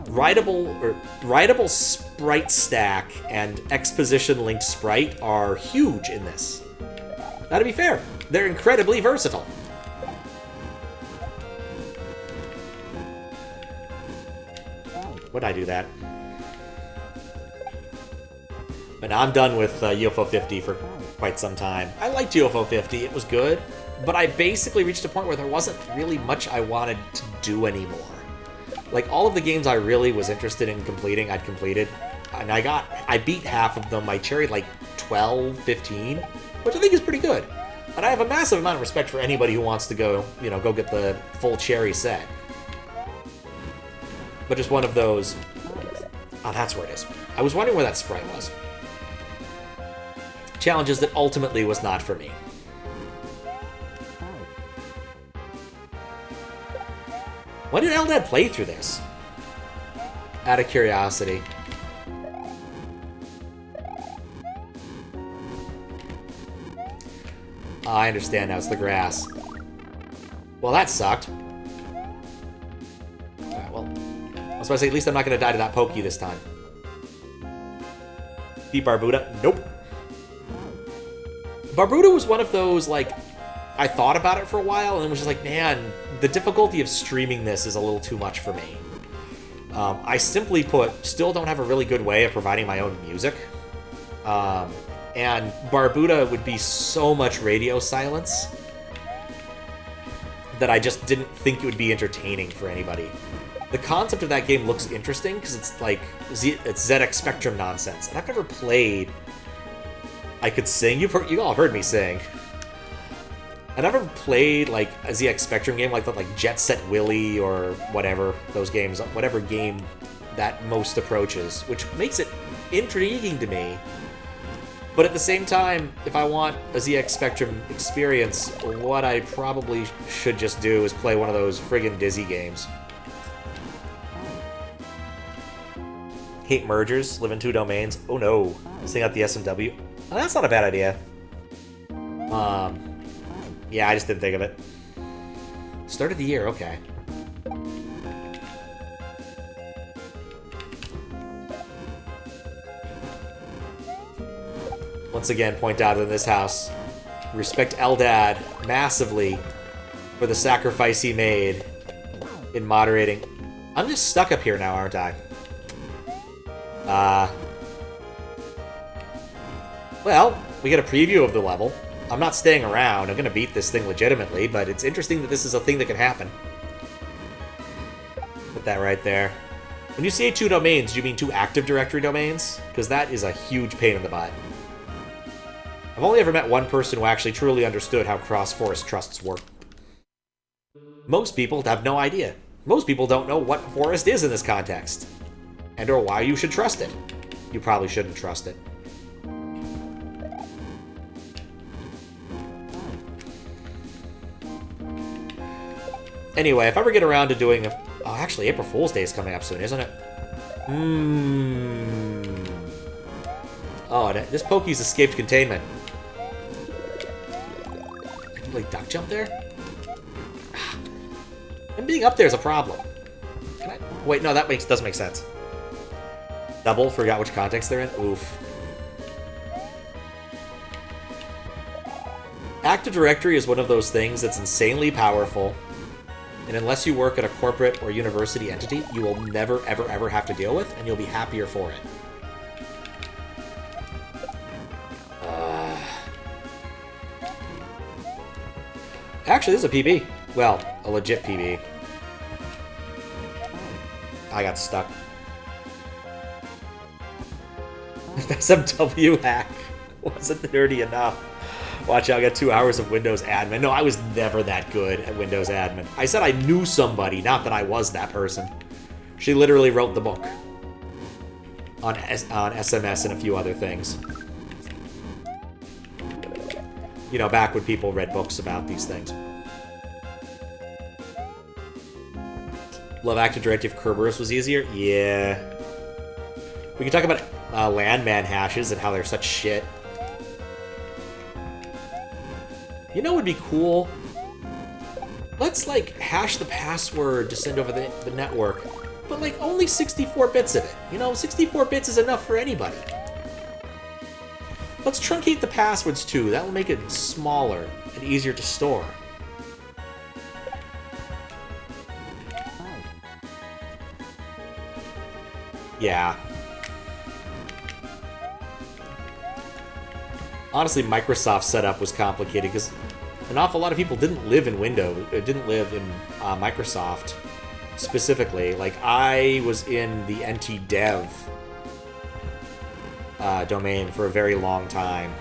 writable sprite stack and exposition linked sprite are huge in this. Now, to be fair, they're incredibly versatile. Would I do that? But now I'm done with UFO 50 for quite some time. I liked UFO 50, it was good, but I basically reached a point where there wasn't really much I wanted to do anymore. Like, all of the games I really was interested in completing, I'd completed. And I beat half of them. I cherried like 12, 15, which I think is pretty good. And I have a massive amount of respect for anybody who wants to go, go get the full cherry set. But just one of those... Oh, that's where it is. I was wondering where that sprite was. Challenges that ultimately was not for me. When did Eldad play through this? Out of curiosity. Oh, I understand now, it's the grass. Well, that sucked. Alright, well... I was about to say, at least I'm not going to die to that Pokey this time. Beat Barbuda? Nope. Barbuda was one of those, like... I thought about it for a while, and then was just like, man, the difficulty of streaming this is a little too much for me. I simply put, still don't have a really good way of providing my own music. And Barbuda would be so much radio silence that I just didn't think it would be entertaining for anybody. The concept of that game looks interesting because it's like it's ZX Spectrum nonsense, and I've never played. I could sing. You all have heard me sing. I never played like a ZX Spectrum game like Jet Set Willy or whatever those games, whatever game that most approaches, which makes it intriguing to me. But at the same time, if I want a ZX Spectrum experience, what I probably should just do is play one of those friggin' Dizzy games. Hate mergers, live in 2 domains. Oh no, sing out the SMW. Oh, that's not a bad idea. Yeah, I just didn't think of it. Start of the year, okay. Once again, point out in this house, respect Eldad massively for the sacrifice he made in moderating. I'm just stuck up here now, aren't I? Well, we get a preview of the level. I'm not staying around. I'm going to beat this thing legitimately, but it's interesting that this is a thing that can happen. Put that right there. When you say 2 domains, do you mean 2 Active Directory domains? Because that is a huge pain in the butt. I've only ever met one person who actually truly understood how cross-forest trusts work. Most people have no idea. Most people don't know what forest is in this context. And or why you should trust it. You probably shouldn't trust it. Anyway, if I ever get around to doing a... Oh, actually, April Fool's Day is coming up soon, isn't it? Oh, this Pokey's escaped containment. I can, like, duck jump there? Him being up there is a problem. Can I... Wait, no, that doesn't make sense. Double, forgot which context they're in? Oof. Active Directory is one of those things that's insanely powerful, and unless you work at a corporate or university entity, you will never, ever, ever have to deal with, and you'll be happier for it. Actually, this is a PB. Well, a legit PB. I got stuck. SMW hack wasn't nerdy enough. Watch out, I got 2 hours of Windows admin. No, I was never that good at Windows admin. I said I knew somebody, not that I was that person. She literally wrote the book. On SMS and a few other things. You know, back when people read books about these things. Love Active Directory if Kerberos was easier? Yeah. We can talk about landman hashes and how they're such shit. You know what would be cool? Let's, like, hash the password to send over the network, but, like, only 64 bits of it. You know, 64 bits is enough for anybody. Let's truncate the passwords, too. That will make it smaller and easier to store. Yeah. Honestly, Microsoft's setup was complicated because an awful lot of people didn't live in Windows, didn't live in Microsoft specifically. Like, I was in the NT Dev domain for a very long time.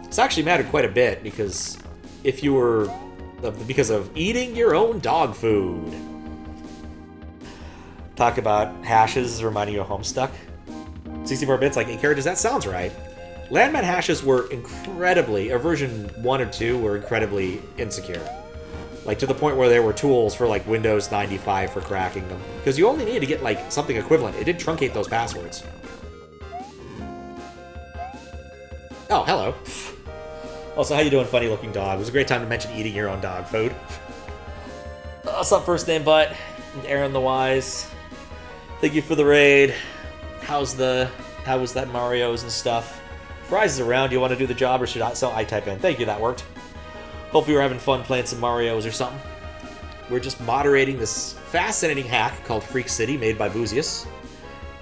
This actually mattered quite a bit because if you were... because of eating your own dog food. Talk about hashes reminding you of Homestuck. 64 bits, like 8 characters, that sounds right. Landman hashes were incredibly, or version 1 or 2 were incredibly insecure. Like, to the point where there were tools for, like, Windows 95 for cracking them. Because you only needed to get, like, something equivalent. It did truncate those passwords. Oh, hello. Also, how you doing, funny looking dog? It was a great time to mention eating your own dog food. What's up, first name butt? And Aaron the Wise. Thank you for the raid. How was that Mario's and stuff? Fries is around. Do you want to do the job or should I type in? Thank you, that worked. Hopefully you're having fun playing some Marios or something. We're just moderating this fascinating hack called Freak City made by Boosius,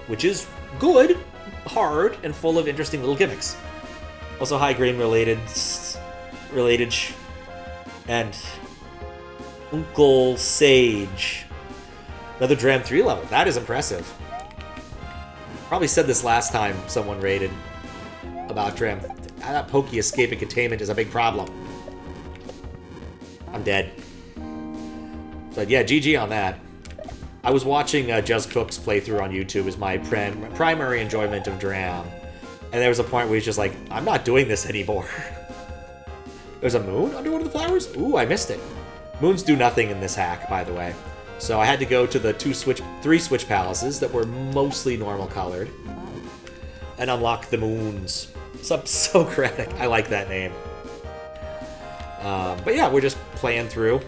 which is good, hard, and full of interesting little gimmicks. Also, high grain related, and Uncle Sage. Another Dram 3 level. That is impressive. Probably said this last time someone raided about Dram. That Pokey escape and containment is a big problem. I'm dead. But yeah, GG on that. I was watching Just Cook's playthrough on YouTube as my primary enjoyment of Dram. And there was a point where he's just like, I'm not doing this anymore. There's a moon under one of the flowers? Ooh, I missed it. Moons do nothing in this hack, by the way. So I had to go to the 3 switch palaces that were mostly normal colored and unlock the moons. Socratic. I like that name. But yeah, we're just playing through.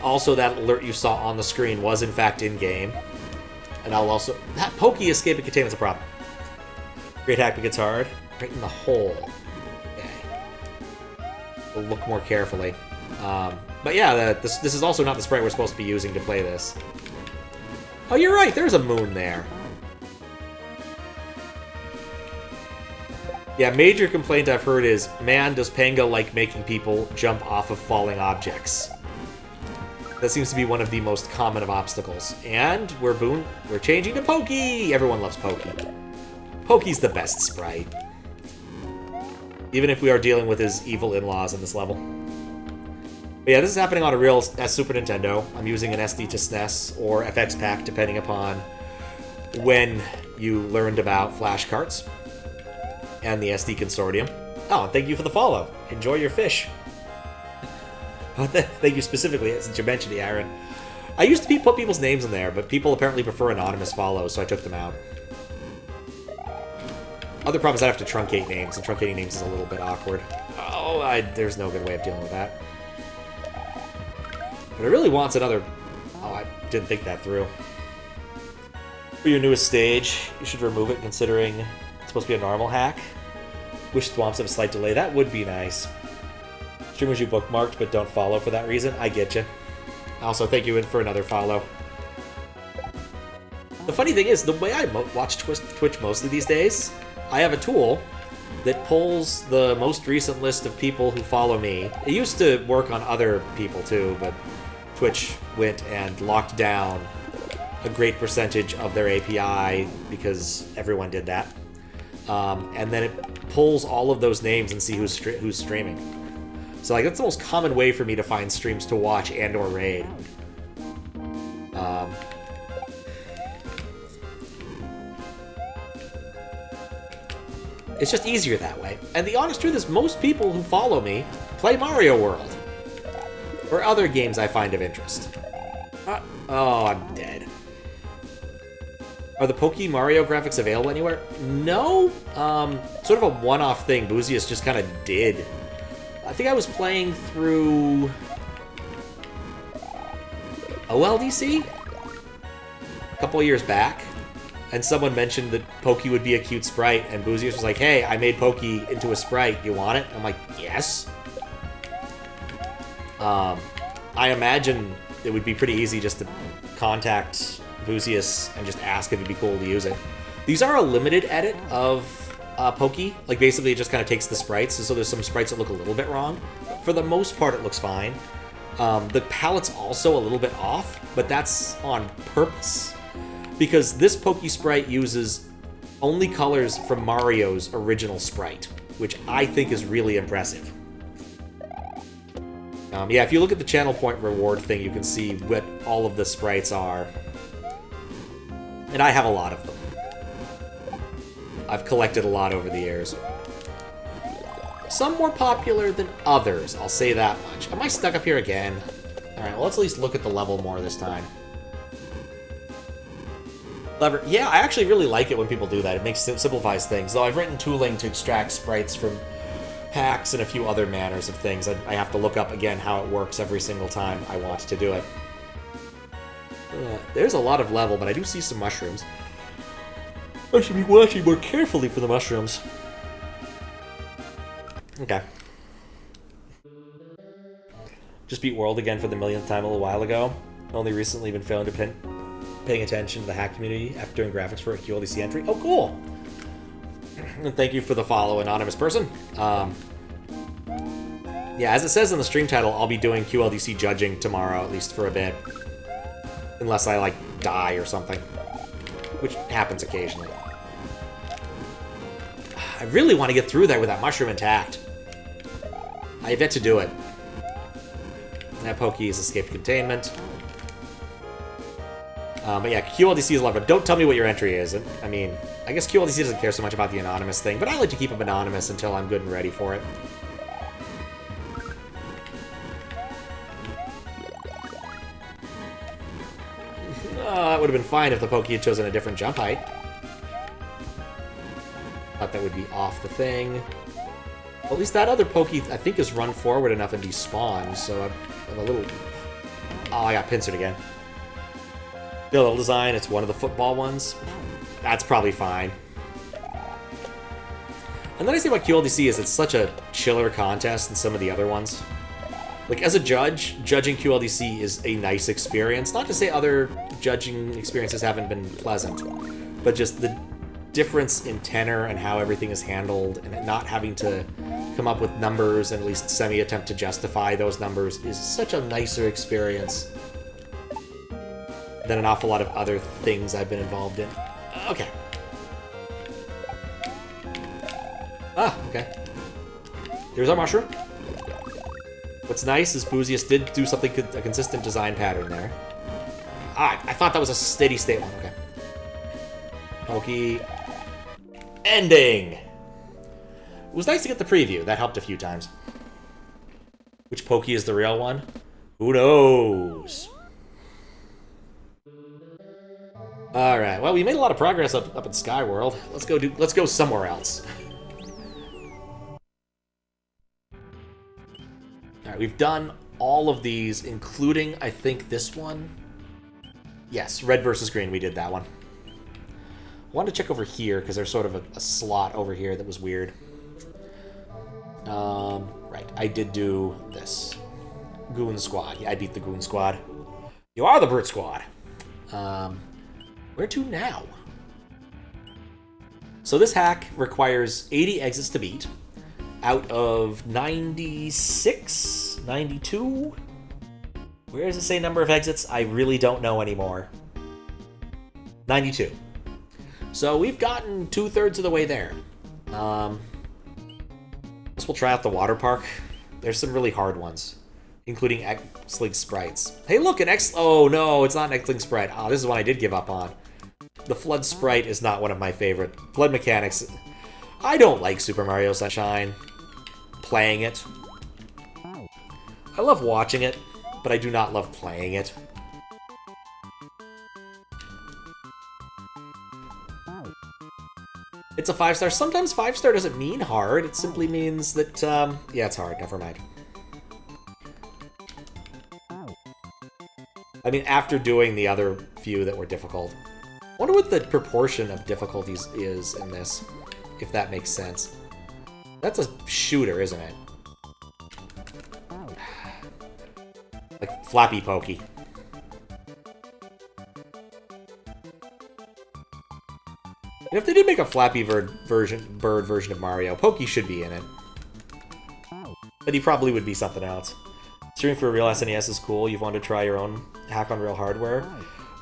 Also, that alert you saw on the screen was in fact in-game. And I'll also... That Pokey escape and containment's a problem. Great hack gets hard. Right in the hole. Okay. We'll look more carefully. But yeah, this is also not the sprite we're supposed to be using to play this. Oh, you're right. There's a moon there. Yeah, major complaint I've heard is, man, does Panga like making people jump off of falling objects. That seems to be one of the most common of obstacles. And we're changing to Pokey! Everyone loves Pokey. Pokey's the best sprite. Even if we are dealing with his evil in-laws in this level. But yeah, this is happening on a real Super Nintendo. I'm using an SD to SNES or FX Pack, depending upon when you learned about flash carts and the SD Consortium. Oh, thank you for the follow. Enjoy your fish. Oh, thank you specifically, since you mentioned it, Aaron. I used to put people's names in there, but people apparently prefer anonymous follows, so I took them out. Other problem is I have to truncate names, and truncating names is a little bit awkward. Oh, there's no good way of dealing with that. But it really wants another... Oh, I didn't think that through. For your newest stage, you should remove it, considering it's supposed to be a normal hack. Wish Thwomps have a slight delay. That would be nice. Streamers you bookmarked but don't follow for that reason. I get you. Also, thank you for another follow. The funny thing is, the way I watch Twitch mostly these days, I have a tool that pulls the most recent list of people who follow me. It used to work on other people too, but Twitch went and locked down a great percentage of their API because everyone did that. And then it pulls all of those names and see who's streaming. So like that's the most common way for me to find streams to watch and or raid. It's just easier that way. And the honest truth is most people who follow me play Mario World. Or other games I find of interest. Oh, I'm dead. Are the Poke Mario graphics available anywhere? No. Sort of a one-off thing Boosius just kind of did. I think I was playing through OLDC a couple of years back, and someone mentioned that Pokey would be a cute sprite, and Boosius was like, hey, I made Pokey into a sprite, you want it? I'm like, yes. I imagine it would be pretty easy just to contact Boosius and just ask if it'd be cool to use it. These are a limited edit of Pokey. Like, basically it just kind of takes the sprites, so there's some sprites that look a little bit wrong. For the most part, it looks fine. The palette's also a little bit off, but that's on purpose. Because this Pokey sprite uses only colors from Mario's original sprite, which I think is really impressive. Yeah, if you look at the channel point reward thing, you can see what all of the sprites are. And I have a lot of them. I've collected a lot over the years. Some more popular than others, I'll say that much. Am I stuck up here again? Alright, well, let's at least look at the level more this time. Lever. Yeah, I actually really like it when people do that. It simplifies things. Though I've written tooling to extract sprites from hacks and a few other manners of things. I have to look up again how it works every single time I want to do it. There's a lot of level, but I do see some mushrooms. I should be watching more carefully for the mushrooms. Okay. Just beat World again for the millionth time a little while ago. Only recently been found to paying attention to the hack community after doing graphics for a QLDC entry. Oh, cool! And thank you for the follow, anonymous person. Yeah, as it says in the stream title, I'll be doing QLDC judging tomorrow, at least for a bit. Unless I, like, die or something. Which happens occasionally. I really want to get through there with that mushroom intact. I have yet to do it. That Pokey is escaped containment. But yeah, QLDC is level. Don't tell me what your entry is. I mean, I guess QLDC doesn't care so much about the anonymous thing, but I like to keep them anonymous until I'm good and ready for it. That would have been fine if the Pokey had chosen a different jump height. Thought that would be off the thing. Well, at least that other Pokey, I think, is run forward enough and despawned, so I'm a little... Oh, I got pincered again. The level design, it's one of the football ones. That's probably fine. And then I say about QLDC is it's such a chiller contest than some of the other ones. Like, as a judge, judging QLDC is a nice experience. Not to say other judging experiences haven't been pleasant, but just the difference in tenor and how everything is handled, and not having to come up with numbers and at least semi-attempt to justify those numbers is such a nicer experience than an awful lot of other things I've been involved in. Okay. Ah, okay. Here's our mushroom. What's nice is Boosius did do something, a consistent design pattern there. Ah, I thought that was a steady state one. Okay. Pokey. Ending! It was nice to get the preview. That helped a few times. Which Pokey is the real one? Who knows? Alright, well, we made a lot of progress up in Skyworld. Let's go somewhere else. Alright, we've done all of these, including, I think, this one. Yes, red versus green, we did that one. I wanted to check over here, because there's sort of a slot over here that was weird. Right, I did do this. Goon Squad. Yeah, I beat the Goon Squad. You are the Brute Squad. Where to now? So this hack requires 80 exits to beat, out of 96? 92? Where does it say number of exits? I really don't know anymore. 92. So we've gotten 2/3 of the way there. Guess we'll try out the water park. There's some really hard ones, including X-Link sprites. Hey, look, an X... Oh, no, it's not an X-Link sprite. Oh, this is one I did give up on. The Flood sprite is not one of my favorite. Flood mechanics... I don't like Super Mario Sunshine. Playing it. I love watching it, but I do not love playing it. It's a 5-star. Sometimes 5-star doesn't mean hard. It simply means that, yeah, it's hard. Never mind. I mean, after doing the other few that were difficult. I wonder what the proportion of difficulties is in this, if that makes sense. That's a shooter, isn't it? Like Flappy Pokey. And if they did make a Flappy Bird version of Mario, Pokey should be in it. But he probably would be something else. Streaming for a real SNES is cool. You've wanted to try your own hack on real hardware.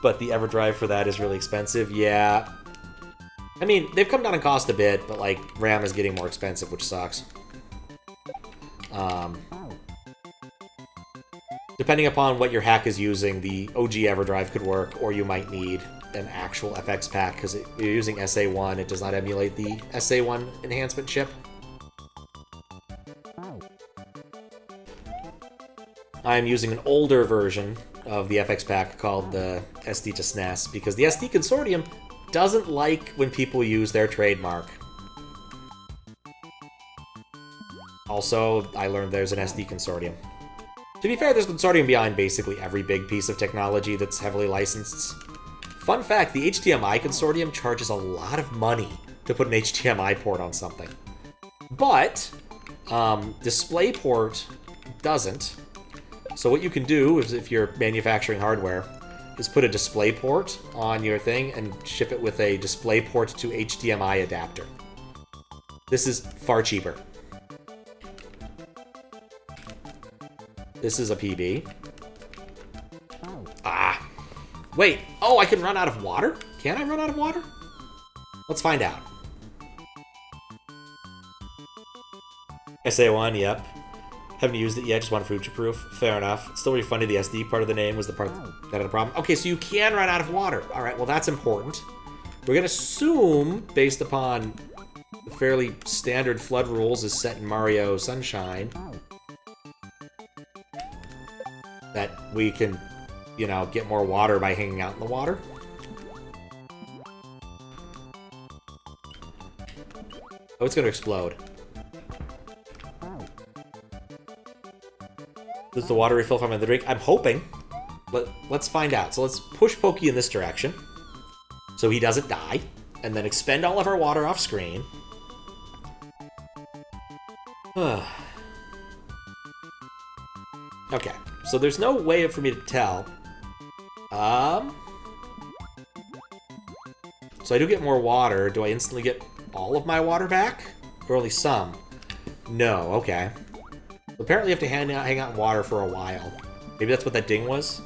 But the EverDrive for that is really expensive. Yeah. I mean, they've come down in cost a bit, but, like, RAM is getting more expensive, which sucks. Depending upon what your hack is using, the OG EverDrive could work, or you might need an actual FX pack, because you're using SA1, it does not emulate the SA1 enhancement chip. I'm using an older version of the FX pack called the SD to SNES, because the SD Consortium doesn't like when people use their trademark. Also, I learned there's an SD Consortium. To be fair, there's a consortium behind basically every big piece of technology that's heavily licensed. Fun fact, the HDMI consortium charges a lot of money to put an HDMI port on something. But, DisplayPort doesn't. So what you can do, is if you're manufacturing hardware, is put a DisplayPort on your thing and ship it with a DisplayPort to HDMI adapter. This is far cheaper. This is a PB. Ah. Wait. Oh, I can run out of water? Can I run out of water? Let's find out. SA1, yep. Haven't used it yet, just want future-proof. Fair enough. Still refunded the SD part of the name was the part that had a problem. Okay, so you can run out of water. Alright, well that's important. We're gonna assume, based upon the fairly standard flood rules as set in Mario Sunshine, that we can, you know, get more water by hanging out in the water. Oh, it's gonna explode. Does the water refill from the drink? I'm hoping. Let's find out. So let's push Pokey in this direction, so he doesn't die, and then expend all of our water off screen. Okay, so there's no way for me to tell. So I do get more water. Do I instantly get all of my water back? Or only some? No, okay. Apparently you have to hang out in water for a while. Maybe that's what that ding was?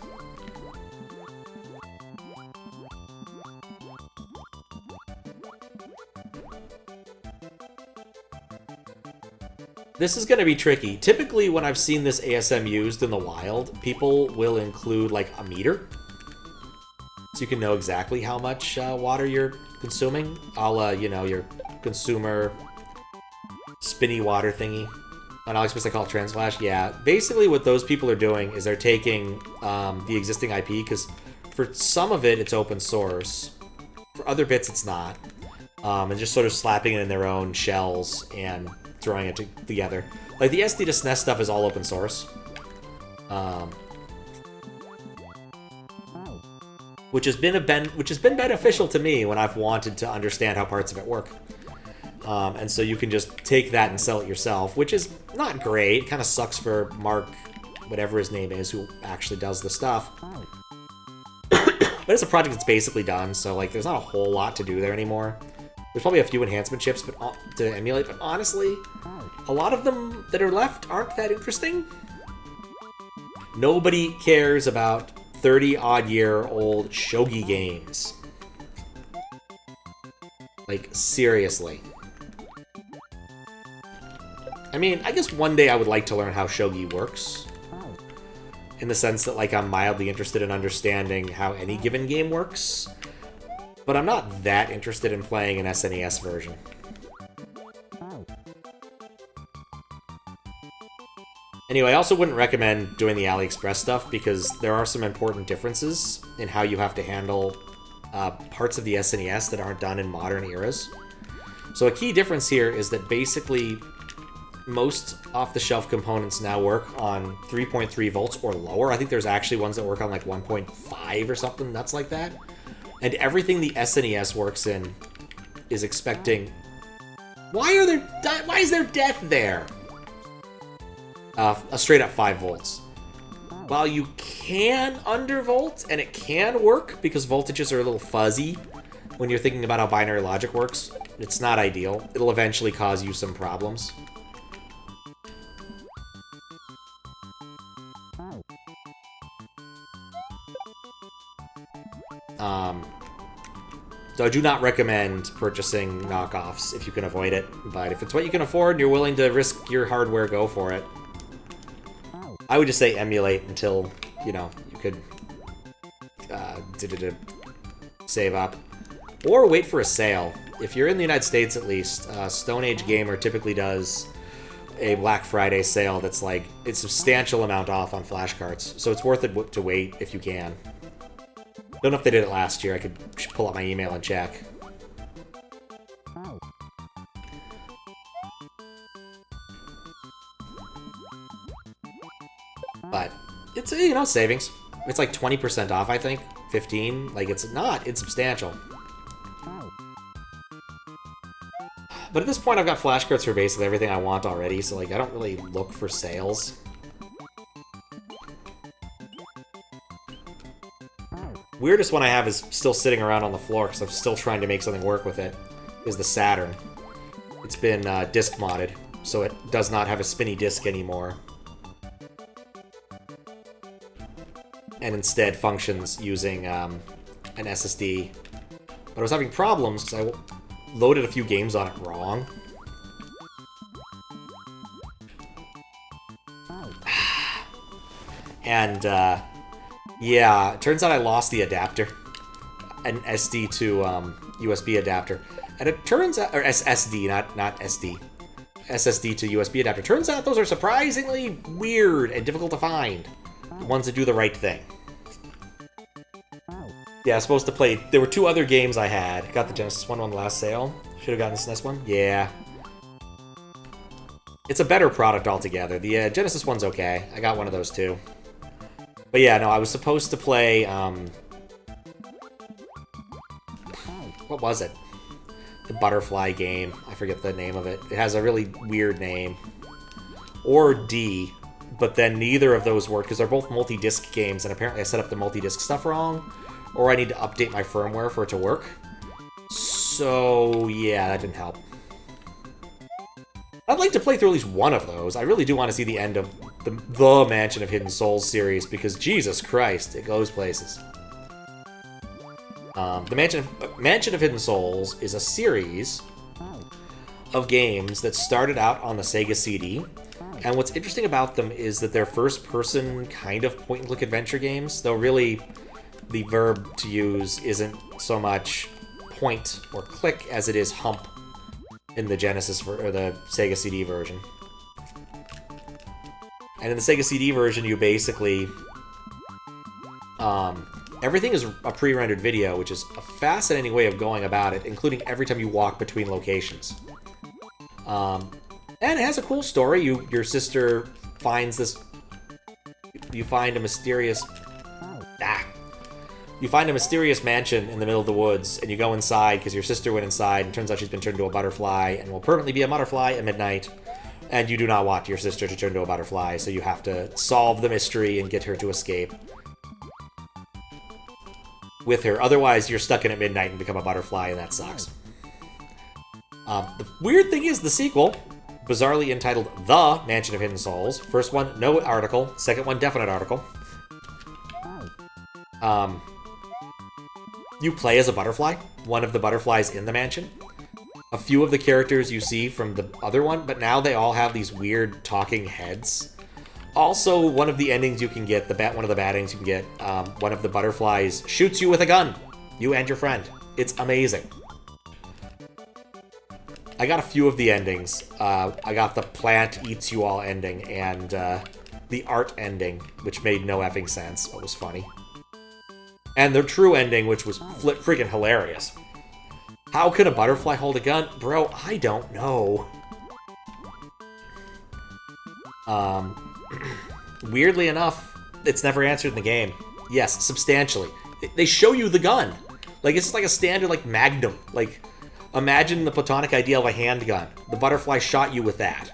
This is going to be tricky. Typically, when I've seen this ASM used in the wild, people will include, like, a meter. So you can know exactly how much water you're consuming. A la, you know, your consumer spinny water thingy. On AliExpress, they call it Transflash. Yeah, basically what those people are doing is they're taking the existing IP, because for some of it, it's open source. For other bits, it's not. And just sort of slapping it in their own shells and throwing it together. Like, the SD to SNES stuff is all open source. Which has been beneficial to me when I've wanted to understand how parts of it work. And so you can just take that and sell it yourself, which is not great. It kind of sucks for Mark, whatever his name is, who actually does the stuff. But it's a project that's basically done, so like there's not a whole lot to do there anymore. There's probably a few enhancement chips to emulate, but honestly, a lot of them that are left aren't that interesting. Nobody cares about 30-odd-year-old shogi games. Like, seriously. I mean, I guess one day I would like to learn how shogi works. In the sense that, like, I'm mildly interested in understanding how any given game works. But I'm not that interested in playing an SNES version. Anyway, I also wouldn't recommend doing the AliExpress stuff because there are some important differences in how you have to handle parts of the SNES that aren't done in modern eras. So a key difference here is that basically most off-the-shelf components now work on 3.3 volts or lower. I think there's actually ones that work on like 1.5 or something nuts like that. And everything the SNES works in is expecting... Why is there death there? A straight up 5 volts. While you can undervolt, and it can work, because voltages are a little fuzzy when you're thinking about how binary logic works, it's not ideal. It'll eventually cause you some problems. So I do not recommend purchasing knockoffs if you can avoid it, but if it's what you can afford and you're willing to risk your hardware, go for it. I would just say emulate until, you know, you could save up. Or wait for a sale. If you're in the United States, at least, Stone Age Gamer typically does a Black Friday sale that's like a substantial amount off on flashcards. So it's worth it to wait if you can. Don't know if they did it last year. I could pull up my email and check. But it's, you know, savings. It's like 20% off, I think. 15. Like, it's not insubstantial. But at this point, I've got flashcards for basically everything I want already, so, like, I don't really look for sales. Weirdest one I have is still sitting around on the floor because I'm still trying to make something work with it, is the Saturn. It's been disc modded, so it does not have a spinny disc anymore. And instead functions using an SSD. But I was having problems because I loaded a few games on it wrong. And, yeah, it turns out I lost the adapter. An SD to USB adapter. And it turns out, or SSD, not SD. SSD to USB adapter. Turns out those are surprisingly weird and difficult to find. The ones that do the right thing. Yeah, I was supposed to play... There were 2 other games I had. Got the Genesis one on the last sale. Should have gotten the SNES one. Yeah. It's a better product altogether. The Genesis one's okay. I got one of those too. But yeah, no, I was supposed to play... what was it? The butterfly game. I forget the name of it. It has a really weird name. Or D. But then neither of those work, because they're both multi-disc games, and apparently I set up the multi-disc stuff wrong, or I need to update my firmware for it to work. So, yeah, that didn't help. I'd like to play through at least one of those. I really do want to see the end of the Mansion of Hidden Souls series, because Jesus Christ, it goes places. The Mansion of Hidden Souls is a series of games that started out on the Sega CD, and what's interesting about them is that they're first-person kind of point-and-click adventure games, though really the verb to use isn't so much point or click as it is hump in the Genesis or the Sega CD version. And in the Sega CD version, you basically... everything is a pre-rendered video, which is a fascinating way of going about it, including every time you walk between locations. And it has a cool story. Your sister finds this... You find a mysterious... You find a mysterious mansion in the middle of the woods, and you go inside because your sister went inside, and turns out she's been turned into a butterfly, and will permanently be a butterfly at midnight. And you do not want your sister to turn into a butterfly, so you have to solve the mystery and get her to escape with her. Otherwise, you're stuck in at midnight and become a butterfly, and that sucks. The weird thing is the sequel, bizarrely entitled The Mansion of Hidden Souls. First one, no article. Second one, definite article. You play as a butterfly, one of the butterflies in the mansion. A few of the characters you see from the other one, but now they all have these weird talking heads. Also, one of the endings you can get, one of the bad endings you can get, one of the butterflies shoots you with a gun. You and your friend. It's amazing. I got a few of the endings. I got the plant eats you all ending, and the art ending, which made no effing sense, but was funny. And the true ending, which was freaking hilarious. How can a butterfly hold a gun? Bro, I don't know. Weirdly enough, it's never answered in the game. Yes, substantially. They show you the gun. Like, it's just like a standard, like, Magnum. Like, imagine the platonic ideal of a handgun. The butterfly shot you with that.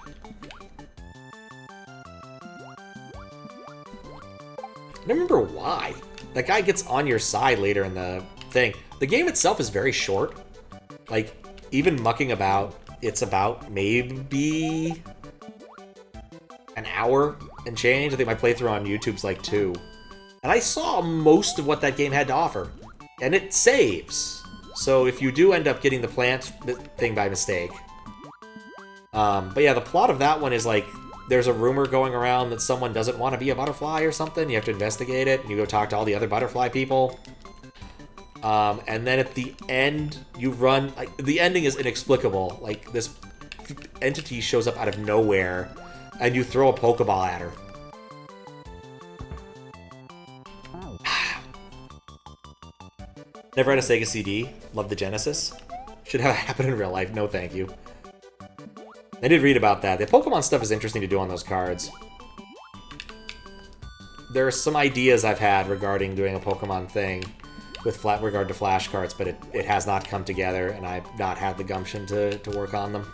I don't remember why. That guy gets on your side later in the thing. The game itself is very short. Like, even mucking about, it's about maybe an hour and change. I think my playthrough on YouTube's like 2. And I saw most of what that game had to offer. And it saves. So if you do end up getting the plant thing by mistake. But yeah, the plot of that one is like, there's a rumor going around that someone doesn't want to be a butterfly or something. You have to investigate it, and you go talk to all the other butterfly people. And then at the end, you run... Like, the ending is inexplicable. Like, this entity shows up out of nowhere, and you throw a Pokeball at her. Never had a Sega CD. Love the Genesis. Should have happened in real life. No, thank you. I did read about that. The Pokemon stuff is interesting to do on those cards. There are some ideas I've had regarding doing a Pokemon thing with regard to flash cards, but it has not come together, and I've not had the gumption to work on them.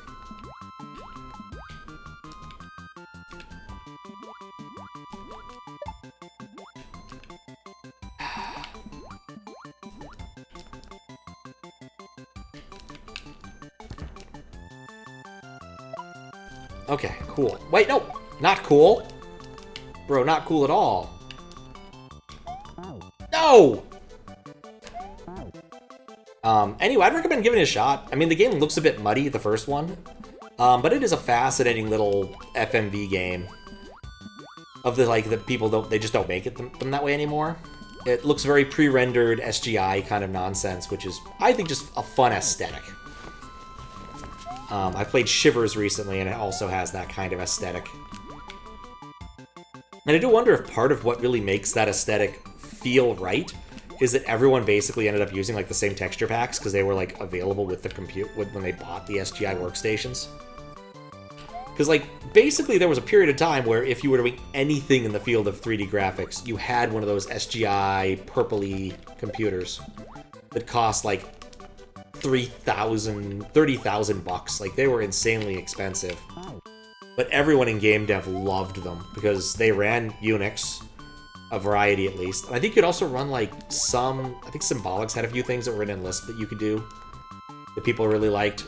Okay, cool. Wait, no! Not cool! Bro, not cool at all. No! Anyway, I'd recommend giving it a shot. I mean, the game looks a bit muddy, the first one. But it is a fascinating little FMV game. Of the, like, the people they just don't make it them that way anymore. It looks very pre-rendered SGI kind of nonsense, which is, I think, just a fun aesthetic. I played Shivers recently, and it also has that kind of aesthetic. And I do wonder if part of what really makes that aesthetic feel right is that everyone basically ended up using, like, the same texture packs because they were, like, available with the when they bought the SGI workstations. Because, like, basically there was a period of time where if you were doing anything in the field of 3D graphics, you had one of those SGI purpley computers that cost, like, $30,000 Like, they were insanely expensive. But everyone in game dev loved them because they ran Unix, a variety at least. And I think you could also run, like, I think Symbolics had a few things that were in Lisp that you could do that people really liked.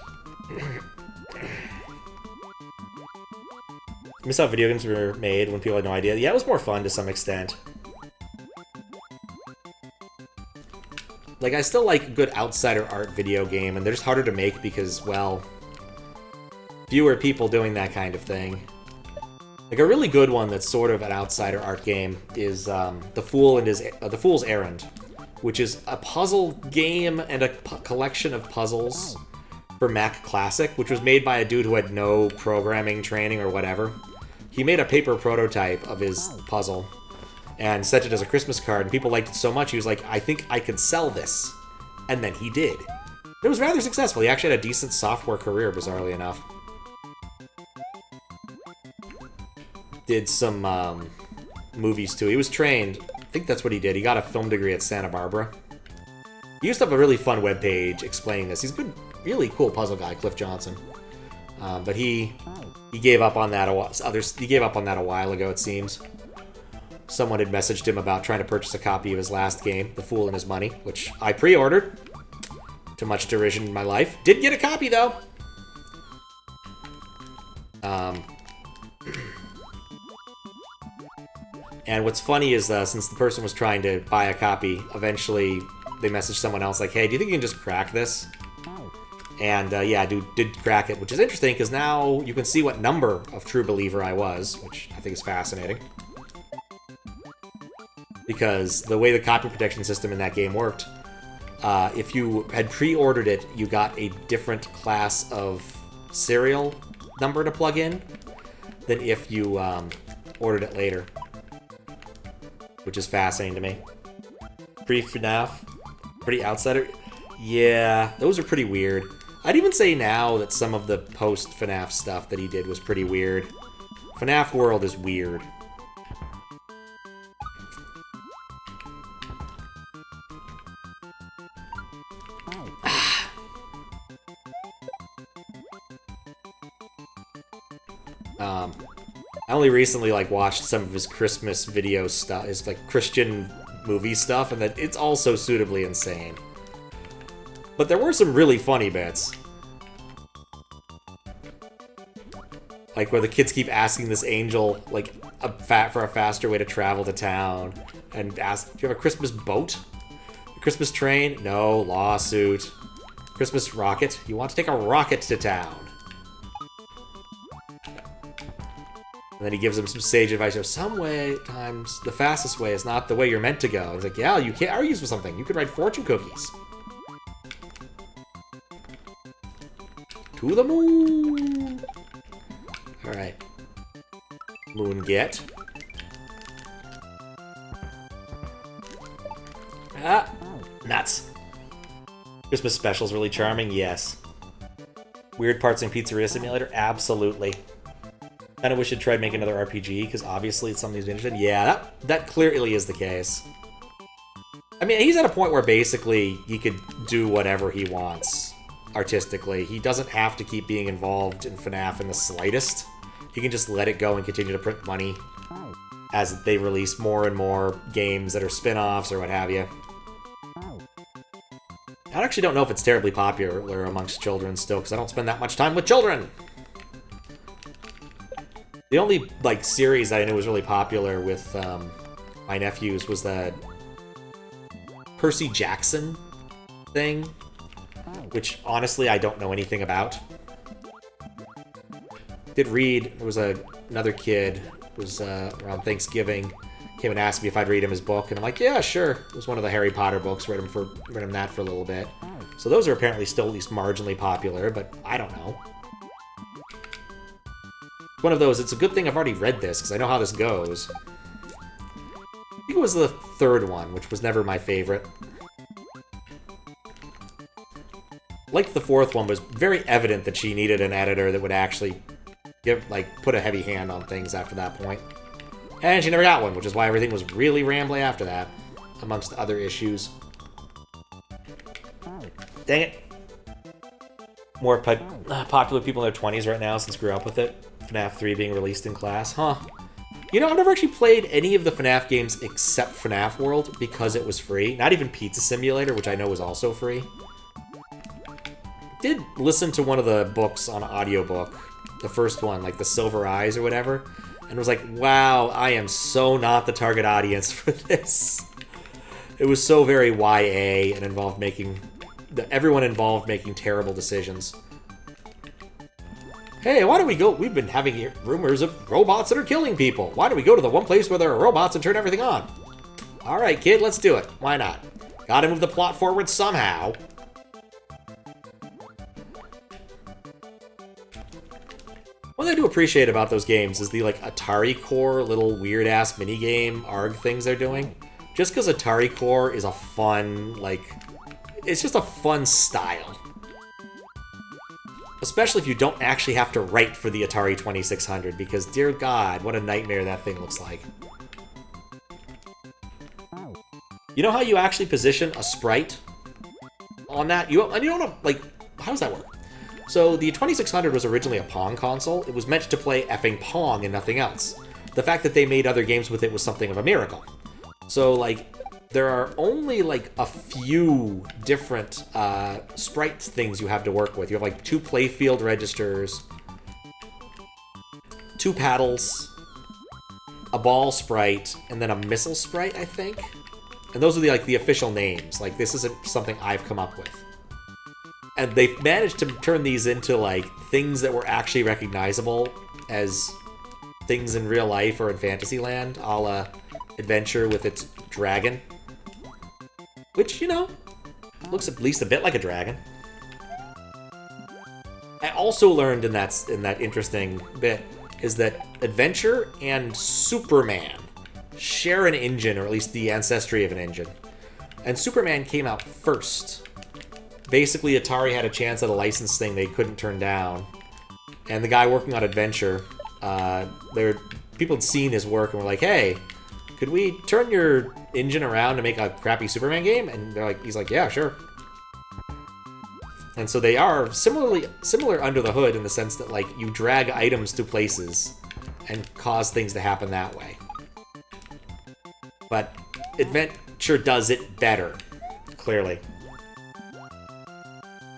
I miss how video games were made when people had no idea. Yeah, it was more fun to some extent. Like, I still like a good outsider art video game, and they're just harder to make because, well, fewer people doing that kind of thing. Like, a really good one that's sort of an outsider art game is The Fool's Errand, which is a puzzle game and a collection of puzzles for Mac Classic, which was made by a dude who had no programming training or whatever. He made a paper prototype of his puzzle and sent it as a Christmas card, and people liked it so much, he was like, I think I could sell this. And then he did. It was rather successful. He actually had a decent software career, bizarrely enough. Did some movies, too. He was trained. I think that's what he did. He got a film degree at Santa Barbara. He used to have a really fun webpage explaining this. He's a good, really cool puzzle guy, Cliff Johnson. But he gave up on that he gave up on that a while ago, it seems. Someone had messaged him about trying to purchase a copy of his last game, The Fool and His Money, which I pre-ordered, to much derision in my life. Did get a copy, though. And what's funny is, since the person was trying to buy a copy, eventually they messaged someone else like, hey, do you think you can just crack this? And, yeah, dude did crack it, which is interesting, because now you can see what number of True Believer I was, which I think is fascinating. Because the way the copy protection system in that game worked, if you had pre-ordered it, you got a different class of serial number to plug in than if you ordered it later. Which is fascinating to me. Pre-FNAF, pretty outsider. Yeah, those are pretty weird. I'd even say now that some of the post-FNAF stuff that he did was pretty weird. FNAF World is weird. I only recently watched some of his Christmas video stuff, his Christian movie stuff, and that it's also suitably insane. But there were some really funny bits. Like where the kids keep asking this angel for a faster way to travel to town, and ask, do you have a Christmas boat? A Christmas train? No, lawsuit. Christmas rocket? You want to take a rocket to town? And then he gives him some sage advice. Sometimes the fastest way is not the way you're meant to go. He's like, yeah, you are used for something. You could write fortune cookies. To the moon. All right. Moon get. Ah, nuts. Christmas special's really charming. Yes. Weird parts in Pizzeria Simulator. Absolutely. Kind of wish he'd tried making another RPG, because obviously it's something he's interested in. Yeah, that clearly is the case. I mean, he's at a point where basically he could do whatever he wants artistically. He doesn't have to keep being involved in FNAF in the slightest. He can just let it go and continue to print money as they release more and more games that are spin-offs or what have you. I actually don't know if it's terribly popular amongst children still, because I don't spend that much time with children. The only, series that I knew was really popular with my nephews was the Percy Jackson thing, which, honestly, I don't know anything about. Did read, there was another kid, it was around Thanksgiving, came and asked me if I'd read him his book, and I'm like, yeah, sure. It was one of the Harry Potter books, read him that for a little bit. So those are apparently still at least marginally popular, but I don't know. One of those, it's a good thing I've already read this, because I know how this goes. I think it was the third one, which was never my favorite. Like the fourth one, was very evident that she needed an editor that would actually put a heavy hand on things after that point. And she never got one, which is why everything was really rambly after that, amongst other issues. Dang it. More popular people in their 20s right now since grew up with it. FNAF 3 being released in class. Huh. You know, I've never actually played any of the FNAF games except FNAF World because it was free. Not even Pizza Simulator, which I know was also free. did listen to one of the books on audiobook, the first one, like the Silver Eyes or whatever, and was like, wow, I am so not the target audience for this. It was so very YA and involved making... everyone involved making terrible decisions. Hey, why don't we go... We've been having rumors of robots that are killing people. Why don't we go to the one place where there are robots and turn everything on? Alright, kid, let's do it. Why not? Gotta move the plot forward somehow. What I do appreciate about those games is the, like, Atari Core little weird-ass minigame ARG things they're doing. Just because Atari Core is a fun, like... It's just a fun style. Especially if you don't actually have to write for the Atari 2600, because, dear God, what a nightmare that thing looks like. You know how you actually position a sprite on that? You don't know, like, how does that work? So, the 2600 was originally a Pong console. It was meant to play effing Pong and nothing else. The fact that they made other games with it was something of a miracle. So, like, there are only, like, a few different sprite things you have to work with. You have, like, 2 playfield registers, 2 paddles, a ball sprite, and then a missile sprite, I think. And those are the official names. Like, this isn't something I've come up with. And they've managed to turn these into, like, things that were actually recognizable as things in real life or in Fantasyland, a la Adventure with its dragon. Which, you know, looks at least a bit like a dragon. I also learned in that interesting bit is that Adventure and Superman share an engine, or at least the ancestry of an engine. And Superman came out first. Basically, Atari had a chance at a license thing they couldn't turn down. And the guy working on Adventure, people had seen his work and were like, hey, could we turn your engine around to make a crappy Superman game? And he's like, yeah, sure. And so they are similar under the hood in the sense that, like, you drag items to places and cause things to happen that way. But Adventure does it better, clearly.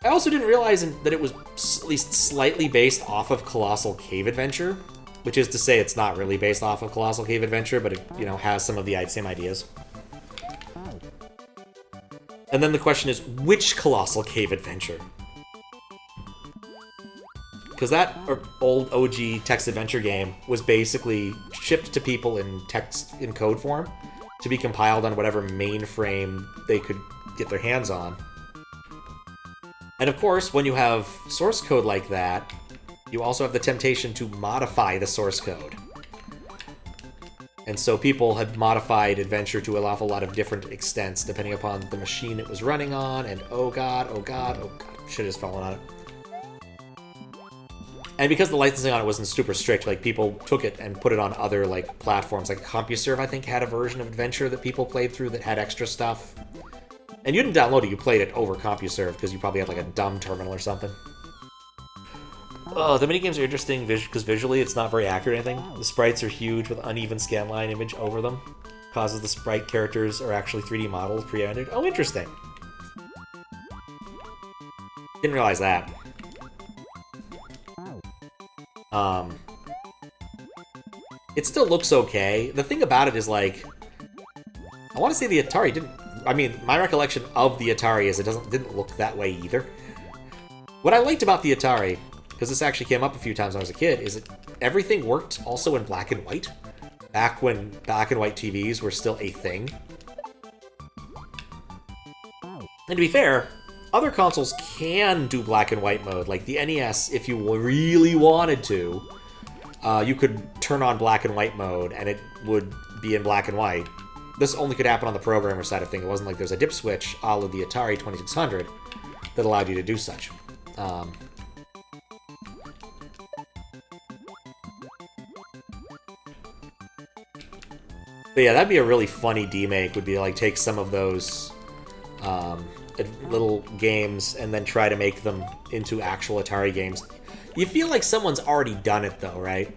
I also didn't realize that it was at least slightly based off of Colossal Cave Adventure, which is to say it's not really based off of Colossal Cave Adventure, but it, you know, has some of the same ideas. And then the question is, which Colossal Cave Adventure? Because that old OG text adventure game was basically shipped to people in code form to be compiled on whatever mainframe they could get their hands on. And of course, when you have source code like that, you also have the temptation to modify the source code. And so people had modified Adventure to an awful lot of different extents, depending upon the machine it was running on, and oh god, shit has fallen on it. And because the licensing on it wasn't super strict, like, people took it and put it on other, like, platforms. Like, CompuServe, I think, had a version of Adventure that people played through that had extra stuff. And you didn't download it, you played it over CompuServe, because you probably had, like, a dumb terminal or something. Oh, the minigames are interesting because visually it's not very accurate or anything. The sprites are huge with uneven scanline image over them. Causes the sprite characters are actually 3D models pre-rendered. Oh, interesting. Didn't realize that. It still looks okay. The thing about it is, like, I want to say the Atari didn't... I mean, my recollection of the Atari is it didn't look that way either. What I liked about the Atari, because this actually came up a few times when I was a kid, is that everything worked also in black and white. Back when black and white TVs were still a thing. And to be fair, other consoles can do black and white mode. Like the NES, if you really wanted to, you could turn on black and white mode and it would be in black and white. This only could happen on the programmer side of things. It wasn't like there's a dip switch a la the Atari 2600 that allowed you to do such. But yeah, that'd be a really funny demake, would be like take some of those little games and then try to make them into actual Atari games. You feel like someone's already done it though, right?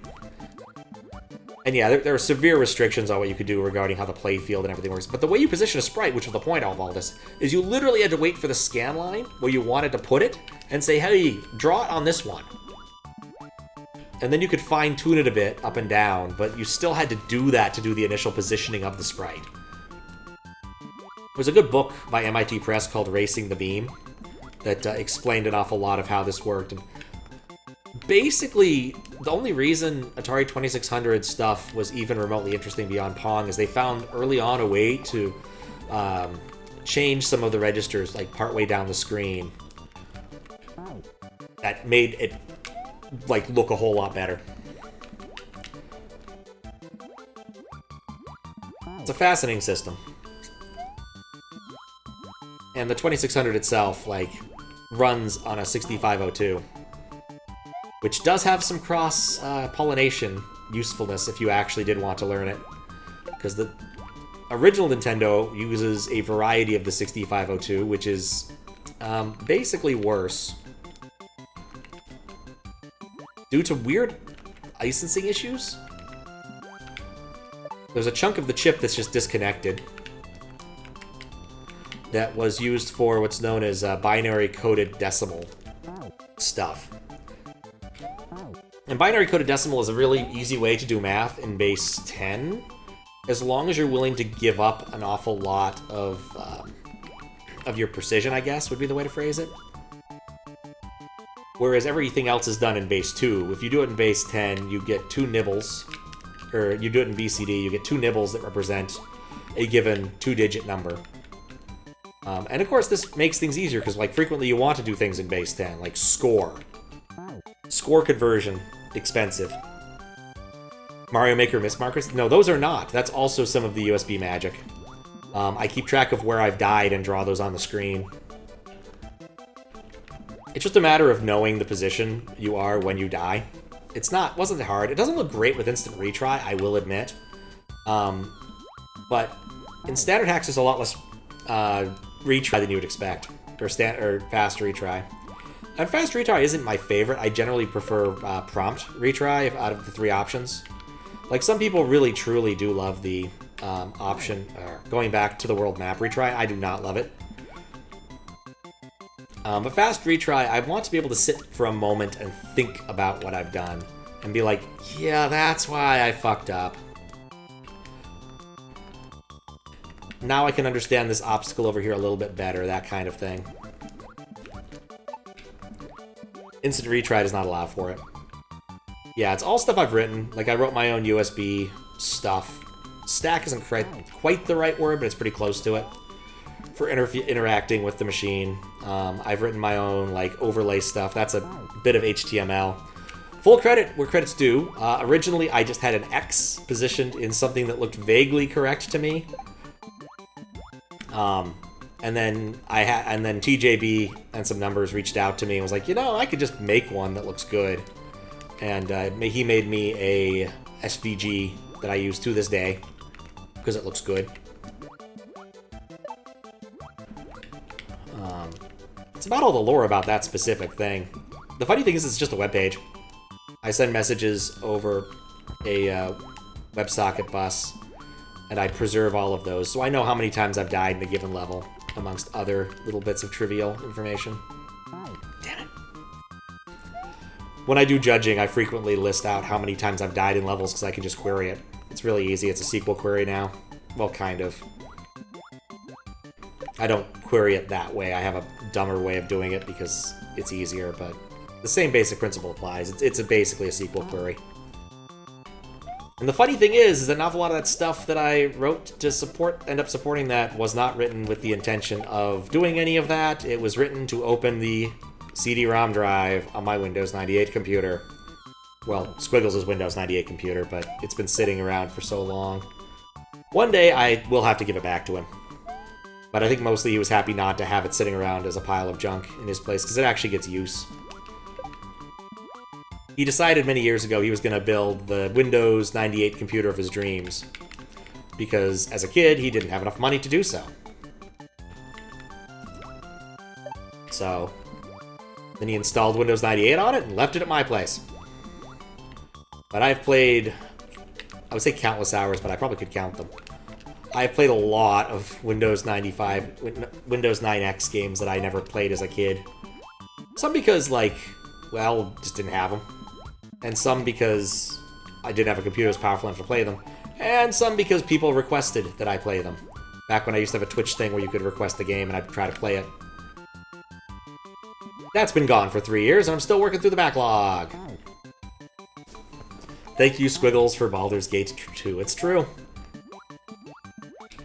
And yeah, there are severe restrictions on what you could do regarding how the play field and everything works. But the way you position a sprite, which was the point of all this, is you literally had to wait for the scan line where you wanted to put it and say, hey, draw it on this one. And then you could fine-tune it a bit up and down, but you still had to do that to do the initial positioning of the sprite. There's a good book by MIT Press called Racing the Beam that explained an awful lot of how this worked. And basically, the only reason Atari 2600 stuff was even remotely interesting beyond Pong is they found early on a way to change some of the registers, like partway down the screen, that made it like look a whole lot better. It's a fascinating system. And the 2600 itself, like, runs on a 6502. Which does have some cross-pollination usefulness if you actually did want to learn it. Because the original Nintendo uses a variety of the 6502, which is basically worse. Due to weird licensing issues. There's a chunk of the chip that's just disconnected. That was used for what's known as binary coded decimal stuff. And binary coded decimal is a really easy way to do math in base 10, as long as you're willing to give up an awful lot of your precision, I guess, would be the way to phrase it. Whereas everything else is done in base 2. If you do it in base 10, you get 2 nibbles, or you do it in BCD, you get 2 nibbles that represent a given 2-digit number. And of course, this makes things easier, because like frequently you want to do things in base 10, like score. Score conversion, expensive. Mario Maker miss markers? No, those are not. That's also some of the USB magic. I keep track of where I've died and draw those on the screen. It's just a matter of knowing the position you are when you die. Wasn't hard. It doesn't look great with instant retry, I will admit. But in standard hacks, there's a lot less retry than you would expect, or fast retry. And fast retry isn't my favorite. I generally prefer prompt retry out of the 3 options. Like, some people really truly do love the option going back to the world map retry. I do not love it. But fast retry, I want to be able to sit for a moment and think about what I've done and be like, yeah, that's why I fucked up. Now I can understand this obstacle over here a little bit better, that kind of thing. Instant retry does not allow for it. Yeah, it's all stuff I've written. Like, I wrote my own USB stuff. Stack isn't quite the right word, but it's pretty close to it. For interacting with the machine. I've written my own, like, overlay stuff. That's a bit of HTML. Full credit where credit's due. Originally, I just had an X positioned in something that looked vaguely correct to me. And then TJB and some numbers reached out to me and was like, you know, I could just make one that looks good. And he made me a SVG that I use to this day because it looks good. It's about all the lore about that specific thing. The funny thing is, it's just a web page. I send messages over a WebSocket bus, and I preserve all of those, so I know how many times I've died in a given level, amongst other little bits of trivial information. Damn it. When I do judging, I frequently list out how many times I've died in levels, because I can just query it. It's really easy. It's a SQL query now. Well, kind of. I don't query it that way. I have a dumber way of doing it because it's easier, but the same basic principle applies. It's basically a SQL query. And the funny thing is that an awful lot of that stuff that I wrote to end up supporting that was not written with the intention of doing any of that. It was written to open the CD-ROM drive on my Windows 98 computer. Well, Squiggles' Windows 98 computer, but it's been sitting around for so long. One day I will have to give it back to him. But I think mostly he was happy not to have it sitting around as a pile of junk in his place, because it actually gets use. He decided many years ago he was going to build the Windows 98 computer of his dreams, because as a kid he didn't have enough money to do so. So then he installed Windows 98 on it and left it at my place. But I've played would say countless hours, but I probably could count them. I've played a lot of Windows 95, Windows 9X games that I never played as a kid. Some because, like, well, just didn't have them. And some because I didn't have a computer as powerful enough to play them. And some because people requested that I play them. Back when I used to have a Twitch thing where you could request a game and I'd try to play it. That's been gone for 3 years, and I'm still working through the backlog. Thank you, Squiggles, for Baldur's Gate 2. It's true.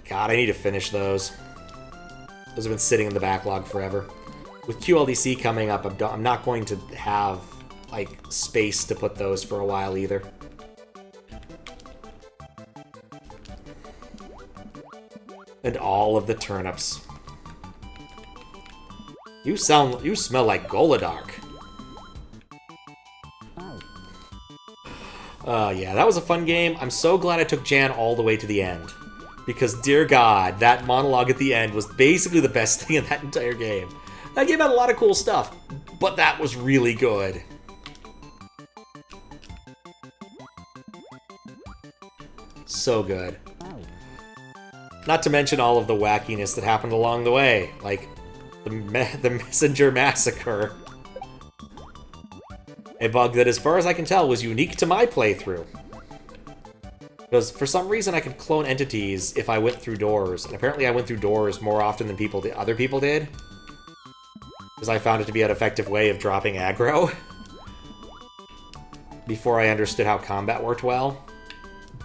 God, I need to finish those. Those have been sitting in the backlog forever. With QLDC coming up, I'm not going to have, like, space to put those for a while either. And all of the turnips. You smell like Goladark. Yeah, that was a fun game. I'm so glad I took Jan all the way to the end. Because, dear God, that monologue at the end was basically the best thing in that entire game. That game had a lot of cool stuff, but that was really good. So good. Not to mention all of the wackiness that happened along the way, like the Messenger Massacre. A bug that, as far as I can tell, was unique to my playthrough. Because for some reason I could clone entities if I went through doors, and apparently I went through doors more often than other people did. Because I found it to be an effective way of dropping aggro. Before I understood how combat worked well.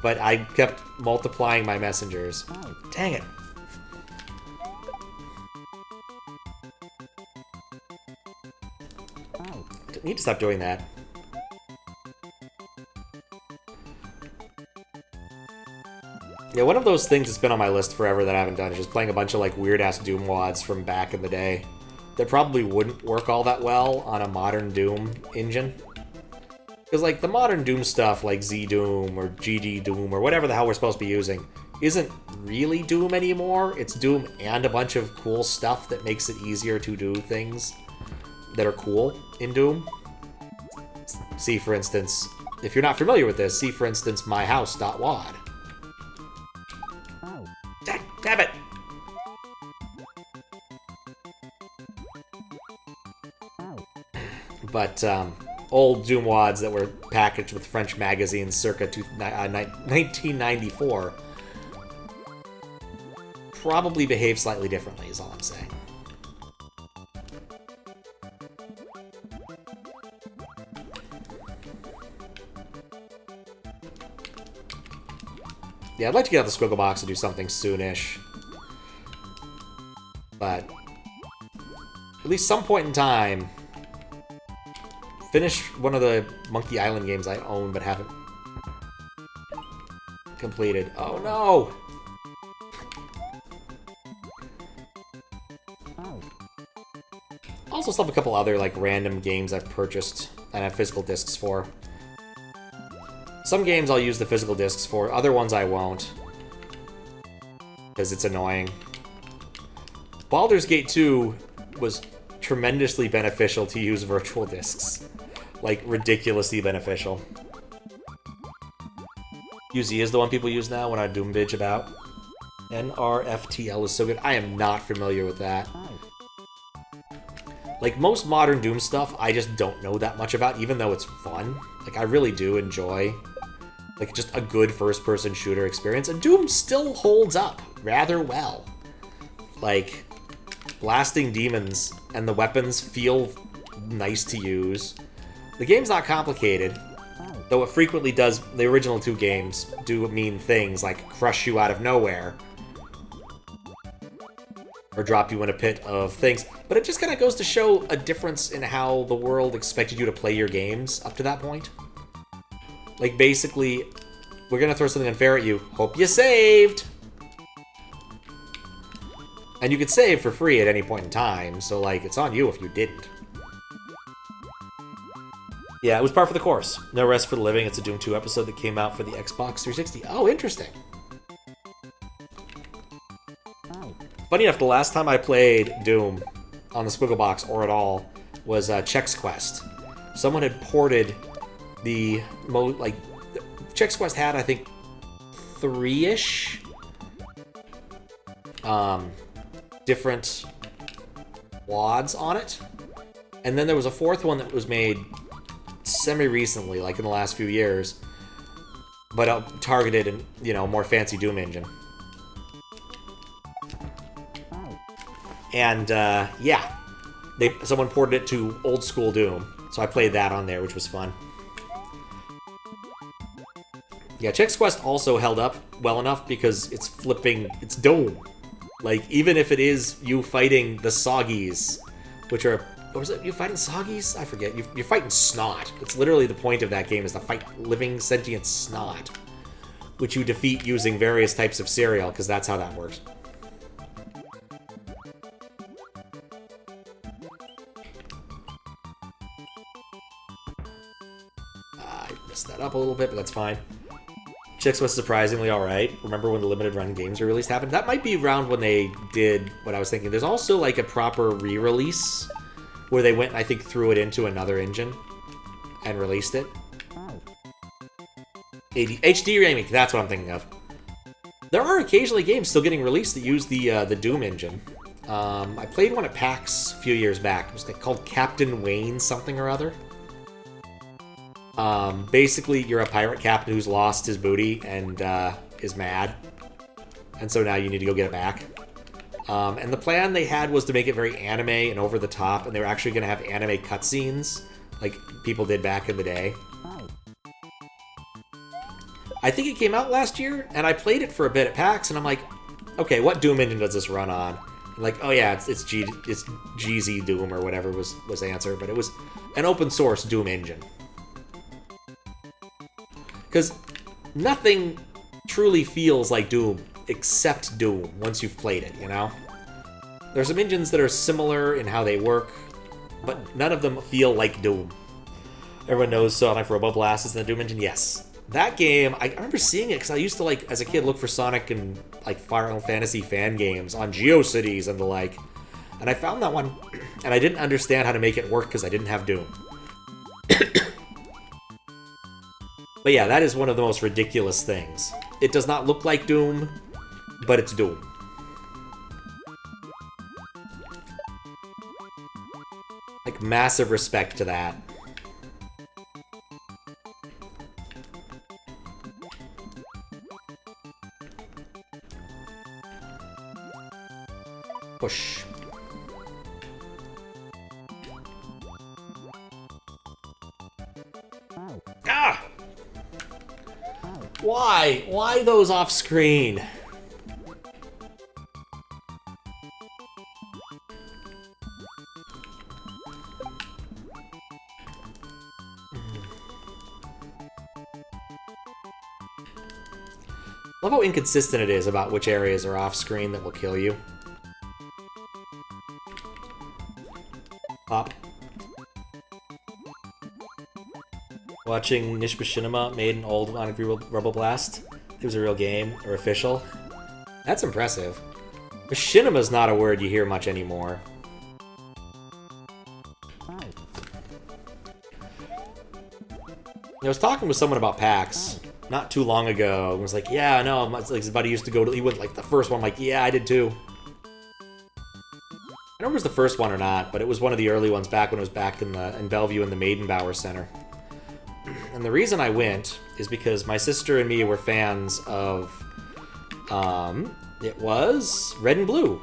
But I kept multiplying my messengers. Dang it. I need to stop doing that. Yeah, one of those things that's been on my list forever that I haven't done is just playing a bunch of, like, weird-ass Doom wads from back in the day that probably wouldn't work all that well on a modern Doom engine. Because, like, the modern Doom stuff, like Z-Doom or GG Doom or whatever the hell we're supposed to be using, isn't really Doom anymore. It's Doom and a bunch of cool stuff that makes it easier to do things that are cool in Doom. See, for instance, if you're not familiar with this, see, for instance, myhouse.wad. Damn it! But, old Doom wads that were packaged with French magazines circa 1994 probably behave slightly differently, is all I'm saying. Yeah, I'd like to get out the Squiggle Box and do something soonish. But at least some point in time, finish one of the Monkey Island games I own but haven't completed. Oh no! I also still have a couple other, like, random games I've purchased and have physical discs for. Some games I'll use the physical discs for, other ones I won't. Because it's annoying. Baldur's Gate 2 was tremendously beneficial to use virtual discs. Like, ridiculously beneficial. UZ is the one people use now when I Doom bitch about. NRFTL is so good. I am not familiar with that. Like, most modern Doom stuff, I just don't know that much about, even though it's fun. Like, I really do enjoy, like, just a good first-person shooter experience, and Doom still holds up rather well. Like, blasting demons and the weapons feel nice to use. The game's not complicated, though it frequently does, the original two games do mean things like crush you out of nowhere, or drop you in a pit of things. But it just kind of goes to show a difference in how the world expected you to play your games up to that point. Like, basically, we're gonna throw something unfair at you. Hope you saved! And you could save for free at any point in time, so, like, it's on you if you didn't. Yeah, it was par for the course. No Rest for the Living. It's a Doom 2 episode that came out for the Xbox 360. Oh, interesting. Funny enough, the last time I played Doom on the Squiggle Box, or at all, was Chex Quest. Someone had ported the Chex Quest had, I think, 3-ish different quads on it. And then there was a fourth one that was made semi-recently, like in the last few years, but targeted and, you know, more fancy Doom engine. And, yeah. Someone ported it to old school Doom, so I played that on there, which was fun. Yeah, Chex Quest also held up well enough because it's Doom. Like, even if it is you fighting the Soggies, which are... Or was it you fighting Soggies? I forget. You're fighting Snot. It's literally the point of that game is to fight living sentient Snot, which you defeat using various types of cereal, because that's how that works. I messed that up a little bit, but that's fine. Chix was surprisingly alright. Remember when the limited run games were released happened? That might be around when they did what I was thinking. There's also like a proper re-release where they went, I think, threw it into another engine and released it. HD remake, that's what I'm thinking of. There are occasionally games still getting released that use the Doom engine. I played one at PAX a few years back. It was called Captain Wayne something or other. Basically, you're a pirate captain who's lost his booty and is mad. And so now you need to go get it back. And the plan they had was to make it very anime and over the top, and they were actually going to have anime cutscenes, like people did back in the day. I think it came out last year, and I played it for a bit at PAX, and I'm like, okay, what Doom engine does this run on? And like, oh yeah, it's GZ Doom or whatever was the answer, but it was an open source Doom engine. Because nothing truly feels like Doom except Doom once you've played it, you know? There's some engines that are similar in how they work, but none of them feel like Doom. Everyone knows Sonic Roboblast is in the Doom engine? Yes. That game, I remember seeing it because I used to, like, as a kid, look for Sonic and, like, Final Fantasy fan games on GeoCities and the like. And I found that one, and I didn't understand how to make it work because I didn't have Doom. But yeah, that is one of the most ridiculous things. It does not look like Doom, but it's Doom. Like, massive respect to that. Push. Ah! Why? Why those off screen? Love how inconsistent it is about which areas are off screen that will kill you. Pop. Watching Nish Machinima made an old Sonic Roboblast. It was a real game, or official. That's impressive. Machinima's not a word you hear much anymore. I was talking with someone about PAX not too long ago, and was like, yeah, I know, like, his buddy used to go to, he went like the first one, I'm like, yeah, I did too. I don't remember if it was the first one or not, but it was one of the early ones back when it was back in Bellevue in the Maidenbauer Center. And the reason I went is because my sister and me were fans of, it was Red and Blue,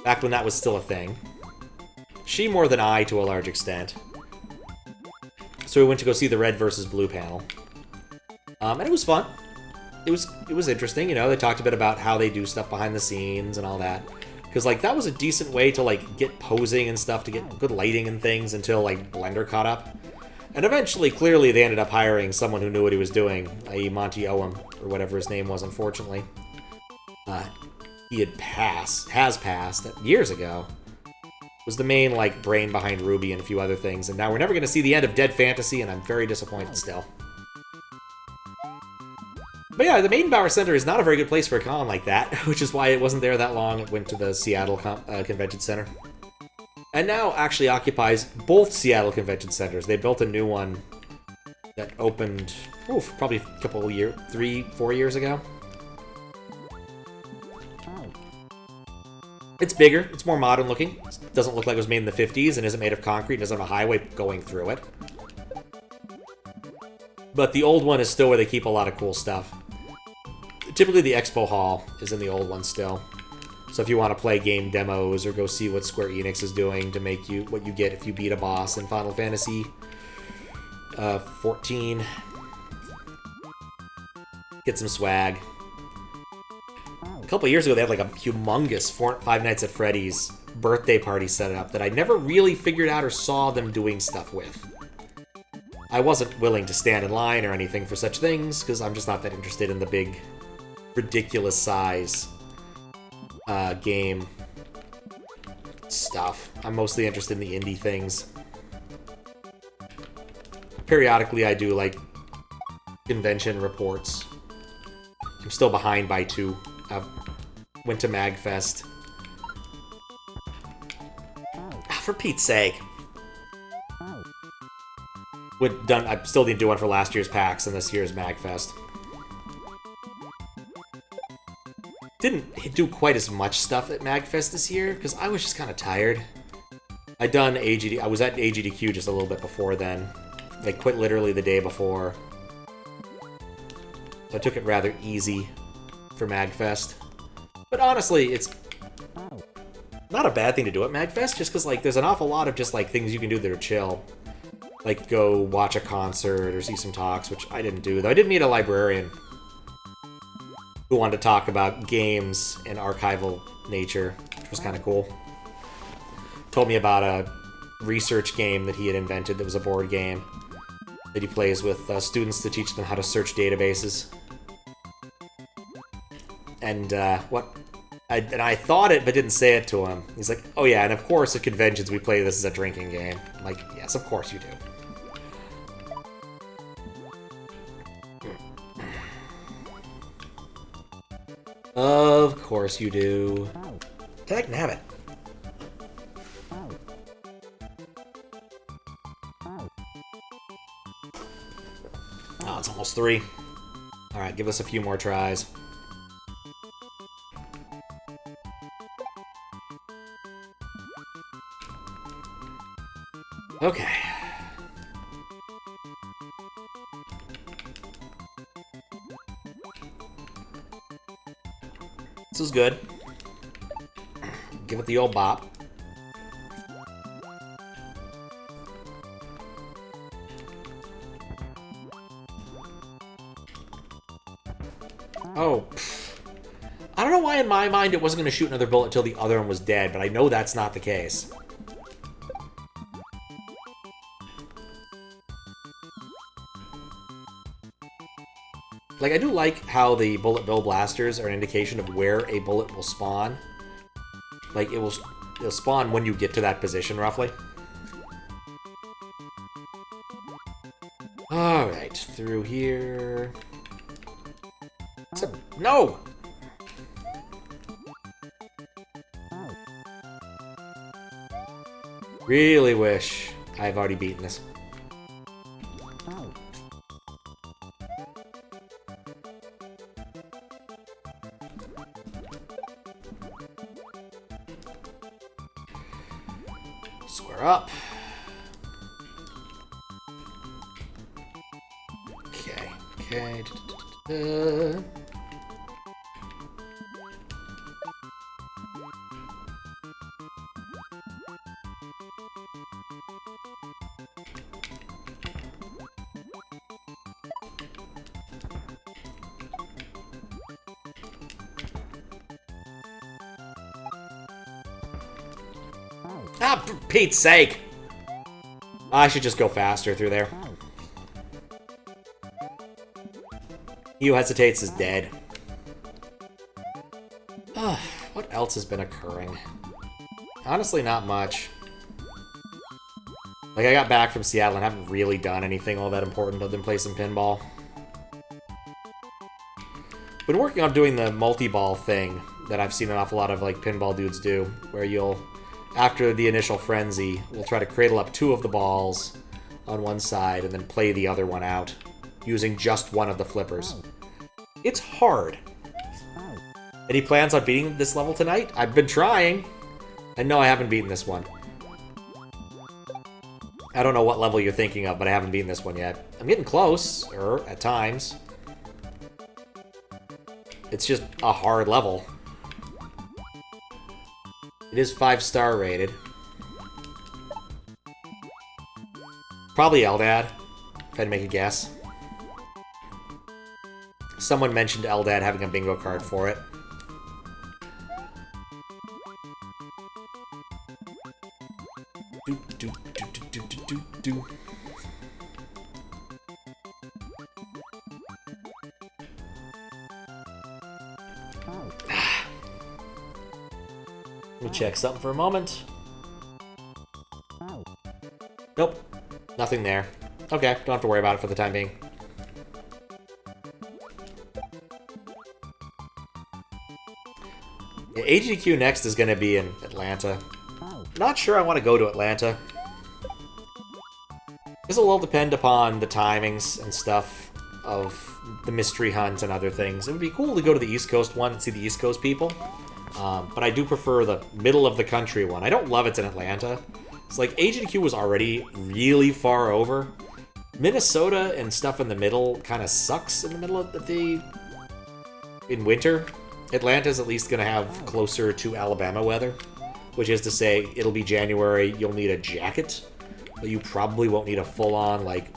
back when that was still a thing. She more than I, to a large extent. So we went to go see the Red versus Blue panel. And it was fun. It was interesting, you know, they talked a bit about how they do stuff behind the scenes and all that. Because, like, that was a decent way to, like, get posing and stuff, to get good lighting and things until, like, Blender caught up. And eventually, clearly, they ended up hiring someone who knew what he was doing, i.e. Monty Oum, or whatever his name was, unfortunately. He has passed years ago. Was the main, like, brain behind Ruby and a few other things, and now we're never going to see the end of Dead Fantasy, and I'm very disappointed still. But yeah, the Maidenbauer Center is not a very good place for a con like that, which is why it wasn't there that long. It went to the Seattle Convention Center. And now actually occupies both Seattle Convention Centers. They built a new one that opened, probably a couple of years, 3-4 years ago. It's bigger, it's more modern looking. It doesn't look like it was made in the 50s and isn't made of concrete, and doesn't have a highway going through it. But the old one is still where they keep a lot of cool stuff. Typically the expo hall is in the old one still. So if you want to play game demos or go see what Square Enix is doing to make you what you get if you beat a boss in Final Fantasy 14, get some swag. A couple years ago, they had like a humongous Five Nights at Freddy's birthday party set up that I never really figured out or saw them doing stuff with. I wasn't willing to stand in line or anything for such things, because I'm just not that interested in the big, ridiculous size game stuff. I'm mostly interested in the indie things. Periodically, I do, like, convention reports. I'm still behind by 2. I went to MagFest. For Pete's sake. I still didn't do one for last year's PAX and this year's MagFest. Didn't do quite as much stuff at MagFest this year, because I was just kind of tired. I was at AGDQ just a little bit before then. I quit literally the day before. So I took it rather easy for MagFest. But honestly, it's not a bad thing to do at MagFest, just because, like, there's an awful lot of just, like, things you can do that are chill. Like, go watch a concert or see some talks, which I didn't do. Though I did meet a librarian who wanted to talk about games in archival nature, which was kind of cool. Told me about a research game that he had invented that was a board game that he plays with students to teach them how to search databases. And I thought it, but didn't say it to him. He's like, oh yeah, and of course at conventions we play this as a drinking game. I'm like, yes, of course you do. Of course you do. Dag nabbit. Oh, it's almost 3. Alright, give us a few more tries. Okay. This is good. Give it the old bop. Oh. I don't know why in my mind it wasn't going to shoot another bullet until the other one was dead, but I know that's not the case. Like, I do like how the bullet bill blasters are an indication of where a bullet will spawn. Like, it'll spawn when you get to that position, roughly. Alright, through here... No! Really wish I've already beaten this. Square up. Okay, okay. Ah, for Pete's sake! I should just go faster through there. He who hesitates is dead. What else has been occurring? Honestly, not much. Like, I got back from Seattle and haven't really done anything all that important other than play some pinball. Been working on doing the multi-ball thing that I've seen an awful lot of, like, pinball dudes do, where you'll, after the initial frenzy, we'll try to cradle up 2 of the balls on one side and then play the other one out, using just one of the flippers. It's hard. Any plans on beating this level tonight? I've been trying. And no, I haven't beaten this one. I don't know what level you're thinking of, but I haven't beaten this one yet. I'm getting close, at times. It's just a hard level. It is 5-star rated. Probably Eldad, if I had to make a guess. Someone mentioned Eldad having a bingo card for it. Do. Let me check something for a moment. Nope. Nothing there. Okay, don't have to worry about it for the time being. Yeah, AGQ next is going to be in Atlanta. Not sure I want to go to Atlanta. This will all depend upon the timings and stuff of the mystery hunt and other things. It would be cool to go to the East Coast one and see the East Coast people. But I do prefer the middle of the country one. I don't love it's in Atlanta. It's like Agent Q was already really far over. Minnesota and stuff in the middle kind of sucks in the middle of in winter. Atlanta's at least going to have closer to Alabama weather, which is to say it'll be January, you'll need a jacket, but you probably won't need a full-on, like,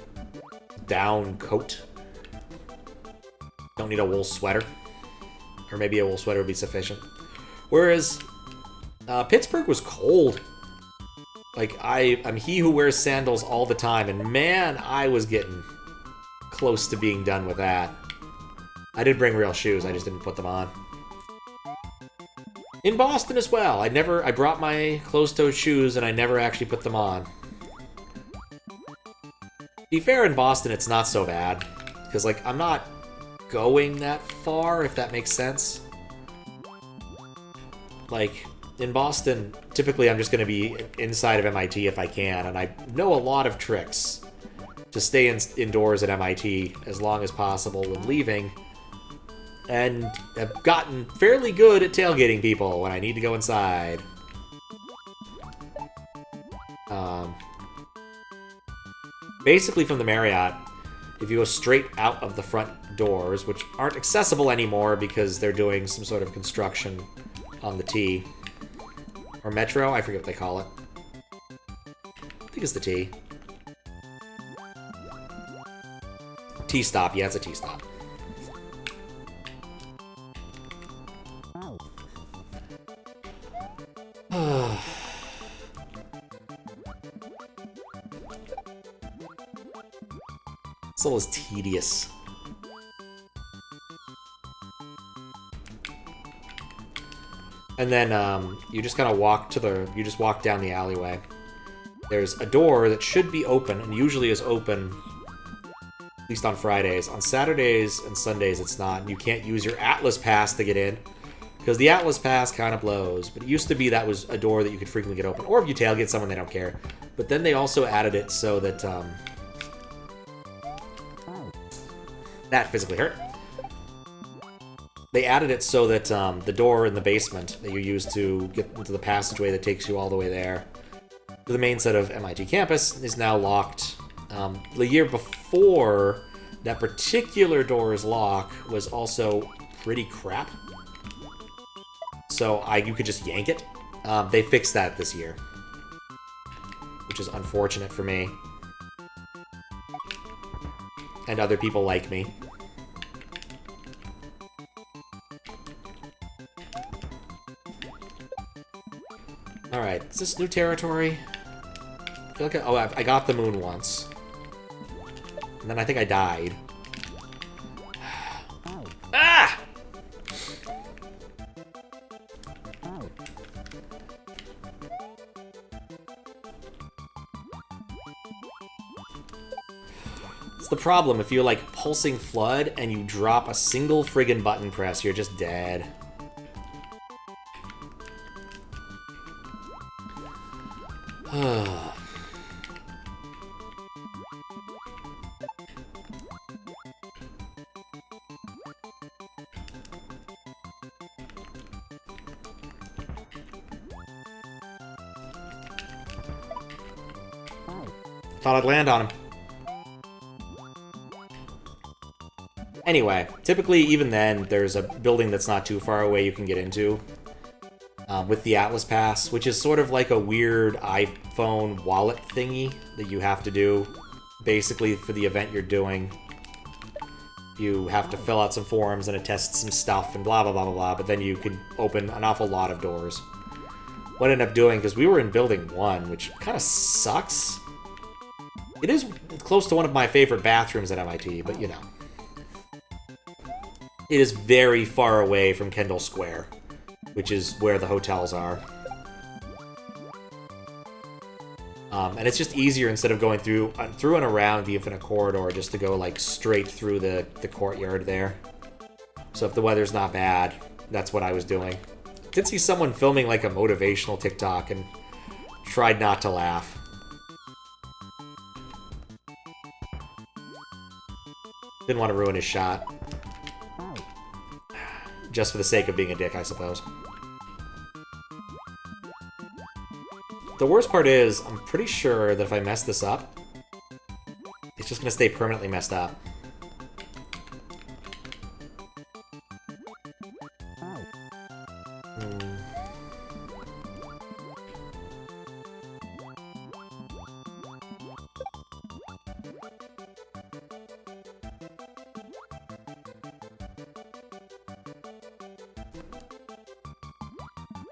down coat. Don't need a wool sweater. Or maybe a wool sweater would be sufficient. Whereas, Pittsburgh was cold. Like, I'm he who wears sandals all the time, and man, I was getting close to being done with that. I did bring real shoes, I just didn't put them on. In Boston as well, I brought my closed-toed shoes, and I never actually put them on. To be fair, in Boston, it's not so bad. Because, like, I'm not going that far, if that makes sense. Like, in Boston, typically I'm just going to be inside of MIT if I can, and I know a lot of tricks to stay indoors at MIT as long as possible when leaving, and have gotten fairly good at tailgating people when I need to go inside. Basically from the Marriott, if you go straight out of the front doors, which aren't accessible anymore because they're doing some sort of construction on the T, or Metro, I forget what they call it. I think it's the T. T-stop, yeah, it's a T-stop. This level is tedious. And then you just kind of walk down the alleyway. There's a door that should be open, and usually is open, at least on Fridays. On Saturdays and Sundays it's not, and you can't use your Atlas Pass to get in, because the Atlas Pass kind of blows. But it used to be that was a door that you could frequently get open, or if you tailgate someone, they don't care. But then they also added it so that that physically hurt. They added it so that the door in the basement that you use to get into the passageway that takes you all the way there to the main set of MIT campus is now locked. The year before, that particular door's lock was also pretty crap. So you could just yank it. They fixed that this year, which is unfortunate for me. And other people like me. Alright, is this new territory? I feel like I got the moon once. And then I think I died. Ah! It's the problem, if you're like pulsing flood and you drop a single friggin' button press, you're just dead. Thought I'd land on him. Anyway, typically, even then, there's a building that's not too far away you can get into with the Atlas Pass, which is sort of like a weird iPhone wallet thingy that you have to do, basically, for the event you're doing. You have to fill out some forms and attest some stuff and blah, blah, blah, blah, blah, but then you can open an awful lot of doors. What I ended up doing, because we were in Building 1, which kind of sucks. It is close to one of my favorite bathrooms at MIT, but you know. It is very far away from Kendall Square, which is where the hotels are. And it's just easier, instead of going through and around the Infinite Corridor, just to go like straight through the courtyard there. So if the weather's not bad, that's what I was doing. I did see someone filming like a motivational TikTok and tried not to laugh. Didn't want to ruin his shot. Just for the sake of being a dick, I suppose. The worst part is, I'm pretty sure that if I mess this up, it's just going to stay permanently messed up.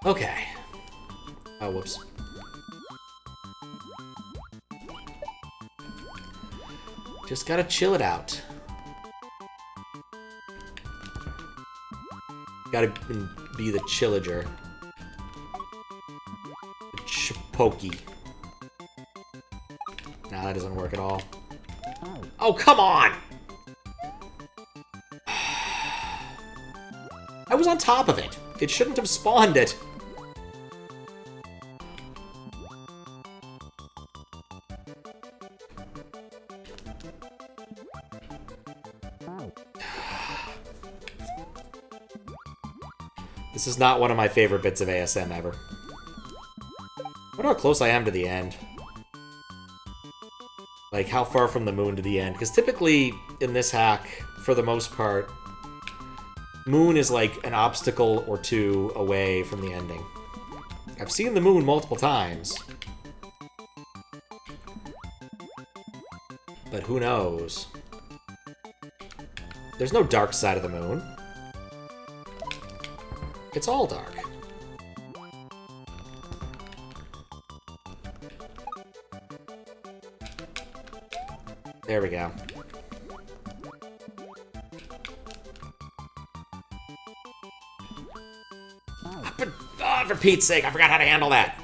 Okay. Oh, whoops. Just gotta chill it out. Gotta be the chillager. The Chipoki. Nah, that doesn't work at all. Oh, come on! I was on top of it. It shouldn't have spawned it. This is not one of my favorite bits of ASM ever. I wonder how close I am to the end. Like, how far from the moon to the end? Because typically, in this hack, for the most part, moon is like an obstacle or two away from the ending. I've seen the moon multiple times. But who knows? There's no dark side of the moon. It's all dark. There we go. For Pete's sake, I forgot how to handle that.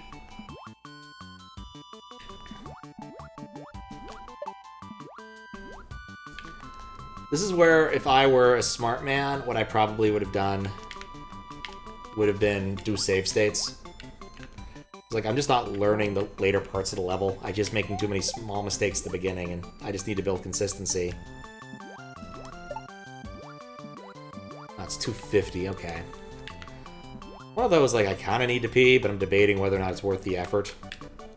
This is where, if I were a smart man, what I probably would have done would have been do save states. It's like, I'm just not learning the later parts of the level. I'm just making too many small mistakes at the beginning, and I just need to build consistency. That's 250, okay. One of those, like, I kind of need to pee, but I'm debating whether or not it's worth the effort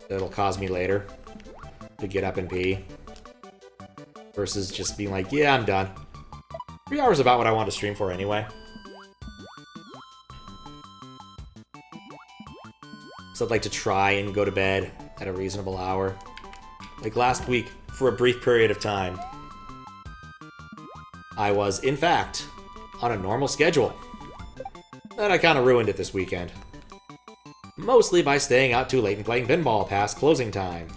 that it'll cause me later to get up and pee. Versus just being like, yeah, I'm done. 3 hours is about what I want to stream for anyway. So I'd like to try and go to bed at a reasonable hour. Like last week, for a brief period of time, I was, in fact, on a normal schedule. And I kind of ruined it this weekend. Mostly by staying out too late and playing pinball past closing time.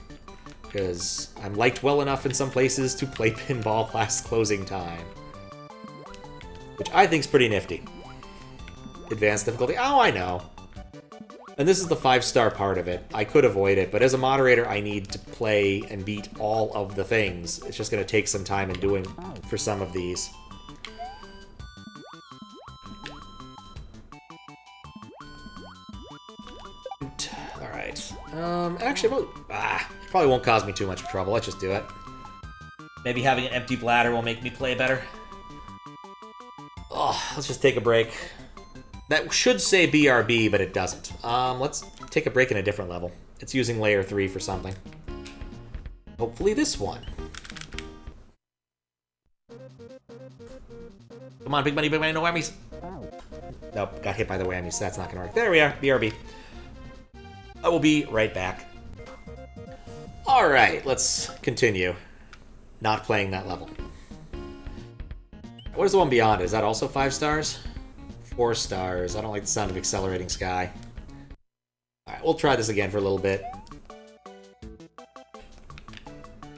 Because I'm liked well enough in some places to play pinball past closing time. Which I think's pretty nifty. Advanced difficulty? Oh, I know. And this is the 5-star part of it. I could avoid it, but as a moderator, I need to play and beat all of the things. It's just going to take some time in doing for some of these. Alright. Actually, probably won't cause me too much trouble. Let's just do it. Maybe having an empty bladder will make me play better. Oh, let's just take a break. That should say BRB, but it doesn't. Let's take a break in a different level. It's using layer 3 for something. Hopefully this one. Come on, big money, no whammies. Nope, got hit by the whammies, so that's not gonna work. There we are, BRB. I will be right back. Alright, let's continue. Not playing that level. What is the one beyond? Is that also 5 stars? 4 stars. I don't like the sound of accelerating sky. Alright, we'll try this again for a little bit.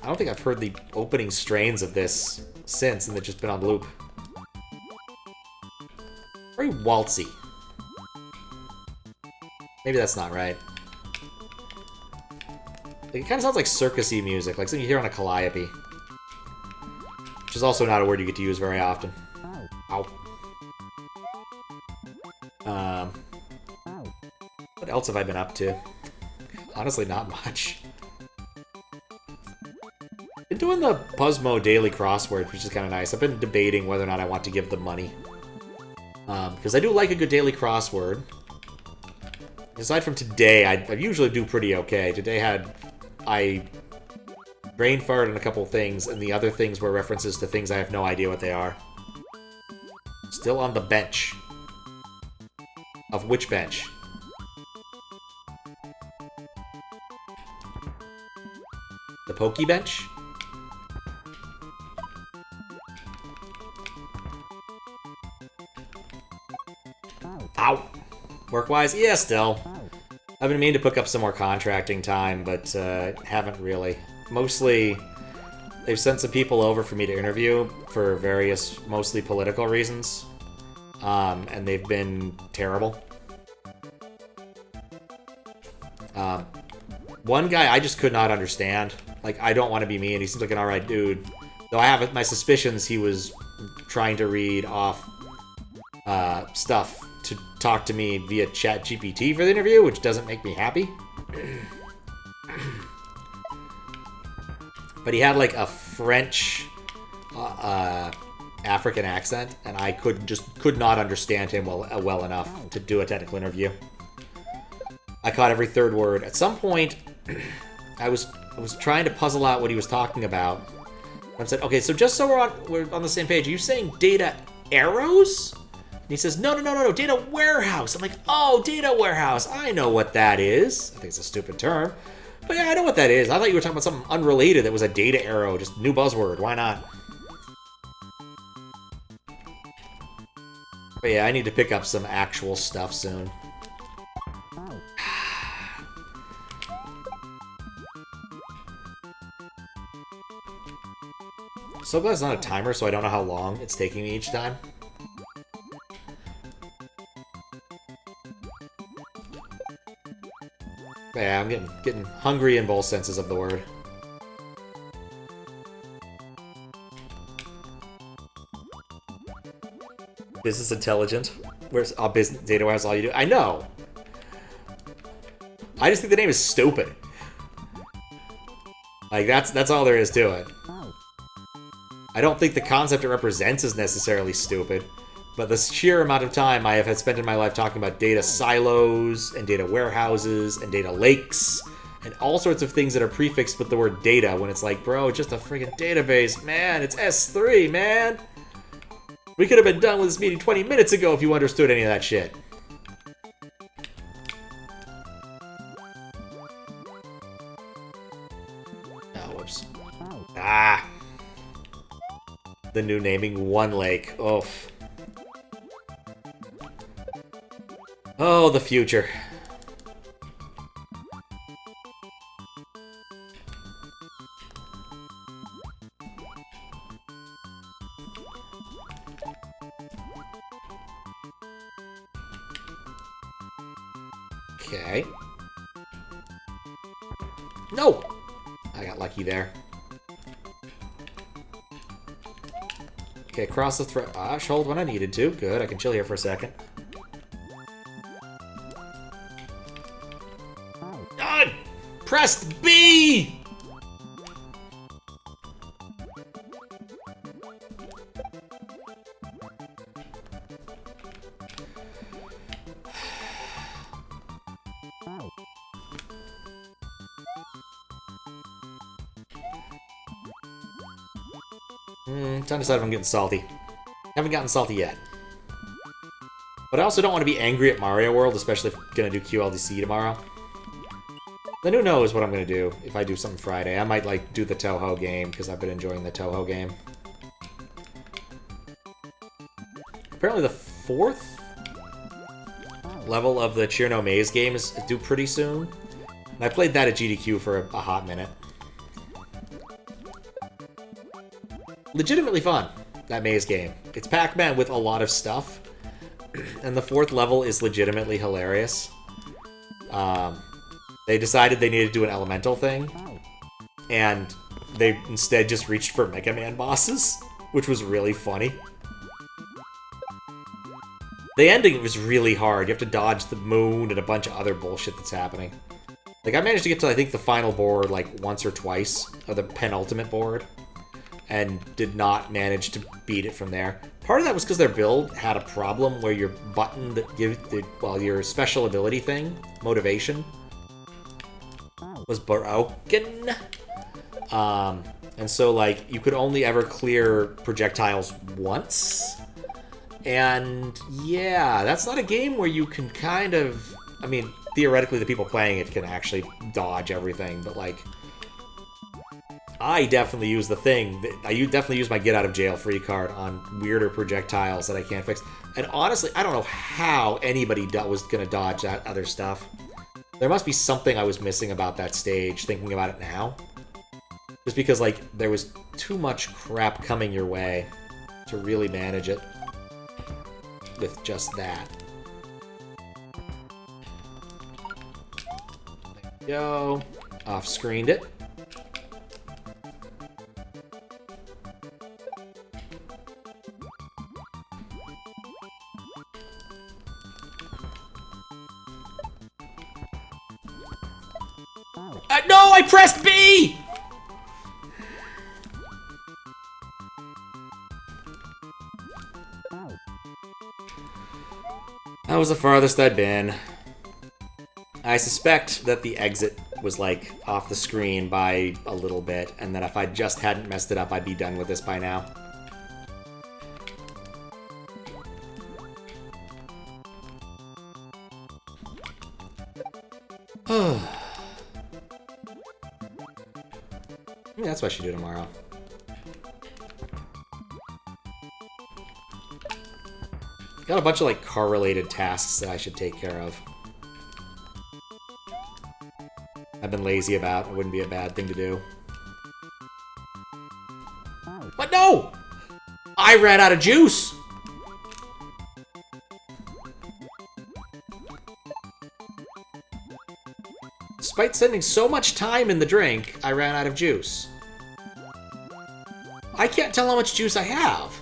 I don't think I've heard the opening strains of this since, and they've just been on loop. Very waltzy. Maybe that's not right. It kind of sounds like circus-y music, like something you hear on a calliope. Which is also not a word you get to use very often. Ow. What else have I been up to? Honestly, not much. Been doing the Puzzmo daily crossword, which is kind of nice. I've been debating whether or not I want to give them money. Because I do like a good daily crossword. Aside from today, I usually do pretty okay. Today I brain farted on a couple things, and the other things were references to things I have no idea what they are. Still on the bench. Of which bench? The Pokey bench? Ow! Work-wise? Yeah, still. I've been meaning to pick up some more contracting time, but haven't really. Mostly, they've sent some people over for me to interview for various, mostly political reasons. And they've been terrible. One guy I just could not understand. Like, I don't want to be mean. He seems like an alright dude. Though I have my suspicions he was trying to read off stuff to talk to me via ChatGPT for the interview, which doesn't make me happy. But he had like a French African accent, and I could not understand him well enough to do a technical interview. I caught every third word. At some point, I was trying to puzzle out what he was talking about. I said, okay, so just so we're on the same page, are you saying data arrows? And he says, no, data warehouse. I'm like, oh, data warehouse. I know what that is. I think it's a stupid term. But yeah, I know what that is. I thought you were talking about something unrelated that was a data arrow. Just new buzzword. Why not? But yeah, I need to pick up some actual stuff soon. So glad it's not a timer, so I don't know how long it's taking me each time. Yeah, I'm getting hungry in both senses of the word. Business intelligent. Where's business data warehouse? All you do? I know. I just think the name is stupid. Like that's all there is to it. I don't think the concept it represents is necessarily stupid, but the sheer amount of time I have had spent in my life talking about data silos and data warehouses and data lakes and all sorts of things that are prefixed with the word data when it's like, bro, it's just a friggin' database, man. It's S3, man. We could have been done with this meeting 20 minutes ago if you understood any of that shit. Oh, whoops. Ah. The new naming one lake. Oof. Oh, the future. Okay. No! I got lucky there. Okay, cross the threat. Hold when I needed to. Good, I can chill here for a second. Pressed B! Trying to decide if I'm getting salty. Haven't gotten salty yet. But I also don't want to be angry at Mario World, especially if I'm going to do QLDC tomorrow. Then who knows what I'm going to do if I do something Friday. I might, like, do the Toho game, because I've been enjoying the Toho game. Apparently the 4th level of the Cheerno Maze game is due pretty soon. And I played that at GDQ for a hot minute. Legitimately fun, that maze game. It's Pac-Man with a lot of stuff. And the 4th level is legitimately hilarious. They decided they needed to do an elemental thing. And they instead just reached for Mega Man bosses, which was really funny. The ending was really hard. You have to dodge the moon and a bunch of other bullshit that's happening. Like, I managed to get to, I think, the final board, like, once or twice, or the penultimate board, and did not manage to beat it from there. Part of that was because their build had a problem where your button that gives, well, your special ability thing, motivation, was broken. And so, like, you could only ever clear projectiles once. And, yeah, that's not a game where you can kind of... I mean, theoretically, the people playing it can actually dodge everything, but, like... I definitely use the thing. I definitely use my get-out-of-jail-free card on weirder projectiles that I can't fix. And honestly, I don't know how anybody was going to dodge that other stuff. There must be something I was missing about that stage, thinking about it now. Just because, like, there was too much crap coming your way to really manage it with just that. There we go. Off-screened it. No, I pressed B! That was the farthest I'd been. I suspect that the exit was, like, off the screen by a little bit, and that if I just hadn't messed it up, I'd be done with this by now. Maybe that's what I should do tomorrow. Got a bunch of, like, car-related tasks that I should take care of. I've been lazy about. It wouldn't be a bad thing to do. But no! I ran out of juice! Despite spending so much time in the drink, I ran out of juice. I can't tell how much juice I have.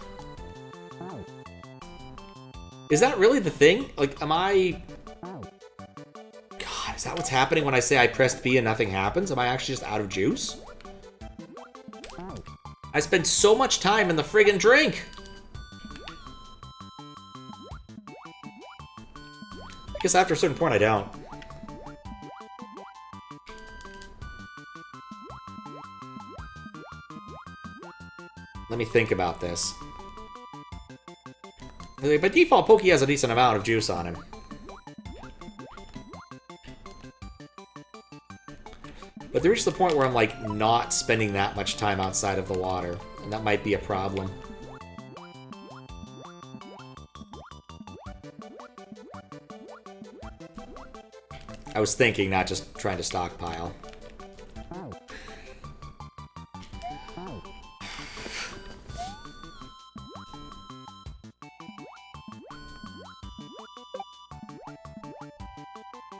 Is that really the thing? Like, am I... God, is that what's happening when I say I pressed B and nothing happens? Am I actually just out of juice? I spend so much time in the friggin' drink! I guess after a certain point I don't. Let me think about this. By default, Pokey has a decent amount of juice on him. But there reaches the point where I'm, like, not spending that much time outside of the water. And that might be a problem. I was thinking, not just trying to stockpile.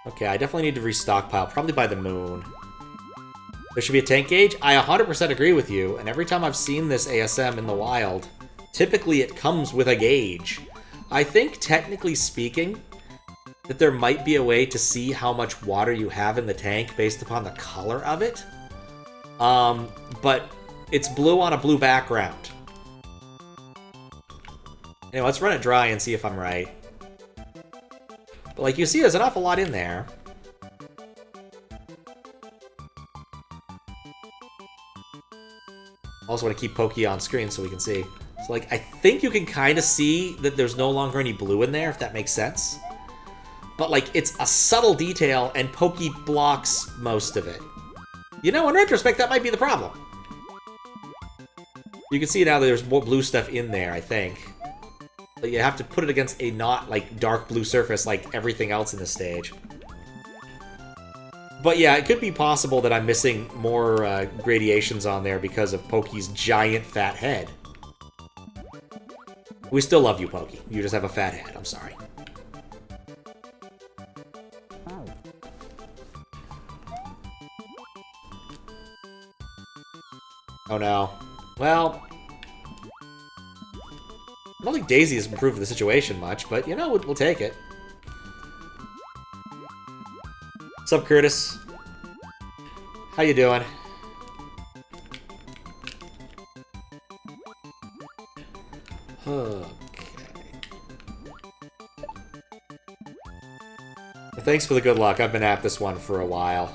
Okay, I definitely need to restockpile, probably by the moon. There should be a tank gauge? I 100% agree with you, and every time I've seen this ASM in the wild, typically it comes with a gauge. I think, technically speaking, that there might be a way to see how much water you have in the tank based upon the color of it. But it's blue on a blue background. Anyway, let's run it dry and see if I'm right. But like you see, there's an awful lot in there. Also want to keep Pokey on screen so we can see. So, like, I think you can kind of see that there's no longer any blue in there, if that makes sense. But, like, it's a subtle detail, and Pokey blocks most of it. You know, in retrospect, that might be the problem. You can see now that there's more blue stuff in there, I think. But you have to put it against a not, like, dark blue surface like everything else in this stage. But yeah, it could be possible that I'm missing more gradations on there because of Pokey's giant fat head. We still love you, Pokey. You just have a fat head. I'm sorry. Oh no. Well, I don't think Daisy has improved the situation much, but you know, we'll take it. What's up, Curtis? How you doing? Okay. Thanks for the good luck. I've been at this one for a while.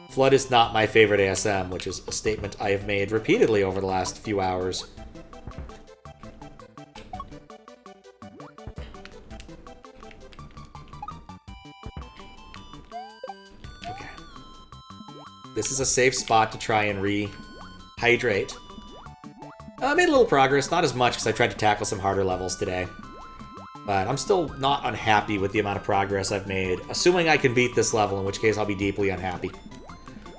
Flood is not my favorite ASM, which is a statement I have made repeatedly over the last few hours. Okay. This is a safe spot to try and rehydrate. I made a little progress, not as much because I tried to tackle some harder levels today. But I'm still not unhappy with the amount of progress I've made, assuming I can beat this level, in which case I'll be deeply unhappy.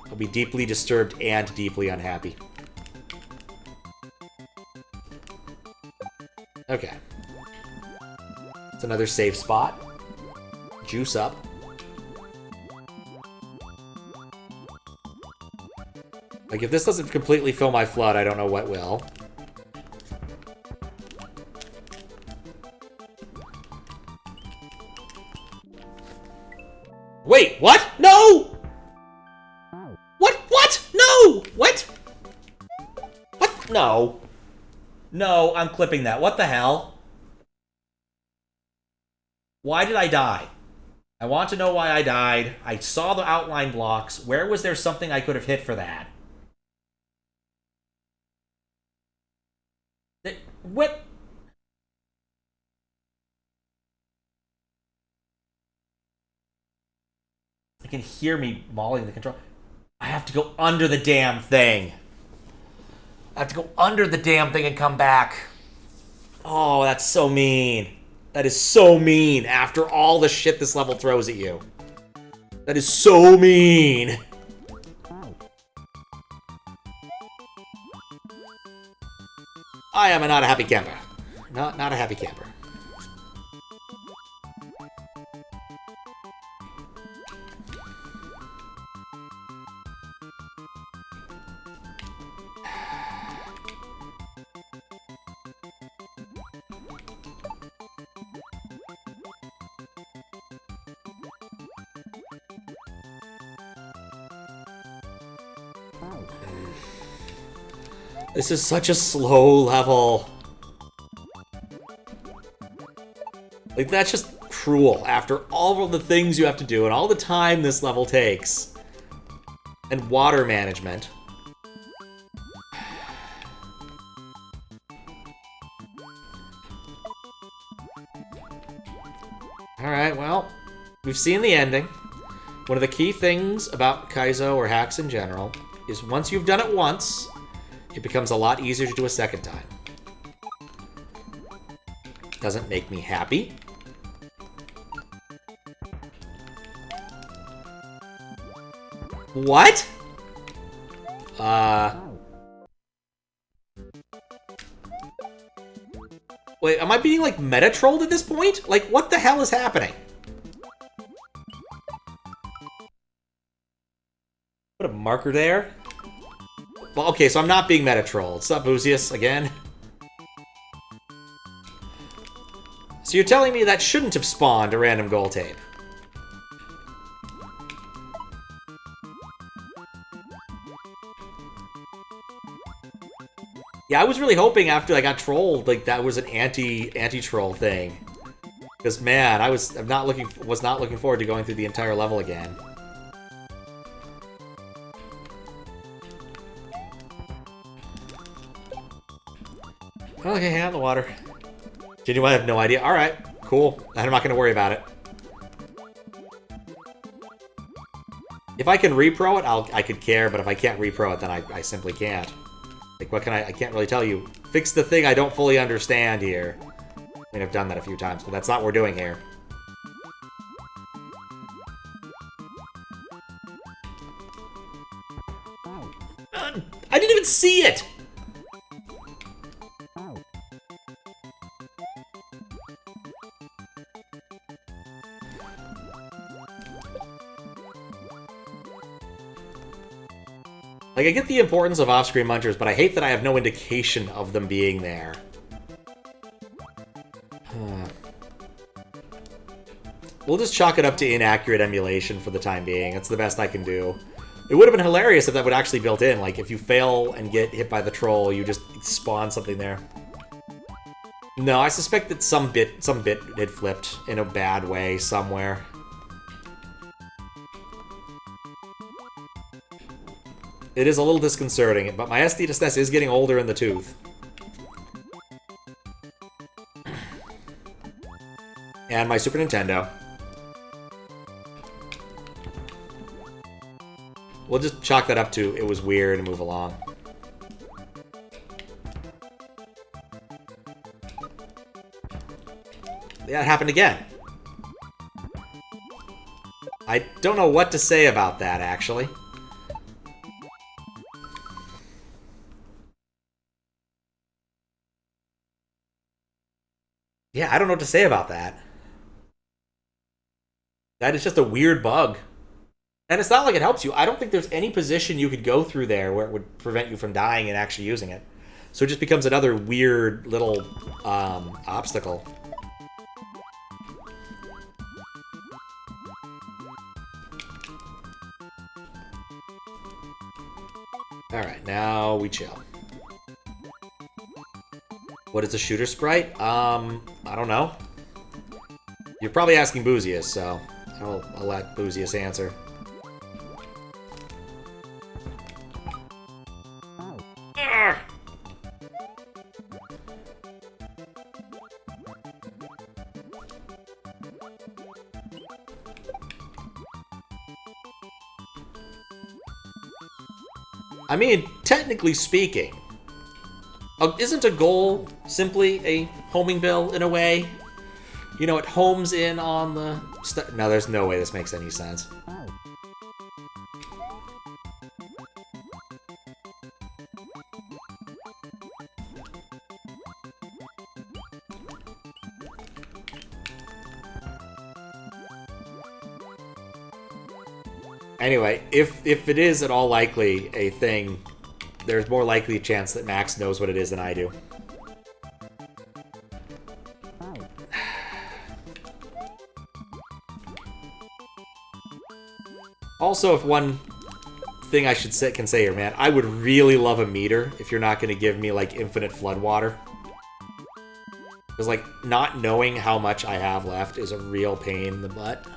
I'll be deeply disturbed and deeply unhappy. Okay. It's another safe spot. Juice up. Like, if this doesn't completely fill my flood, I don't know what will. Wait, what? No! What? No! What? What? No. No, I'm clipping that. What the hell? Why did I die? I want to know why I died. I saw the outline blocks. Where was there something I could have hit for that? What? I can hear me mauling the control. I have to go under the damn thing. I have to go under the damn thing and come back. Oh, that's so mean. That is so mean after all the shit this level throws at you. That is so mean. I am not a happy camper. Not a happy camper. This is such a slow level. Like, that's just cruel after all of the things you have to do and all the time this level takes. And water management. Alright, well, we've seen the ending. One of the key things about Kaizo or hacks in general is once you've done it once, it becomes a lot easier to do a second time. Doesn't make me happy. What? Wait, am I being, like, meta-trolled at this point? Like, what the hell is happening? Put a marker there. Well, okay, so I'm not being meta-trolled. What's up, Boosius, again? So you're telling me that shouldn't have spawned a random goal tape? Yeah, I was really hoping after I got trolled, like, that was an anti-troll thing. Because, man, I was not looking forward to going through the entire level again. Okay, hang out in the water. Genuine, I have no idea. Alright, cool. I'm not going to worry about it. If I can repro it, I could care, but if I can't repro it, then I simply can't. Like, what can I can't really tell you. Fix the thing I don't fully understand here. I mean, I've done that a few times, but that's not what we're doing here. I didn't even see it! Like, I get the importance of off-screen munchers, but I hate that I have no indication of them being there. We'll just chalk it up to inaccurate emulation for the time being. That's the best I can do. It would have been hilarious if that would actually built in. Like, if you fail and get hit by the troll, you just spawn something there. No, I suspect that some bit had flipped in a bad way somewhere. It is a little disconcerting, but my SD to SNES is getting older in the tooth. And my Super Nintendo. We'll just chalk that up to it was weird and move along. Yeah, it happened again. I don't know what to say about that, actually. Yeah, I don't know what to say about that. That is just a weird bug. And it's not like it helps you. I don't think there's any position you could go through there where it would prevent you from dying and actually using it. So it just becomes another weird little obstacle. Alright, now we chill. What is a shooter sprite? I don't know. You're probably asking Boosius, so I'll let Boosius answer. I mean, technically speaking, isn't a goal simply a homing bill in a way? You know, it homes in on the... No, there's no way this makes any sense. Anyway, if it is at all likely a thing, there's more likely a chance that Max knows what it is than I do. Also, if one thing I can say here, man, I would really love a meter if you're not going to give me, like, infinite flood water. Because, like, not knowing how much I have left is a real pain in the butt.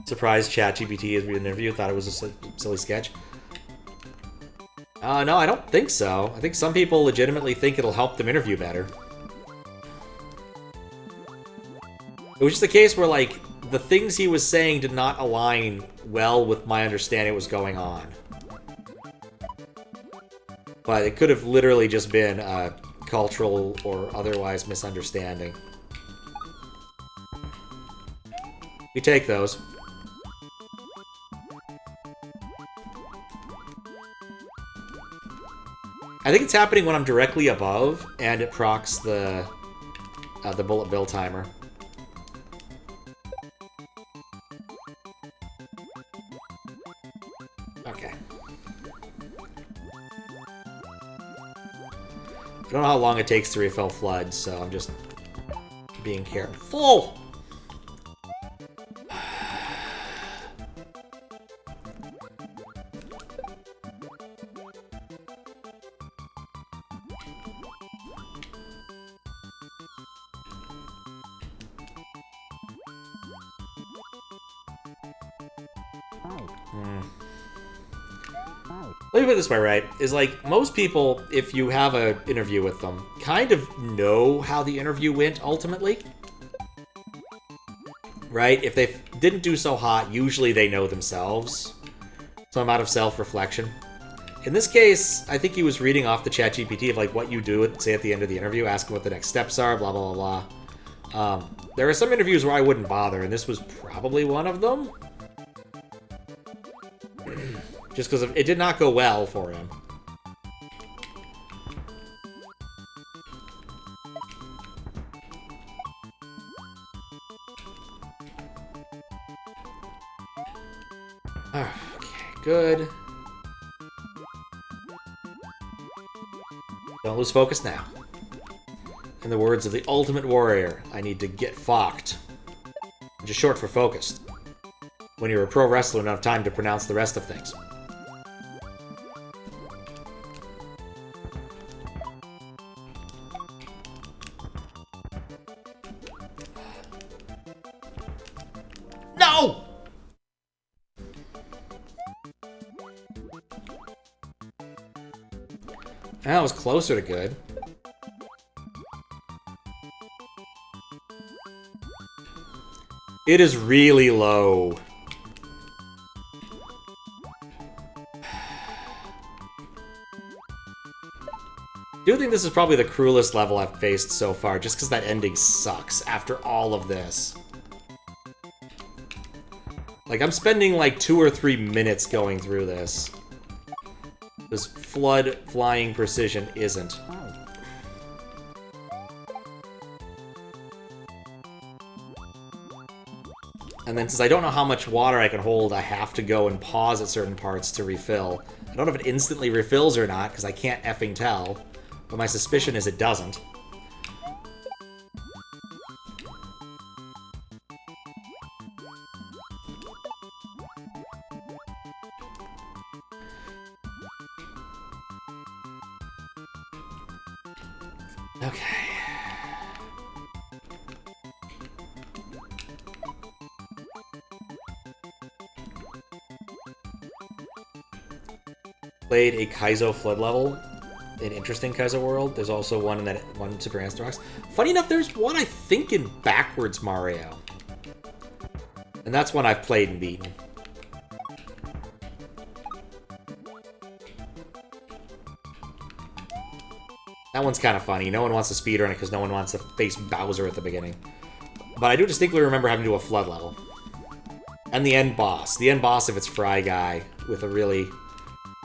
Surprised ChatGPT is reading an interview, thought it was a silly sketch. No, I don't think so. I think some people legitimately think it'll help them interview better. It was just a case where, like, the things he was saying did not align well with my understanding what was going on. But it could have literally just been a cultural or otherwise misunderstanding. We take those. I think it's happening when I'm directly above, and it procs the bullet bill timer. Okay. I don't know how long it takes to refill flood, so I'm just being careful. Let me put it this way, right? Is like, most people, if you have an interview with them, kind of know how the interview went ultimately. Right? If they didn't do so hot, usually they know themselves. Some amount of self-reflection. In this case, I think he was reading off the ChatGPT of like what you do, say at the end of the interview, ask him what the next steps are, blah, blah, blah, blah. There are some interviews where I wouldn't bother, and this was probably one of them. Just because it did not go well for him. Okay, good. Don't lose focus now. In the words of the Ultimate Warrior, I need to get fucked. Which is short for focused. When you're a pro wrestler, enough time to pronounce the rest of things. No! That was closer to good. It is really low. I do think this is probably the cruelest level I've faced so far, just because that ending sucks after all of this. Like, I'm spending like 2 or 3 minutes going through this. This flood flying precision isn't. And then since I don't know how much water I can hold, I have to go and pause at certain parts to refill. I don't know if it instantly refills or not, because I can't effing tell. But my suspicion is it doesn't. Okay. Played a Kaizo flood level. An interesting Kaizo world. There's also one in that one Super Answer Rocks. Funny enough, there's one I think in Backwards Mario. And that's one I've played and beaten. That one's kind of funny. No one wants to speedrun it because no one wants to face Bowser at the beginning. But I do distinctly remember having to do a flood level. And the end boss. The end boss if it's Fry Guy with a really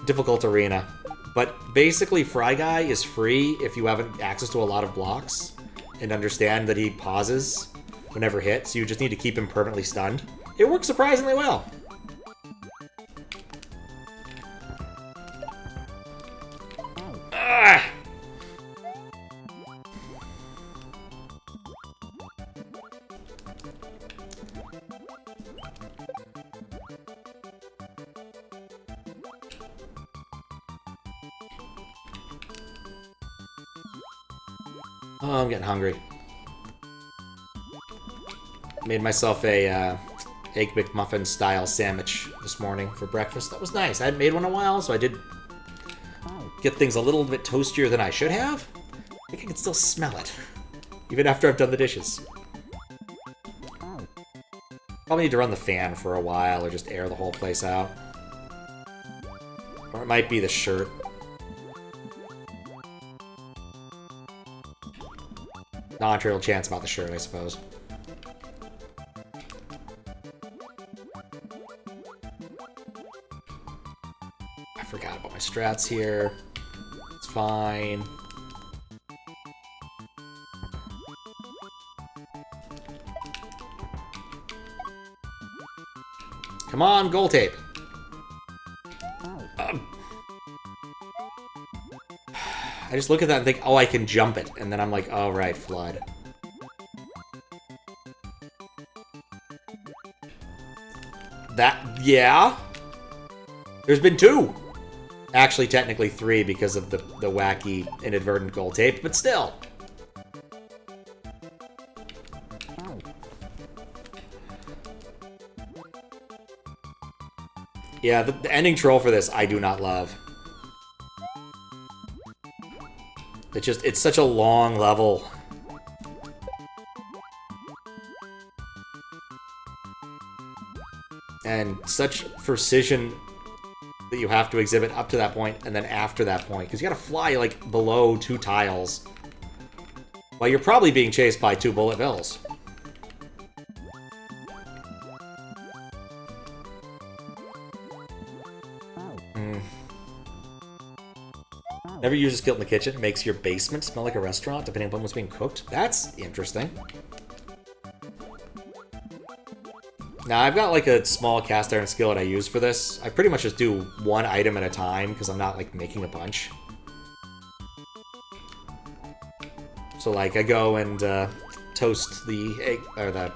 difficult arena. But basically, Fry Guy is free if you have access to a lot of blocks and understand that he pauses whenever hit, so you just need to keep him permanently stunned. It works surprisingly well. Ah! Oh, I'm getting hungry. Made myself a Egg McMuffin style sandwich this morning for breakfast. That was nice. I hadn't made one in a while, so I did get things a little bit toastier than I should have. I think I can still smell it, even after I've done the dishes. Probably need to run the fan for a while or just air the whole place out. Or it might be the shirt. Non-trivial chance about the shirt, I suppose. I forgot about my strats here. It's fine. Come on, goal tape. I just look at that and think, oh, I can jump it. And then I'm like, oh, right, flood. Yeah. There's been 2. Actually, technically 3 because of the wacky inadvertent goal tape, but still. Yeah, the ending troll for this, I do not love. It's such a long level. And such precision that you have to exhibit up to that point and then after that point. Because you gotta fly, like, below 2 tiles. While you're probably being chased by 2 bullet bills. Never use a skillet in the kitchen. It makes your basement smell like a restaurant, depending upon what's being cooked. That's interesting. Now, I've got, like, a small cast iron skillet I use for this. I pretty much just do 1 item at a time, because I'm not, like, making a bunch. So, like, I go and toast the egg, or the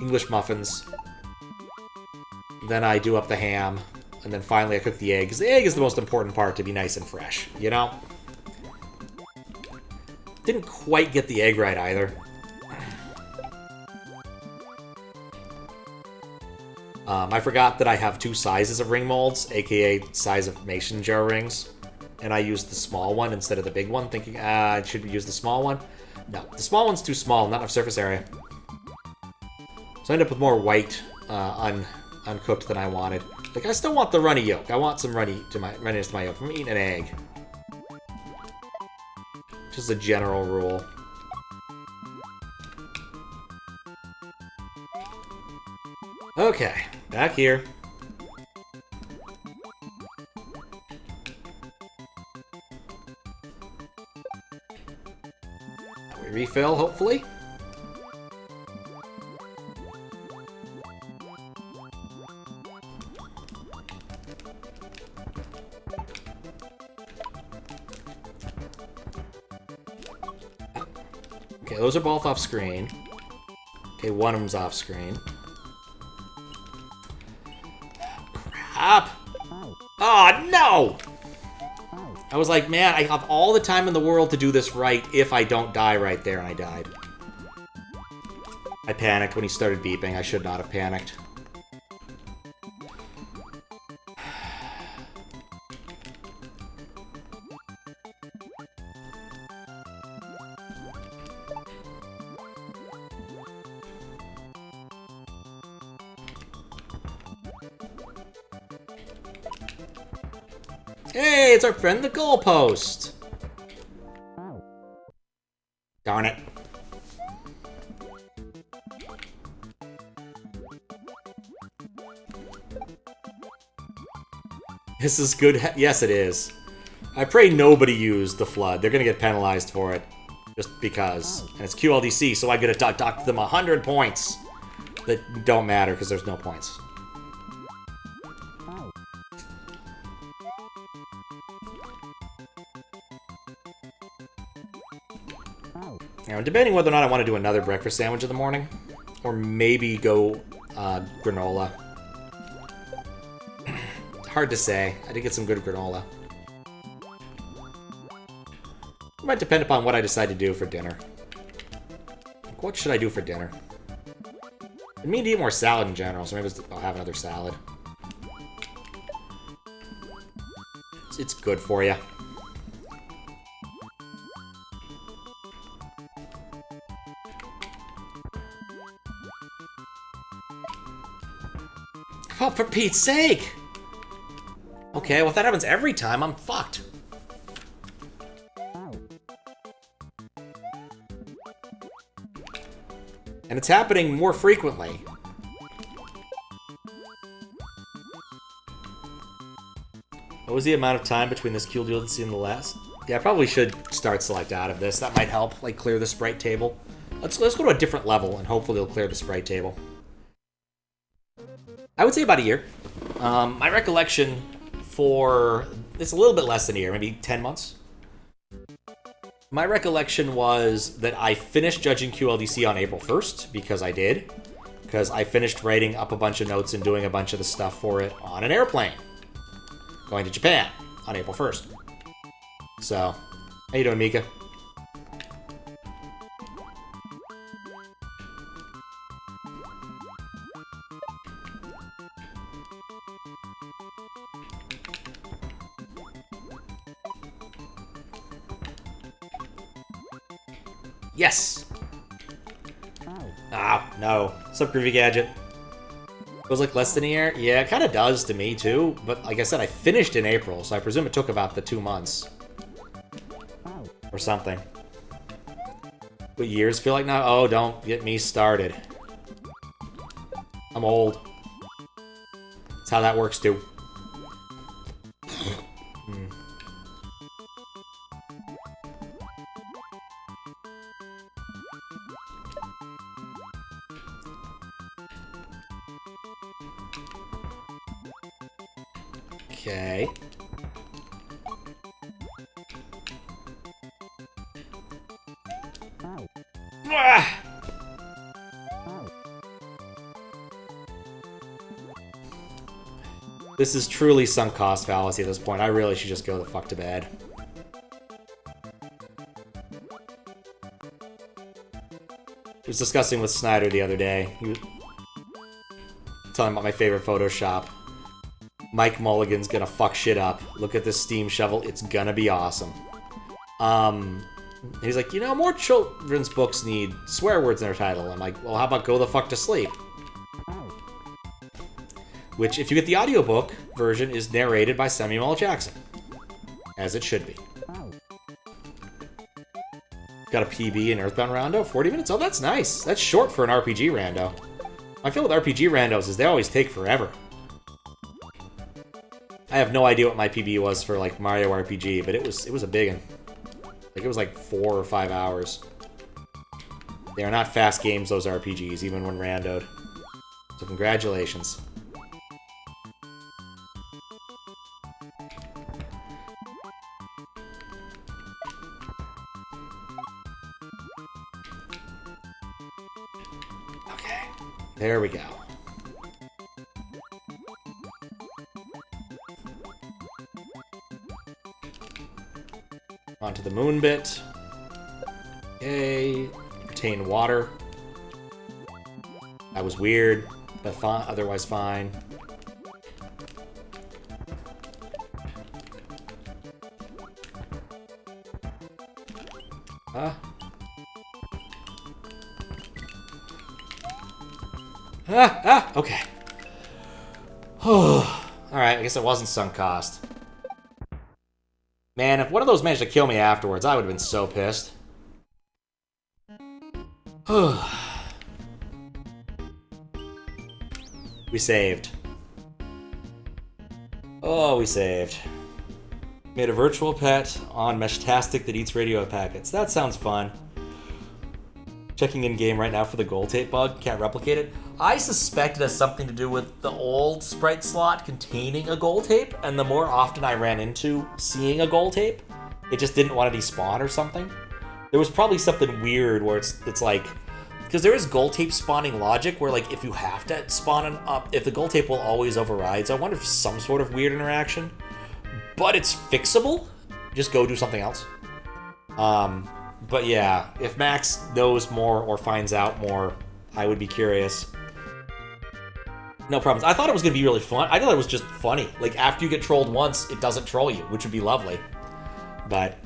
English muffins. Then I do up the ham. And then finally I cook the egg, because the egg is the most important part to be nice and fresh, you know? Didn't quite get the egg right either. I forgot that I have 2 sizes of ring molds, aka size of mason jar rings. And I used the small one instead of the big one, thinking, I should use the small one. No, the small one's too small, not enough surface area. So I ended up with more white uncooked than I wanted. Like, I still want the runny yolk. I want some runniness to my yolk. I'm eating an egg. Just a general rule. Okay, back here. We refill, hopefully. Okay, those are both off screen. Okay, one of them's off screen. Crap! Oh, no! I was like, man, I have all the time in the world to do this right if I don't die right there, and I died. I panicked when he started beeping. I should not have panicked. Hey, it's our friend the goalpost! Darn it. This is good. Yes, it is. I pray nobody used the flood. They're gonna get penalized for it. Just because. And it's QLDC, so I gotta dock them 100 points. That don't matter, because there's no points. Now, I'm debating whether or not I want to do another breakfast sandwich in the morning. Or maybe go granola. Hard to say. I did get some good granola. It might depend upon what I decide to do for dinner. Like, what should I do for dinner? I mean to eat more salad in general, so maybe I'll have another salad. It's good for you. Oh, for Pete's sake! Okay, well if that happens every time, I'm fucked. And it's happening more frequently. What was the amount of time between this QLDC and the last? Yeah, I probably should start select out of this. That might help, like, clear the sprite table. Let's go to a different level, and hopefully it'll clear the sprite table. I would say about a year. My recollection for... It's a little bit less than a year, maybe 10 months. My recollection was that I finished judging QLDC on April 1st, because I did. Because I finished writing up a bunch of notes and doing a bunch of the stuff for it on an airplane. Going to Japan on April 1st. So, how you doing, Mika? Yes! Ah, no. What's up, Groovy Gadget? Feels like less than a year? Yeah, it kind of does to me, too. But like I said, I finished in April, so I presume it took about the 2 months. Or something. What years feel like now? Oh, don't get me started. I'm old. That's how that works, too. Okay. Ah! This is truly sunk cost fallacy at this point. I really should just go the fuck to bed. I was discussing with Snyder the other day. He was telling about my favorite Photoshop. Mike Mulligan's gonna fuck shit up. Look at this steam shovel. It's gonna be awesome. He's like, you know, more children's books need swear words in their title. I'm like, well, how about Go the Fuck to Sleep? Which, if you get the audiobook version, is narrated by Samuel L. Jackson. As it should be. Got a PB in Earthbound Rando, 40 minutes? Oh, that's nice. That's short for an RPG rando. My feel with RPG randos is they always take forever. I have no idea what my PB was for, like, Mario RPG, but it was a big one. Like, it was like 4 or 5 hours. They are not fast games, those RPGs, even when randoed. So congratulations. Okay, there we go. Onto the moon bit. Okay. Retain water. That was weird, but fine, otherwise fine. Okay. Alright, I guess it wasn't sunk cost. Man, if one of those managed to kill me afterwards, I would have been so pissed. We saved. Oh, we saved. Made a virtual pet on Meshtastic that eats radio packets. That sounds fun. Checking in game right now for the gold tape bug. Can't replicate it. I suspect it has something to do with the old sprite slot containing a gold tape, and the more often I ran into seeing a gold tape, it just didn't want to despawn or something. There was probably something weird where it's like, because there is gold tape spawning logic where, like, if you have to spawn an up, if the gold tape will always override. So I wonder if some sort of weird interaction, but it's fixable. Just go do something else. But yeah, if Max knows more or finds out more, I would be curious. No problems. I thought it was going to be really fun. I thought it was just funny. Like, after you get trolled once, it doesn't troll you, which would be lovely. But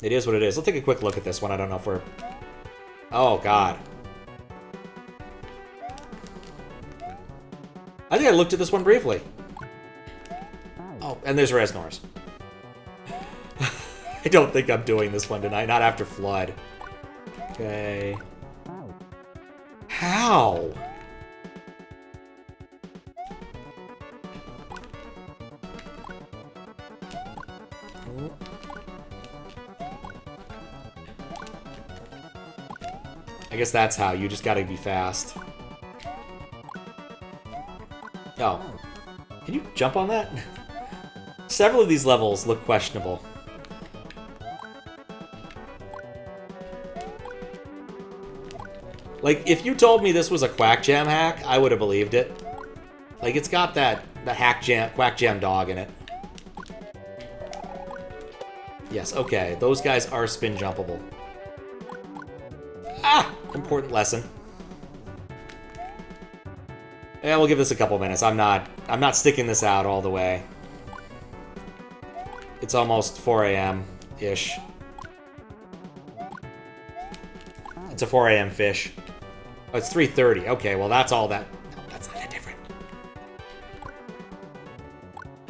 it is what it is. Let's take a quick look at this one. I don't know if we're... Oh, God. I think I looked at this one briefly. Oh, and there's Resnor's. I don't think I'm doing this one tonight. Not after Flood. Okay. How? I guess that's how. You just gotta be fast. Oh. Can you jump on that? Several of these levels look questionable. Like, if you told me this was a Quack Jam hack, I would have believed it. Like, it's got that Quack Jam dog in it. Yes, okay. Those guys are spin jumpable. Ah! Important lesson. Yeah, we'll give this a couple minutes. I'm not sticking this out all the way. It's almost 4 a.m.-ish. It's a 4 a.m. fish. Oh, it's 3:30. Okay, well, that's all that... No, that's not that different.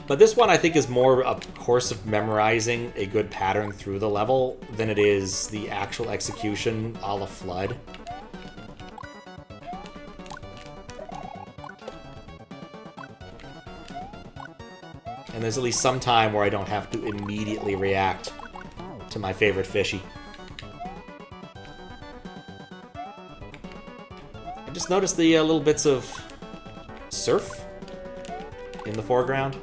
But this one, I think, is more a course of memorizing a good pattern through the level than it is the actual execution a la Flood. And there's at least some time where I don't have to immediately react to my favorite fishy. I just noticed the little bits of surf in the foreground.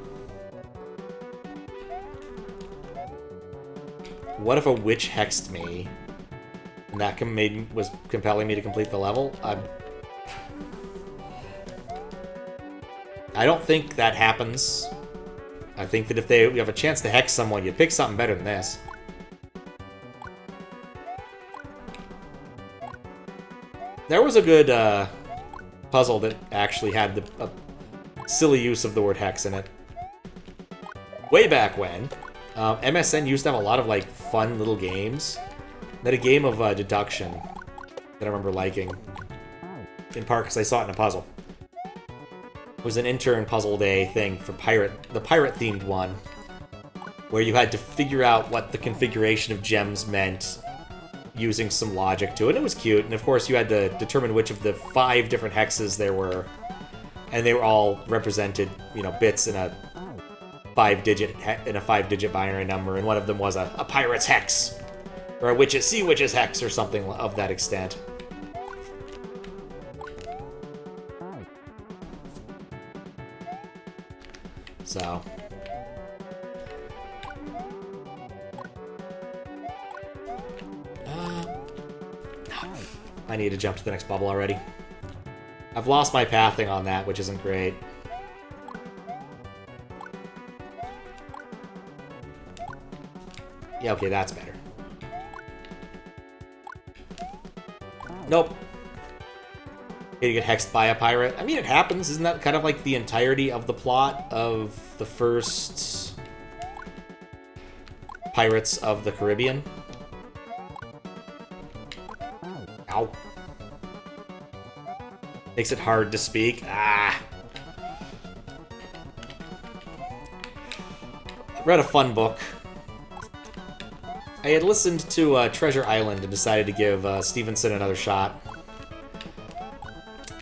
What if a witch hexed me and that was compelling me to complete the level? I don't think that happens. I think that if you have a chance to hex someone, you'd pick something better than this. There was a good puzzle that actually had the silly use of the word hex in it. Way back when, MSN used to have a lot of like fun little games. They had a game of deduction that I remember liking, in part because I saw it in a puzzle. It was an intern puzzle day thing for the pirate-themed one, where you had to figure out what the configuration of gems meant using some logic to it. It was cute, and of course you had to determine which of the 5 different hexes there were, and they were all represented, you know, bits in a 5-digit binary number, and one of them was a pirate's hex, or a sea witch's hex, or something of that extent. So, I need to jump to the next bubble already. I've lost my pathing on that, which isn't great. Yeah, okay, that's better. Nope. You get hexed by a pirate. I mean, it happens. Isn't that kind of like the entirety of the plot of the first Pirates of the Caribbean? Ow. Makes it hard to speak. Ah. I read a fun book. I had listened to Treasure Island and decided to give Stevenson another shot.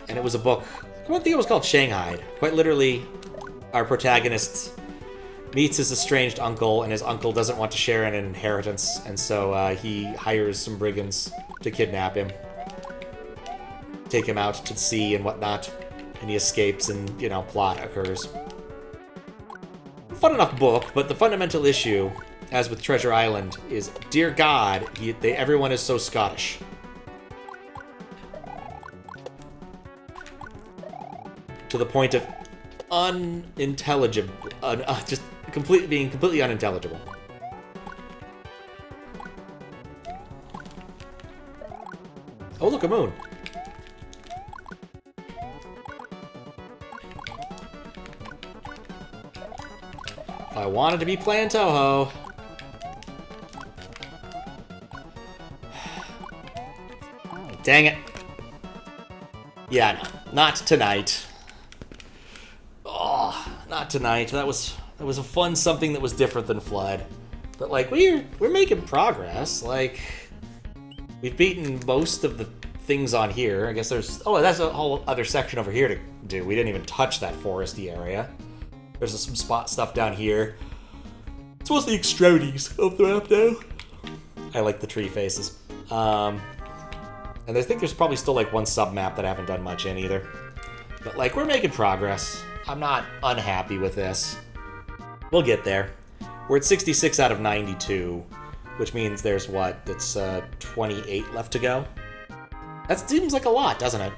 And it was a book, I think it was called Shanghai. Quite literally, our protagonist meets his estranged uncle, and his uncle doesn't want to share an inheritance, and so he hires some brigands to kidnap him, take him out to sea and whatnot, and he escapes, and, you know, plot occurs. Fun enough book, but the fundamental issue, as with Treasure Island, is, dear God, everyone is so Scottish. To the point of unintelligible, just being completely unintelligible. Oh, look, a moon. If I wanted to be playing Toho. Dang it. Yeah, no, not tonight. Not tonight. That was a fun something that was different than Flood. But like we're making progress. Like we've beaten most of the things on here. I guess there's that's a whole other section over here to do. We didn't even touch that foresty area. There's some spot stuff down here. It's mostly the extremities of the map now. I like the tree faces. And I think there's probably still like one sub map that I haven't done much in either. But like we're making progress. I'm not unhappy with this. We'll get there. We're at 66 out of 92, which means there's what? It's 28 left to go. That seems like a lot, doesn't it?